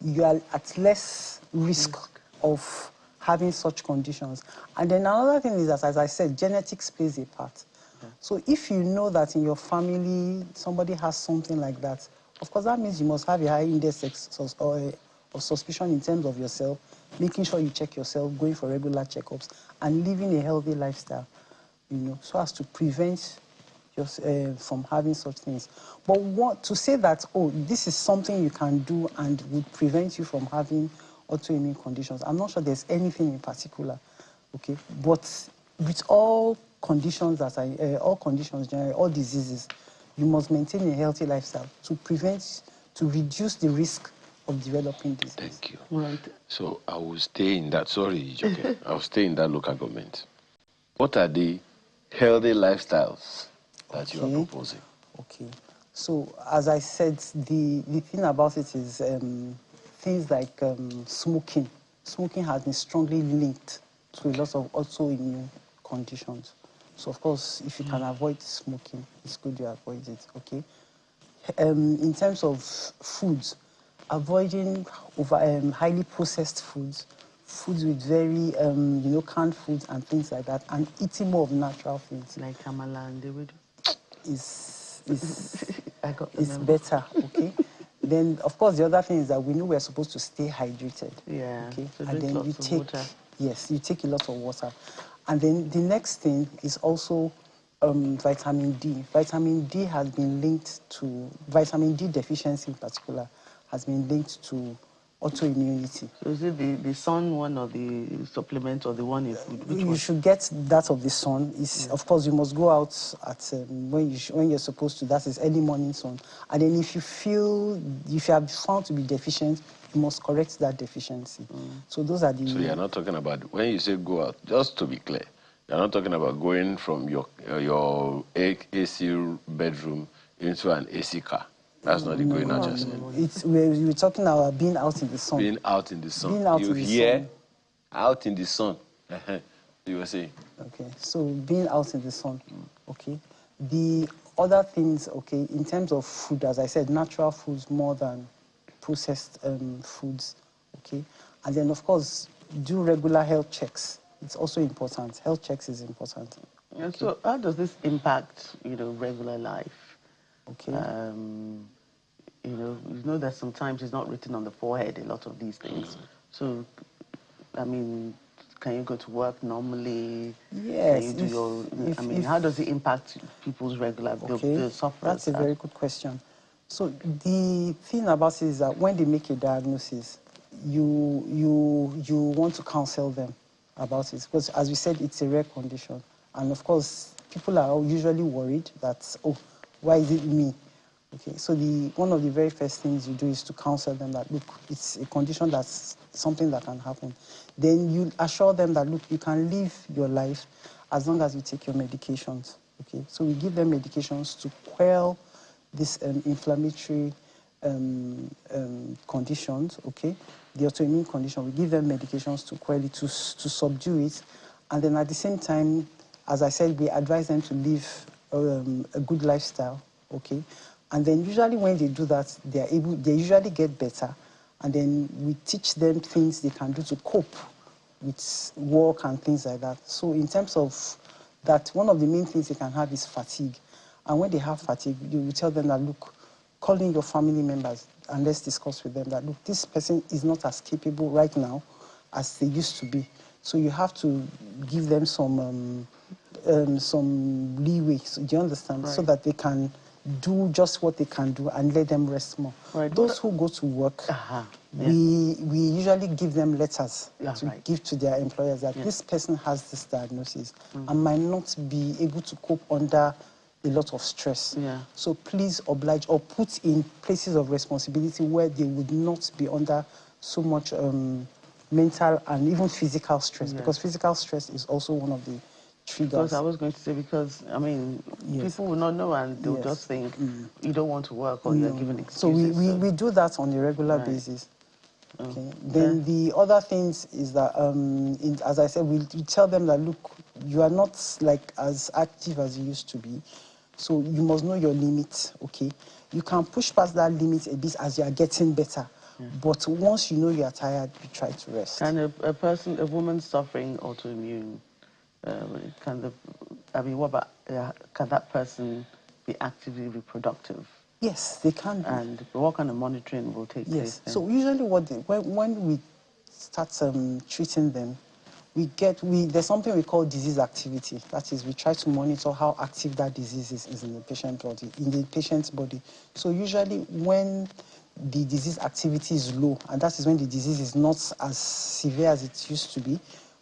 you are at less risk of having such conditions. And then another thing is that, as I said, genetics plays a part. So if you know that in your family somebody has something like that, of course that means you must have a high index of suspicion in terms of yourself, making sure you check yourself, going for regular checkups, and living a healthy lifestyle, so as to prevent from having such things. But to say that, oh, this is something you can do and would prevent you from having autoimmune conditions, I'm not sure there's anything in particular, okay? But with all conditions generally, all diseases, you must maintain a healthy lifestyle to reduce the risk of developing disease. Thank you. Right. So I will stay in that, sorry, Joke, I will stay in that local government. What are the healthy lifestyles that you are proposing? Okay. So, as I said, the thing about it is things like smoking. Smoking has been strongly linked to a lot of autoimmune conditions. So, of course, if you can avoid smoking, it's good you avoid it, okay? In terms of foods, avoiding highly processed foods with very, canned foods and things like that, and eating more of natural things. Like amala and dewedu. Is better, okay? Then, of course, the other thing is that we know we're supposed to stay hydrated. Yeah. Okay. So and then you take water. Yes, you take a lot of water. And then the next thing is also vitamin D. Vitamin D has been linked to vitamin D deficiency in particular has been linked to autoimmunity. So is it the sun one or the supplement or the one in food? Which You one? should get that of the sun. Of course, you must go out at when you're supposed to. That is early morning sun. And then if you have found to be deficient, you must correct that deficiency. So those are the... So you're not talking about, when you say go out, just to be clear, you're not talking about going from your AC bedroom into an AC car. That's not the going out you're saying. We're talking about being out in the sun. Being out in the sun. Being out you in the hear sun. out in the sun. You were saying. Okay, so being out in the sun. Okay. The other things, okay, in terms of food, as I said, natural foods more than processed foods. Okay. And then, of course, do regular health checks. It's also important. Health checks is important. Okay. And so how does this impact, regular life? Okay. You know that sometimes it's not written on the forehead, a lot of these things. So, I mean, can you go to work normally? Yes. Can you do how does it impact people's regular, the sufferers? That's a very good question. So the thing about it is that when they make a diagnosis, you want to counsel them about it. Because as we said, it's a rare condition. And of course, people are usually worried that, oh, why is it me? Okay, so one of the very first things you do is to counsel them that, look, it's a condition that's something that can happen. Then you assure them that, look, you can live your life as long as you take your medications. Okay, so we give them medications to quell these inflammatory conditions. Okay, the autoimmune condition. We give them medications to quell it, to subdue it, and then at the same time, as I said, we advise them to live a good lifestyle. Okay. And then usually when they do that, they usually get better. And then we teach them things they can do to cope with work and things like that. So in terms of that, one of the main things they can have is fatigue. And when they have fatigue, you tell them that, look, call in your family members and let's discuss with them that, look, this person is not as capable right now as they used to be. So you have to give them some leeway, so, do you understand? Right. So that they can do just what they can do and let them rest more. Right. Those who go to work, we usually give them letters to give to their employers that this person has this diagnosis and might not be able to cope under a lot of stress. So please oblige or put in places of responsibility where they would not be under so much mental and even physical stress, because physical stress is also one of the triggers. Because I was going to say, because, I mean, people will not know and they'll just think you don't want to work or you're giving excuses. So we do that on a regular basis. Okay. Then the other things is that, as I said, we tell them that, look, you are not like as active as you used to be. So you must know your limit, okay? You can push past that limit a bit as you are getting better. But once you know you are tired, you try to rest. Can a woman suffering autoimmune, can that person be actively reproductive? Yes, they can be. And what kind of monitoring will take place then? So usually when we start treating them, there's something we call disease activity. That is, we try to monitor how active that disease is in the patient's body. So usually when the disease activity is low, and that is when the disease is not as severe as it used to be,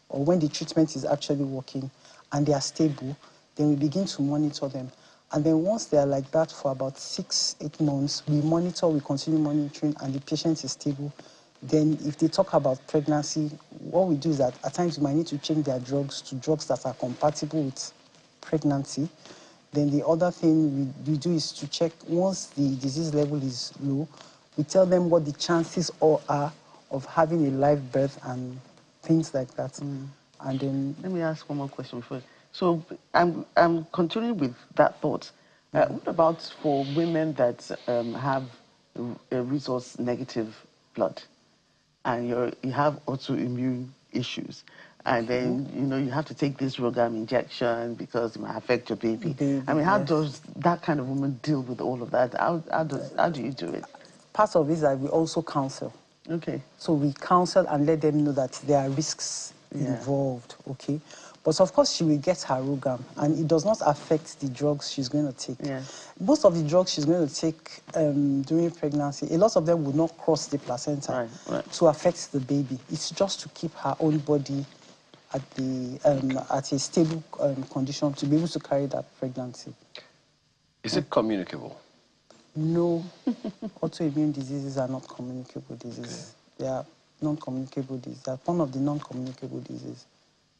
or when the treatment is actually working and they are stable, then we begin to monitor them. And then once they are like that for about 6-8 months, we continue monitoring, and the patient is stable. Then if they talk about pregnancy, what we do is that at times we might need to change their drugs to drugs that are compatible with pregnancy. Then the other thing we do is to check, once the disease level is low, we tell them what the chances are of having a live birth and things like that. And then... Let me ask one more question before. So I'm continuing with that thought. What about for women that have a resource negative blood, and you have autoimmune issues, and then you have to take this Rogam injection because it might affect your baby. I mean, how does that kind of woman deal with all of that? How do you do it? Part of it is that we also counsel. Okay. So we counsel and let them know that there are risks involved. Okay. But But of course, she will get her ROGAM, and it does not affect the drugs she's going to take. Yes. Most of the drugs she's going to take during pregnancy, a lot of them will not cross the placenta to affect the baby. It's just to keep her own body at at a stable condition to be able to carry that pregnancy. Is it communicable? No, autoimmune diseases are not communicable diseases. They are non-communicable diseases. They are one of the non-communicable diseases.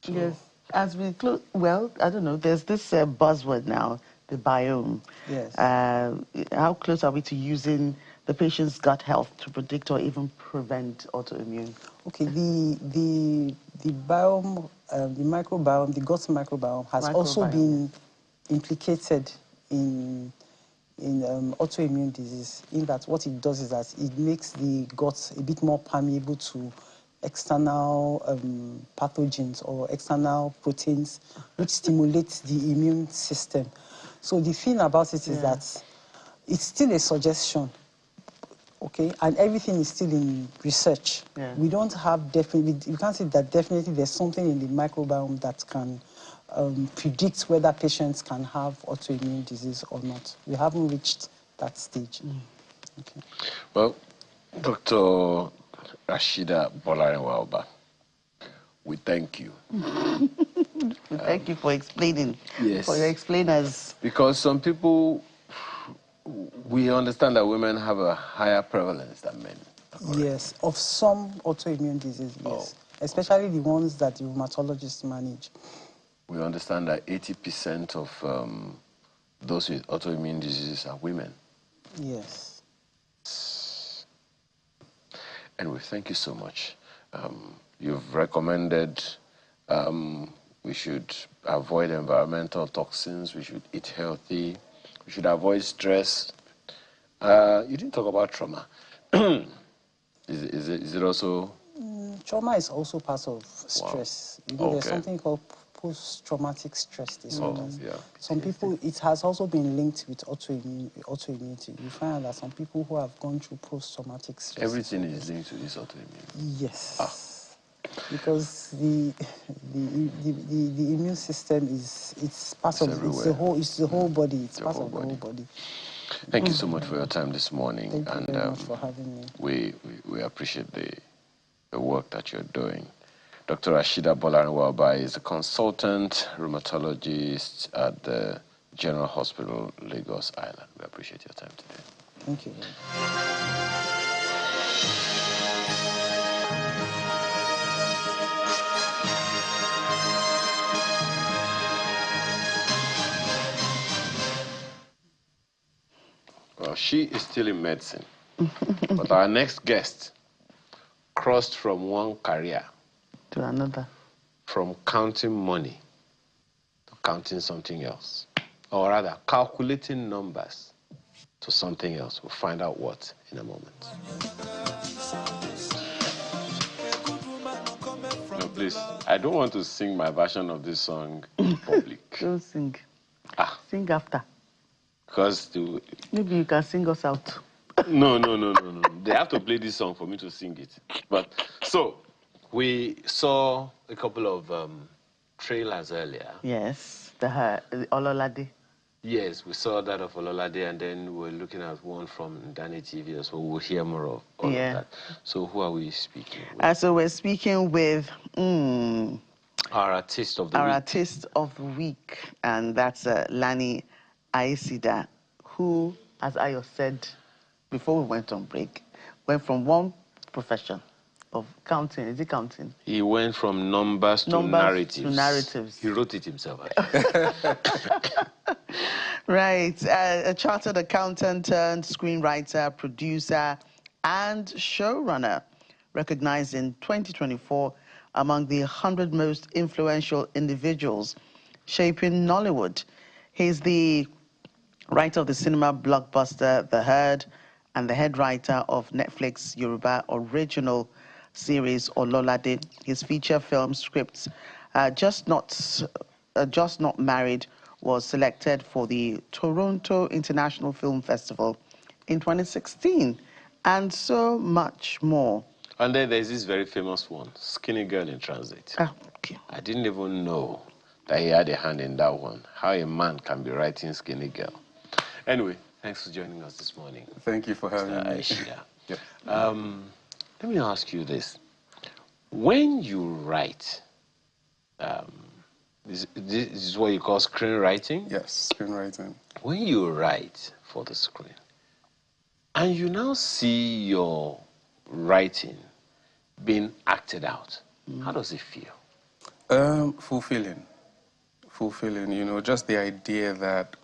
So. Yes. As we close, well, I don't know. There's this buzzword now, the biome. Yes. How close are we to using the patient's gut health to predict or even prevent autoimmune? Okay, the biome, the microbiome, the gut microbiome has also been implicated in autoimmune disease, in that what it does is that it makes the gut a bit more permeable to external pathogens or external proteins which stimulate the immune system. So the thing about it is that it's still a suggestion, okay, and everything is still in research. We don't have definitely, we can't say that definitely there's something in the microbiome that can predict whether patients can have autoimmune disease or not. We haven't reached that stage. Okay. Well, Dr. Rashida Bolarin-Walba, we thank you. We thank you for explaining, for your explainers. Because some people, we understand that women have a higher prevalence than men. Yes, of some autoimmune disease, yes. Especially the ones that the rheumatologists manage. We understand that 80% of those with autoimmune diseases are women. Yes. And we thank you so much. You've recommended we should avoid environmental toxins, we should eat healthy, we should avoid stress. You didn't talk about trauma. Is it also? Trauma is also part of stress. You know, there's something called post-traumatic stress disorder. Some people, it has also been linked with autoimmunity. You find that some people who have gone through post-traumatic stress Everything is linked to this autoimmune. Yes. Because the immune system it's part of everywhere. it's the whole body. It's part of the whole body. Thank you so much for your time this morning. Thank you very much for having me. We appreciate the work that you're doing. Dr. Rashida Bolarin-Walba is a consultant rheumatologist at the General Hospital, Lagos Island. We appreciate your time today. Thank you. Well, she is still in medicine. But our next guest crossed from one career to another. From counting money to counting something else. Or rather, calculating numbers to something else. We'll find out what in a moment. No, please, I don't want to sing my version of this song in public. Don't sing. Sing after. Because maybe you can sing us out. No. They have to play this song for me to sing it. But so we saw a couple of trailers earlier. Yes, the Ololade. Yes, we saw that of Ololade, and then we're looking at one from Dani TV, so we'll hear more of all of that. So who are we speaking with? So we're speaking with our artist of the week. Our artist of the week, and that's Lani Aisida, who, as Ayo said before we went on break, went from one profession of counting. Is it counting? He went from numbers to narratives. He wrote it himself, actually. Right. A chartered accountant turned screenwriter, producer, and showrunner, recognized in 2024 among the 100 most influential individuals shaping Nollywood. He's the writer of the cinema blockbuster The Herd and the head writer of Netflix Yoruba original series Ololade. His feature film script, Just Not Married, was selected for the Toronto International Film Festival in 2016, and so much more. And then there's this very famous one, Skinny Girl in Transit. Okay. I didn't even know that he had a hand in that one. How a man can be writing Skinny Girl. Anyway, thanks for joining us this morning. Thank you for having me. Aishia. Yeah. Let me ask you this. When you write, this is what you call screenwriting? Yes, screenwriting. When you write for the screen, and you now see your writing being acted out, how does it feel? Fulfilling. Fulfilling, you know, just the idea that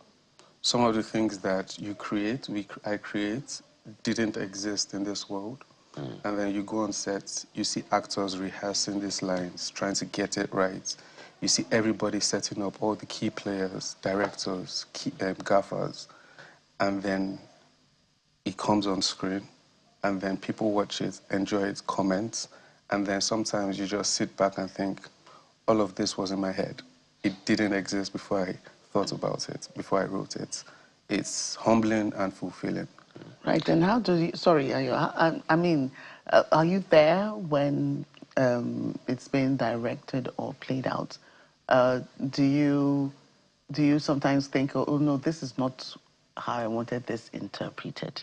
some of the things that you create, I create, didn't exist in this world. And then you go on set, you see actors rehearsing these lines, trying to get it right. You see everybody setting up, all the key players, directors, gaffers, and then it comes on screen, and then people watch it, enjoy it, comment, and then sometimes you just sit back and think, all of this was in my head. It didn't exist before I thought about it, before I wrote it. It's humbling and fulfilling. Right, and how do you, sorry, I mean, are you there when it's being directed or played out? Do you sometimes think, oh no, this is not how I wanted this interpreted?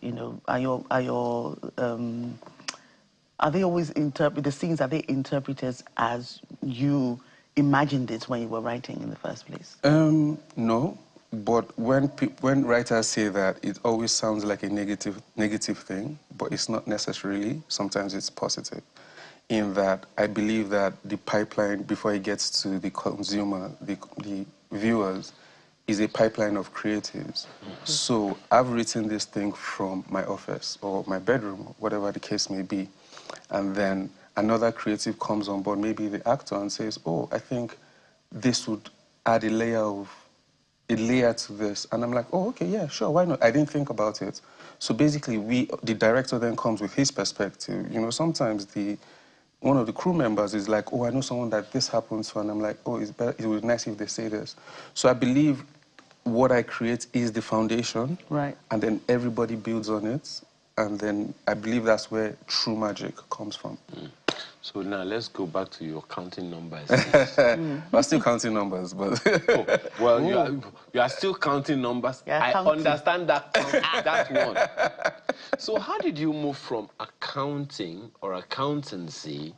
You know, are they always the scenes, are they interpreted as you imagined it when you were writing in the first place? No, but when writers say that, it always sounds like a negative thing, but it's not necessarily. Sometimes it's positive. In that, I believe that the pipeline before it gets to the consumer, the viewers, is a pipeline of creatives. So I've written this thing from my office or my bedroom, whatever the case may be, and then another creative comes on board, maybe the actor, and says, oh, I think this would add a layer to this. And I'm like, oh, okay, yeah, sure, why not? I didn't think about it. So basically, the director then comes with his perspective. You know, sometimes one of the crew members is like, oh, I know someone that this happens to, and I'm like, oh, it would be nice if they say this. So I believe what I create is the foundation, right? And then everybody builds on it, and then I believe that's where true magic comes from. So now let's go back to your counting numbers. I'm still counting numbers, but... well, you are still counting numbers. I understand that one. So how did you move from accounting or accountancy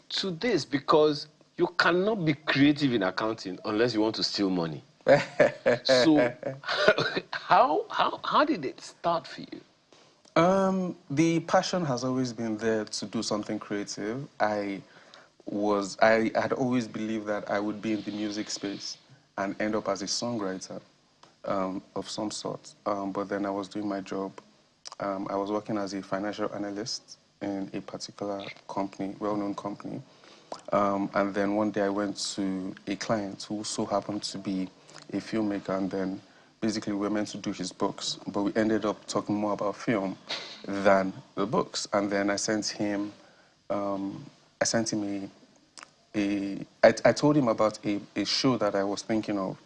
to this? Because you cannot be creative in accounting unless you want to steal money. So how did it start for you? The passion has always been there to do something creative. I had always believed that I would be in the music space and end up as a songwriter of some sort. But then I was doing my job. I was working as a financial analyst in a particular company, well-known company. And then one day I went to a client who so happened to be a filmmaker, and then basically we were meant to do his books, but we ended up talking more about film than the books. And then I sent him I told him about a show that I was thinking of,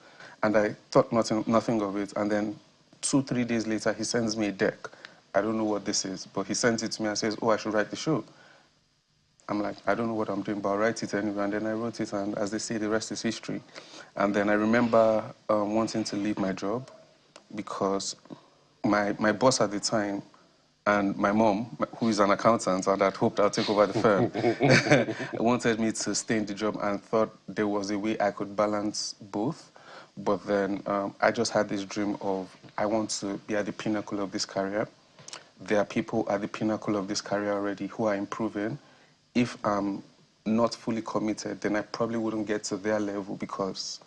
and I thought nothing of it. And then 2-3 days later, he sends me a deck. I don't know what this is, but he sends it to me and says, oh, I should write the show. I'm like, I don't know what I'm doing, but I'll write it anyway. And then I wrote it, and as they say, the rest is history. And then I remember wanting to leave my job because my boss at the time and my mom, who is an accountant and had hoped I'll take over the firm, wanted me to stay in the job and thought there was a way I could balance both. But then I just had this dream of, I want to be at the pinnacle of this career. There are people at the pinnacle of this career already who are improving. If I'm not fully committed, then I probably wouldn't get to their level, because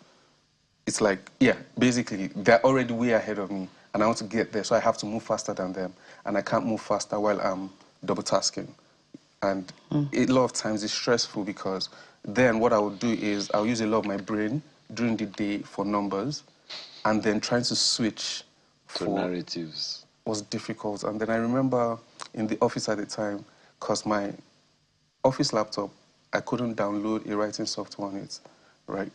it's like, yeah, basically, they're already way ahead of me, and I want to get there, so I have to move faster than them, and I can't move faster while I'm double tasking. And a lot of times it's stressful, because then what I would do is I'll use a lot of my brain during the day for numbers, and then trying to switch to narratives was difficult. And then I remember in the office at the time, because my office laptop, I couldn't download a writing software on it, right?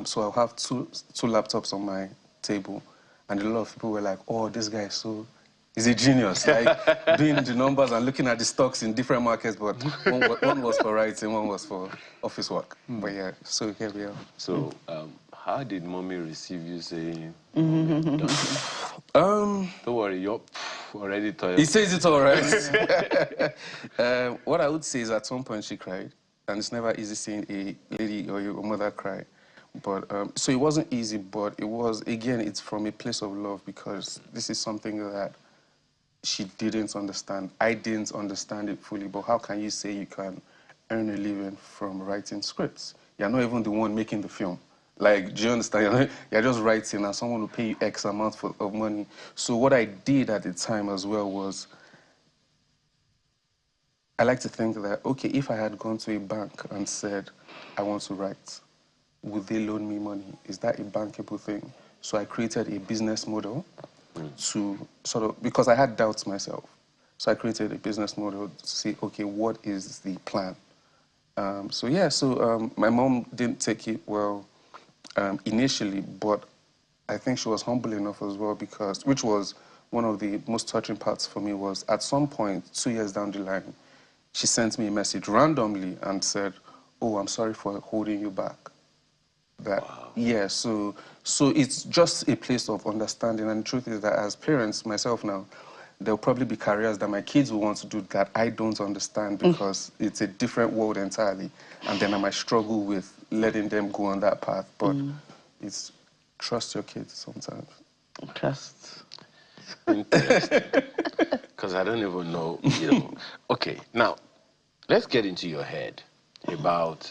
So I'll have two laptops on my table, and a lot of people were like, oh, this guy is so He's a genius, like doing the numbers and looking at the stocks in different markets, but one was for writing, one was for office work. But yeah, so here we are. So, how did mommy receive you saying, Don't worry, you're already tired. He says it all right. What I would say is at some point she cried, and it's never easy seeing a lady or your mother cry. But so it wasn't easy, but it was, again, it's from a place of love, because this is something that she didn't understand. I didn't understand it fully, but how can you say you can earn a living from writing scripts? You're not even the one making the film. Like, do you understand? You're just writing and someone will pay you X amount of money. So what I did at the time as well was, I like to think that, okay, if I had gone to a bank and said, I want to write, would they loan me money? Is that a bankable thing? So I created a business model to sort of, because I had doubts myself. So I created a business model to say, okay, what is the plan? So yeah, my mom didn't take it well initially, but I think she was humble enough as well, because, which was one of the most touching parts for me, was at some point, 2 years down the line, she sent me a message randomly and said, oh, I'm sorry for holding you back. That, wow. Yeah, so it's just a place of understanding. And the truth is that as parents, myself now, there'll probably be careers that my kids will want to do that I don't understand, because it's a different world entirely. And then I might struggle with letting them go on that path. But it's trust your kids sometimes. Trust. Because I don't even know, you know. Okay, now, let's get into your head about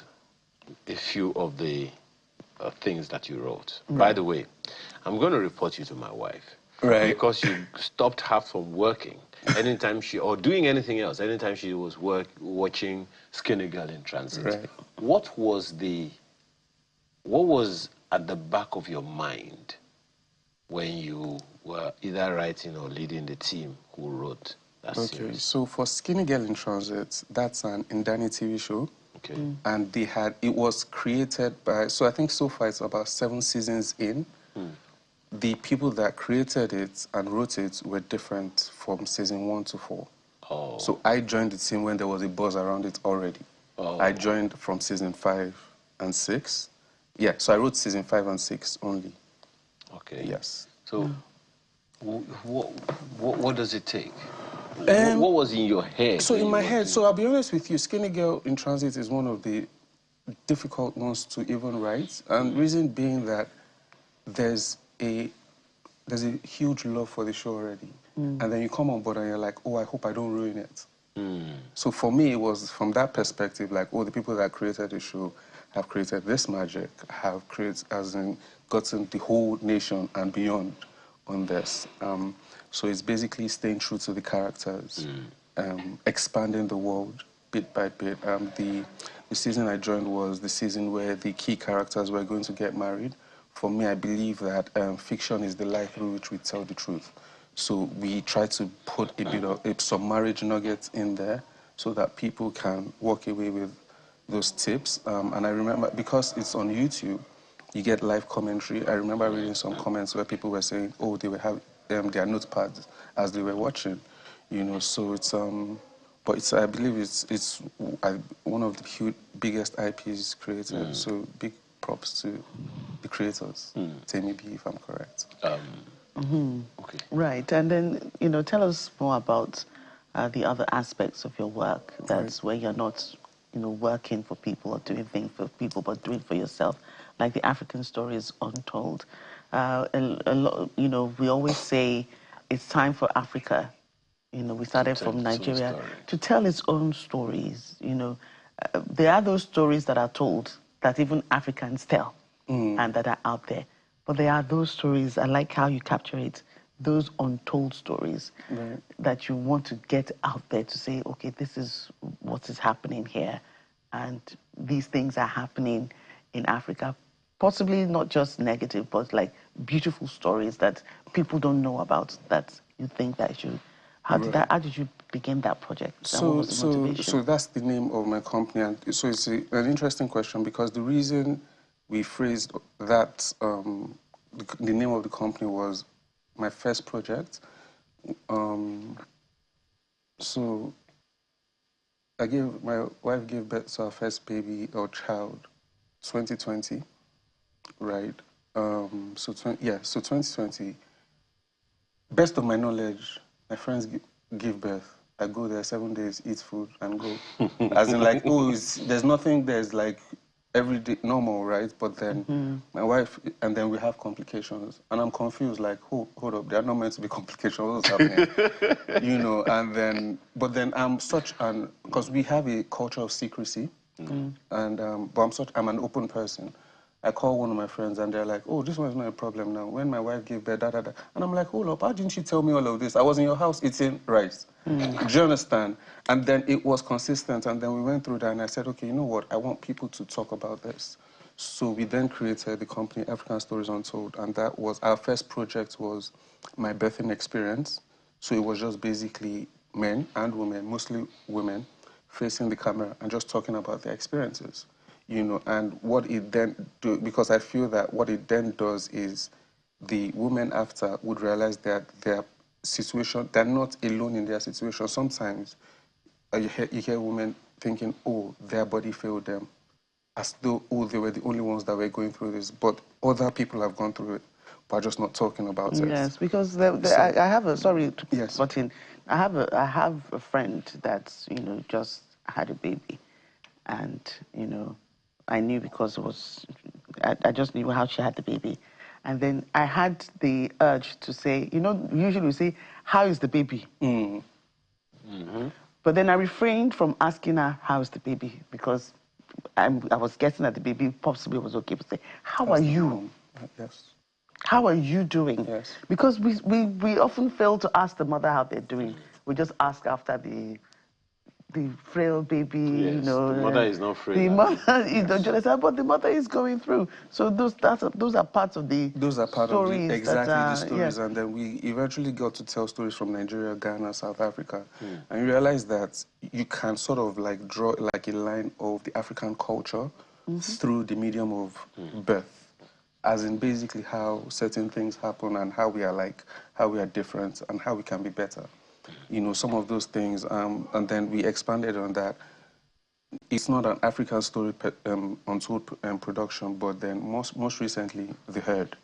a few of the things that you wrote. Right. By the way, I'm going to report you to my wife. Right. Because you stopped her from working anytime or doing anything else, anytime she was watching Skinny Girl in Transit. Right. What was at the back of your mind when you were either writing or leading the team who wrote that series? Okay, so for Skinny Girl in Transit, that's an Indani TV show. Okay. And it was created by, so I think so far it's about 7 seasons in. The people that created it and wrote it were different from season 1 to 4. Oh. So I joined the team when there was a buzz around it already. Oh. I joined from season 5 and 6. Yeah, so I wrote season 5 and 6 only. Okay. Yes. So what does it take? What was in your head? So in my head, so I'll be honest with you, Skinny Girl in Transit is one of the difficult ones to even write. And reason being that there's a huge love for the show already. And then you come on board and you're like, oh, I hope I don't ruin it. So for me, it was from that perspective, like, oh, the people that created the show have created this magic, have created, gotten the whole nation and beyond on this. So it's basically staying true to the characters, expanding the world bit by bit. The season I joined was the season where the key characters were going to get married. For me, I believe that fiction is the light through which we tell the truth. So we try to put a bit of some marriage nuggets in there so that people can walk away with those tips. And I remember, because it's on YouTube, you get live commentary. I remember reading some comments where people were saying, oh, they were having their notepads as they were watching, you know. So it's but it's, I believe it's one of the biggest IPs created. So big props to the creators. Tell me if I'm correct. Okay. Right, and then, you know, tell us more about the other aspects of your work. That's where you're not, you know, working for people or doing things for people, but doing for yourself. Like the African story is untold. You know, we always say it's time for Africa. You know, we started from Nigeria to tell its own stories. You know, there are those stories that are told that even Africans tell and that are out there. But there are those stories, I like how you capture it, those untold stories that you want to get out there to say, okay, this is what is happening here. And these things are happening in Africa. Possibly not just negative, but like beautiful stories that people don't know about that you think that should. How did you begin that project? So that's the name of my company. And so it's an interesting question, because the reason we phrased that, the name of the company was my first project So my wife gave birth to our first baby or child 2020, right? So 2020, best of my knowledge, my friends give birth. I go there 7 days, eat food, and go. As in, like, there's nothing there's like every day normal, right? But then my wife, and then we have complications, and I'm confused. Like, hold up, there are not meant to be complications. What's happening? You know, and then, but then I'm such an, because we have a culture of secrecy, and but I'm an open person. I call one of my friends and they're like, oh, this one's not a problem now. When my wife gave birth, And I'm like, hold up, why didn't you tell me all of this? I was in your house eating rice. Do you understand? And then it was consistent. And then we went through that and I said, okay, you know what? I want people to talk about this. So we then created the company African Stories Untold. And that was, our first project was my birthing experience. So it was just basically men and women, mostly women, facing the camera and just talking about their experiences. You know, and what it then do, because I feel that what it then does is the women after would realize that their situation, they're not alone in their situation. Sometimes you hear women thinking, oh, their body failed them, as though, oh, they were the only ones that were going through this, but other people have gone through it, but are just not talking about it. Yes, because I have a, sorry to yes. butt in, I have a friend that's, you know, just had a baby, and, you know, I knew because it was, I just knew how she had the baby. And then I had the urge to say, you know, usually we say, how is the baby? But then I refrained from asking her, how is the baby? Because I was guessing that the baby possibly was okay. But say, how are you? Yes. How are you doing? Yes. Because we often fail to ask the mother how they're doing. We just ask after the frail baby, yes, you know. The mother is not frail. The mother, you know, but the mother is going through. So those are parts of the those are part stories of the, exactly that, the stories, yeah. and then we eventually got to tell stories from Nigeria, Ghana, South Africa, and you realize that you can sort of like draw like a line of the African culture through the medium of birth, as in basically how certain things happen and how we are different and how we can be better. You know, some of those things, and then we expanded on that. It's not an African story untold production, but then most recently, The Herd.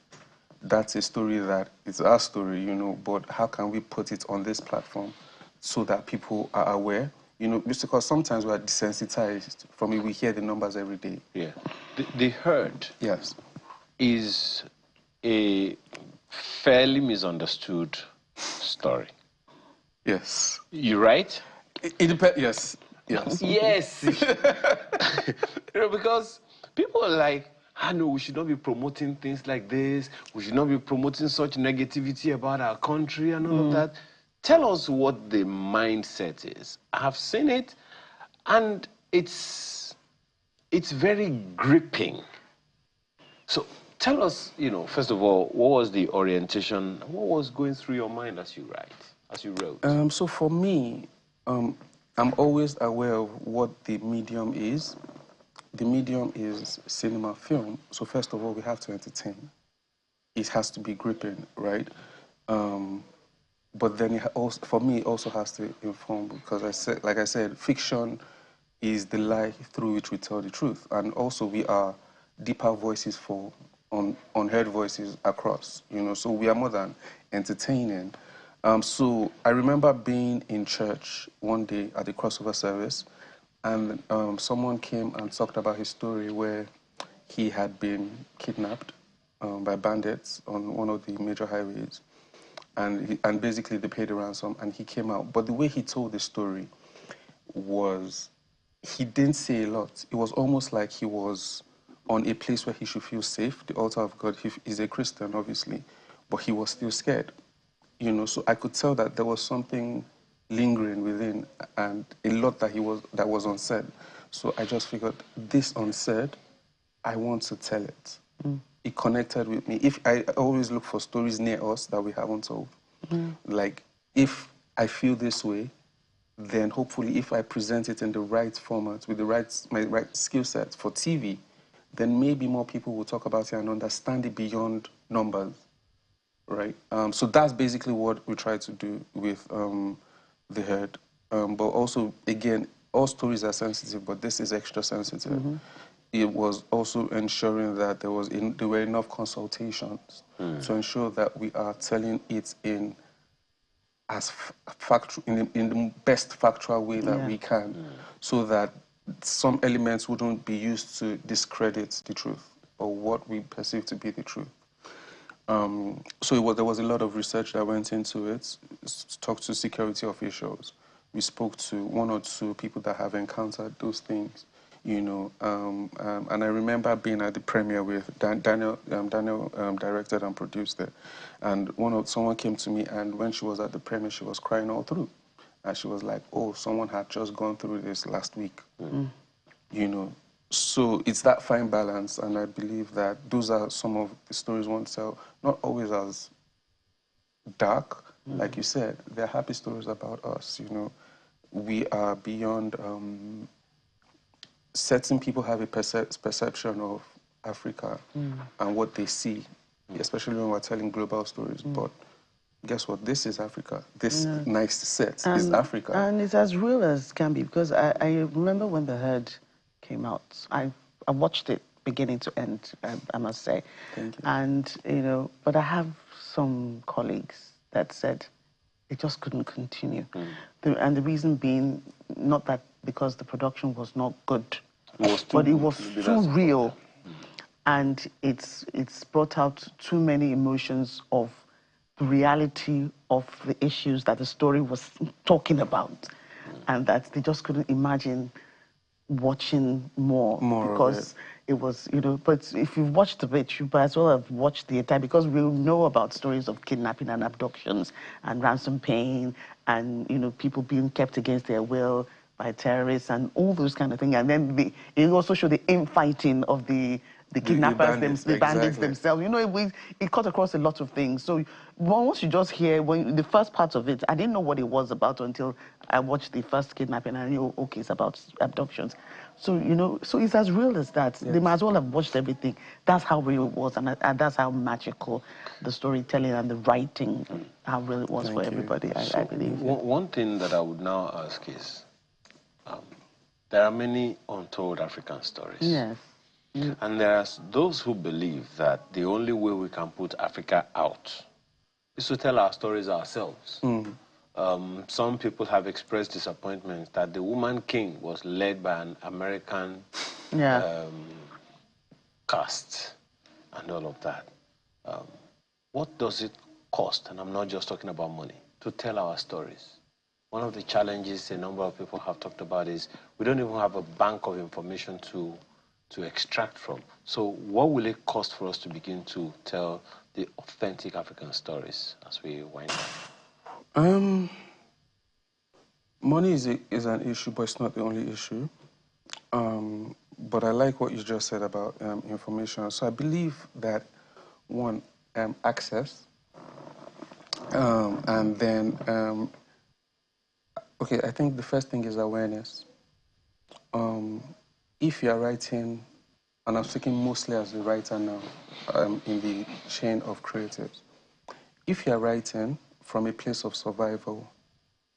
That's a story that it's our story, you know, but how can we put it on this platform so that people are aware? You know, because sometimes we are desensitized from it. We hear the numbers every day. Yeah. The Herd, yes, is a fairly misunderstood story. Yes. You right? It depends. Yes. Yes. Yes. You know, because people are like, I know we should not be promoting things like this. We should not be promoting such negativity about our country and all of that. Tell us what the mindset is. I've seen it, and it's very gripping. So tell us, you know, first of all, what was the orientation? What was going through your mind as you wrote? So for me, I'm always aware of what the medium is. The medium is cinema, film. So first of all, we have to entertain. It has to be gripping, right? But then for me, it also has to inform, because like I said, fiction is the light through which we tell the truth, and also we are deeper voices for unheard voices across. You know, so we are more than entertaining. So I remember being in church one day at the crossover service, and someone came and talked about his story where he had been kidnapped by bandits on one of the major highways, and basically they paid a ransom, and he came out. But the way he told the story was, he didn't say a lot. It was almost like he was on a place where he should feel safe, the altar of God. He's a Christian, obviously, but he was still scared. You know, so I could tell that there was something lingering within, and a lot that was unsaid. So I just figured, this unsaid, I want to tell it. It connected with me. If I always look for stories near us that we haven't told. Like, if I feel this way, then hopefully if I present it in the right format, with my right skill set for TV, then maybe more people will talk about it and understand it beyond numbers, right? So that's basically what we try to do with the herd. But also, again, all stories are sensitive, but this is extra sensitive. It was also ensuring that there were enough consultations to ensure that we are telling it in as in the best factual way that we can, so that some elements wouldn't be used to discredit the truth or what we perceive to be the truth. So there was a lot of research that went into it. Talked to security officials. We spoke to 1 or 2 people that have encountered those things, you know. And I remember being at the premiere with Daniel directed and produced it. And someone came to me, and when she was at the premiere, she was crying all through. And she was like, oh, someone had just gone through this last week, you know. So it's that fine balance, and I believe that those are some of the stories one tell, not always as dark, like you said. They're happy stories about us, you know. We are beyond, certain people have a perception of Africa and what they see, especially when we're telling global stories. But guess what? This is Africa. This nice set is Africa. And it's as real as can be, because I remember when The Herd came out, I watched it beginning to end, I must say. Thank you. And, you know, but I have some colleagues that said it just couldn't continue. And the reason being, not that because the production was not good, but it was too real. And it's brought out too many emotions of the reality of the issues that the story was talking about, and that they just couldn't imagine watching more because it was, you know. But if you've watched a bit, you might as well have watched the entire, because we know about stories of kidnapping and abductions and ransom paying and, you know, people being kept against their will by terrorists and all those kind of things. And then it also showed the infighting of the kidnappers, the bandits themselves. You know, it cut across a lot of things. So once you just hear, the first part of it, I didn't know what it was about until I watched the first kidnapping, and I knew, okay, it's about abductions. So, you know, so it's as real as that. Yes. They might as well have watched everything. That's how real it was, and that's how magical the storytelling and the writing, how real it was for everybody, I believe. One thing that I would now ask is, there are many untold African stories. Yes. And there are those who believe that the only way we can put Africa out is to tell our stories ourselves. Some people have expressed disappointment that the Woman King was led by an American cast and all of that. What does it cost, and I'm not just talking about money, to tell our stories? One of the challenges a number of people have talked about is we don't even have a bank of information to extract from. So what will it cost for us to begin to tell the authentic African stories as we wind up? Money is an issue, but it's not the only issue. But I like what you just said about information. So I believe that, one, access, and then, okay, I think the first thing is awareness. If you're writing, and I'm speaking mostly as a writer now, in the chain of creatives, if you're writing from a place of survival,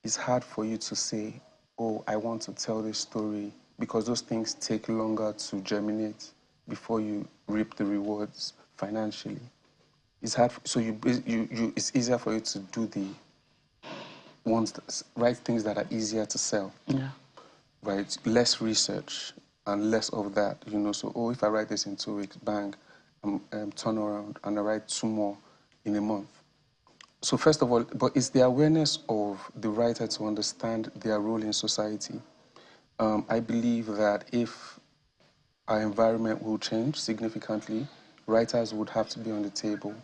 it's hard for you to say, oh, I want to tell this story, because those things take longer to germinate before you reap the rewards financially. It's hard, so it's easier for you to do the write things that are easier to sell. Yeah. Right, less research and less of that, you know. So, oh, if I write this in 2 weeks, bang, turn around and I write 2 more in a month. So first of all, but it's the awareness of the writer to understand their role in society. I believe that if our environment will change significantly, writers would have to be on the table,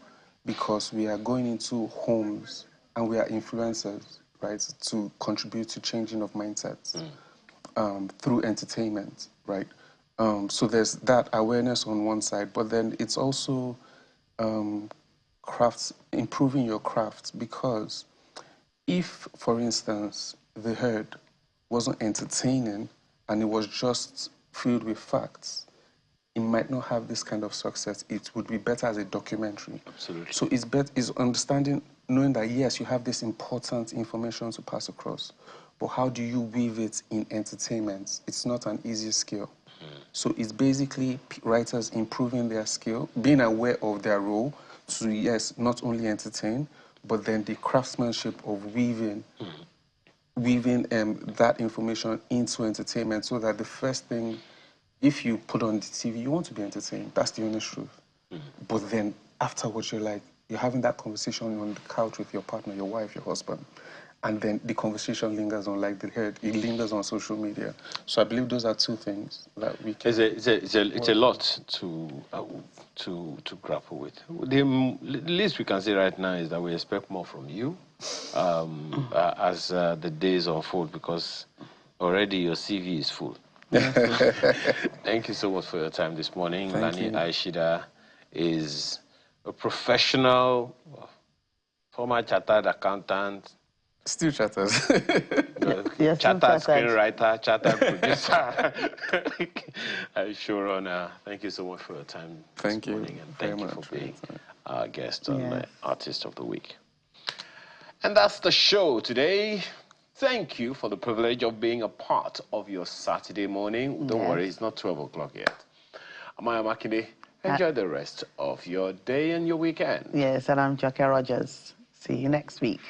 because we are going into homes and we are influencers, right, to contribute to changing of mindsets. Through entertainment, right? So there's that awareness on one side, but then it's also improving your craft, because if, for instance, The Herd wasn't entertaining and it was just filled with facts, it might not have this kind of success. It would be better as a documentary. Absolutely. So it's understanding, knowing that, yes, you have this important information to pass across, but how do you weave it in entertainment? It's not an easy skill. So it's basically writers improving their skill, being aware of their role to, yes, not only entertain, but then the craftsmanship of weaving that information into entertainment, so that the first thing, if you put on the TV, you want to be entertained. That's the honest truth. But then afterwards, you're having that conversation on the couch with your partner, your wife, your husband, and then the conversation lingers on, like the head, it lingers on social media. So I believe those are two things that we can... It's a lot to grapple with. The least we can say right now is that we expect more from you as the days unfold, because already your CV is full. Thank you so much for your time this morning. Lani Aishida is a professional, former chartered accountant, still chatters. Chartered screenwriter, chartered producer, showrunner. Thank you so much for your time this morning, and thank you for being our guest on the Artist of the Week. And that's the show today. Thank you for the privilege of being a part of your Saturday morning. Don't worry, it's not 12 o'clock yet. Amaya Makinde, enjoy the rest of your day and your weekend. Yes, and I'm Jackie Rogers. See you next week.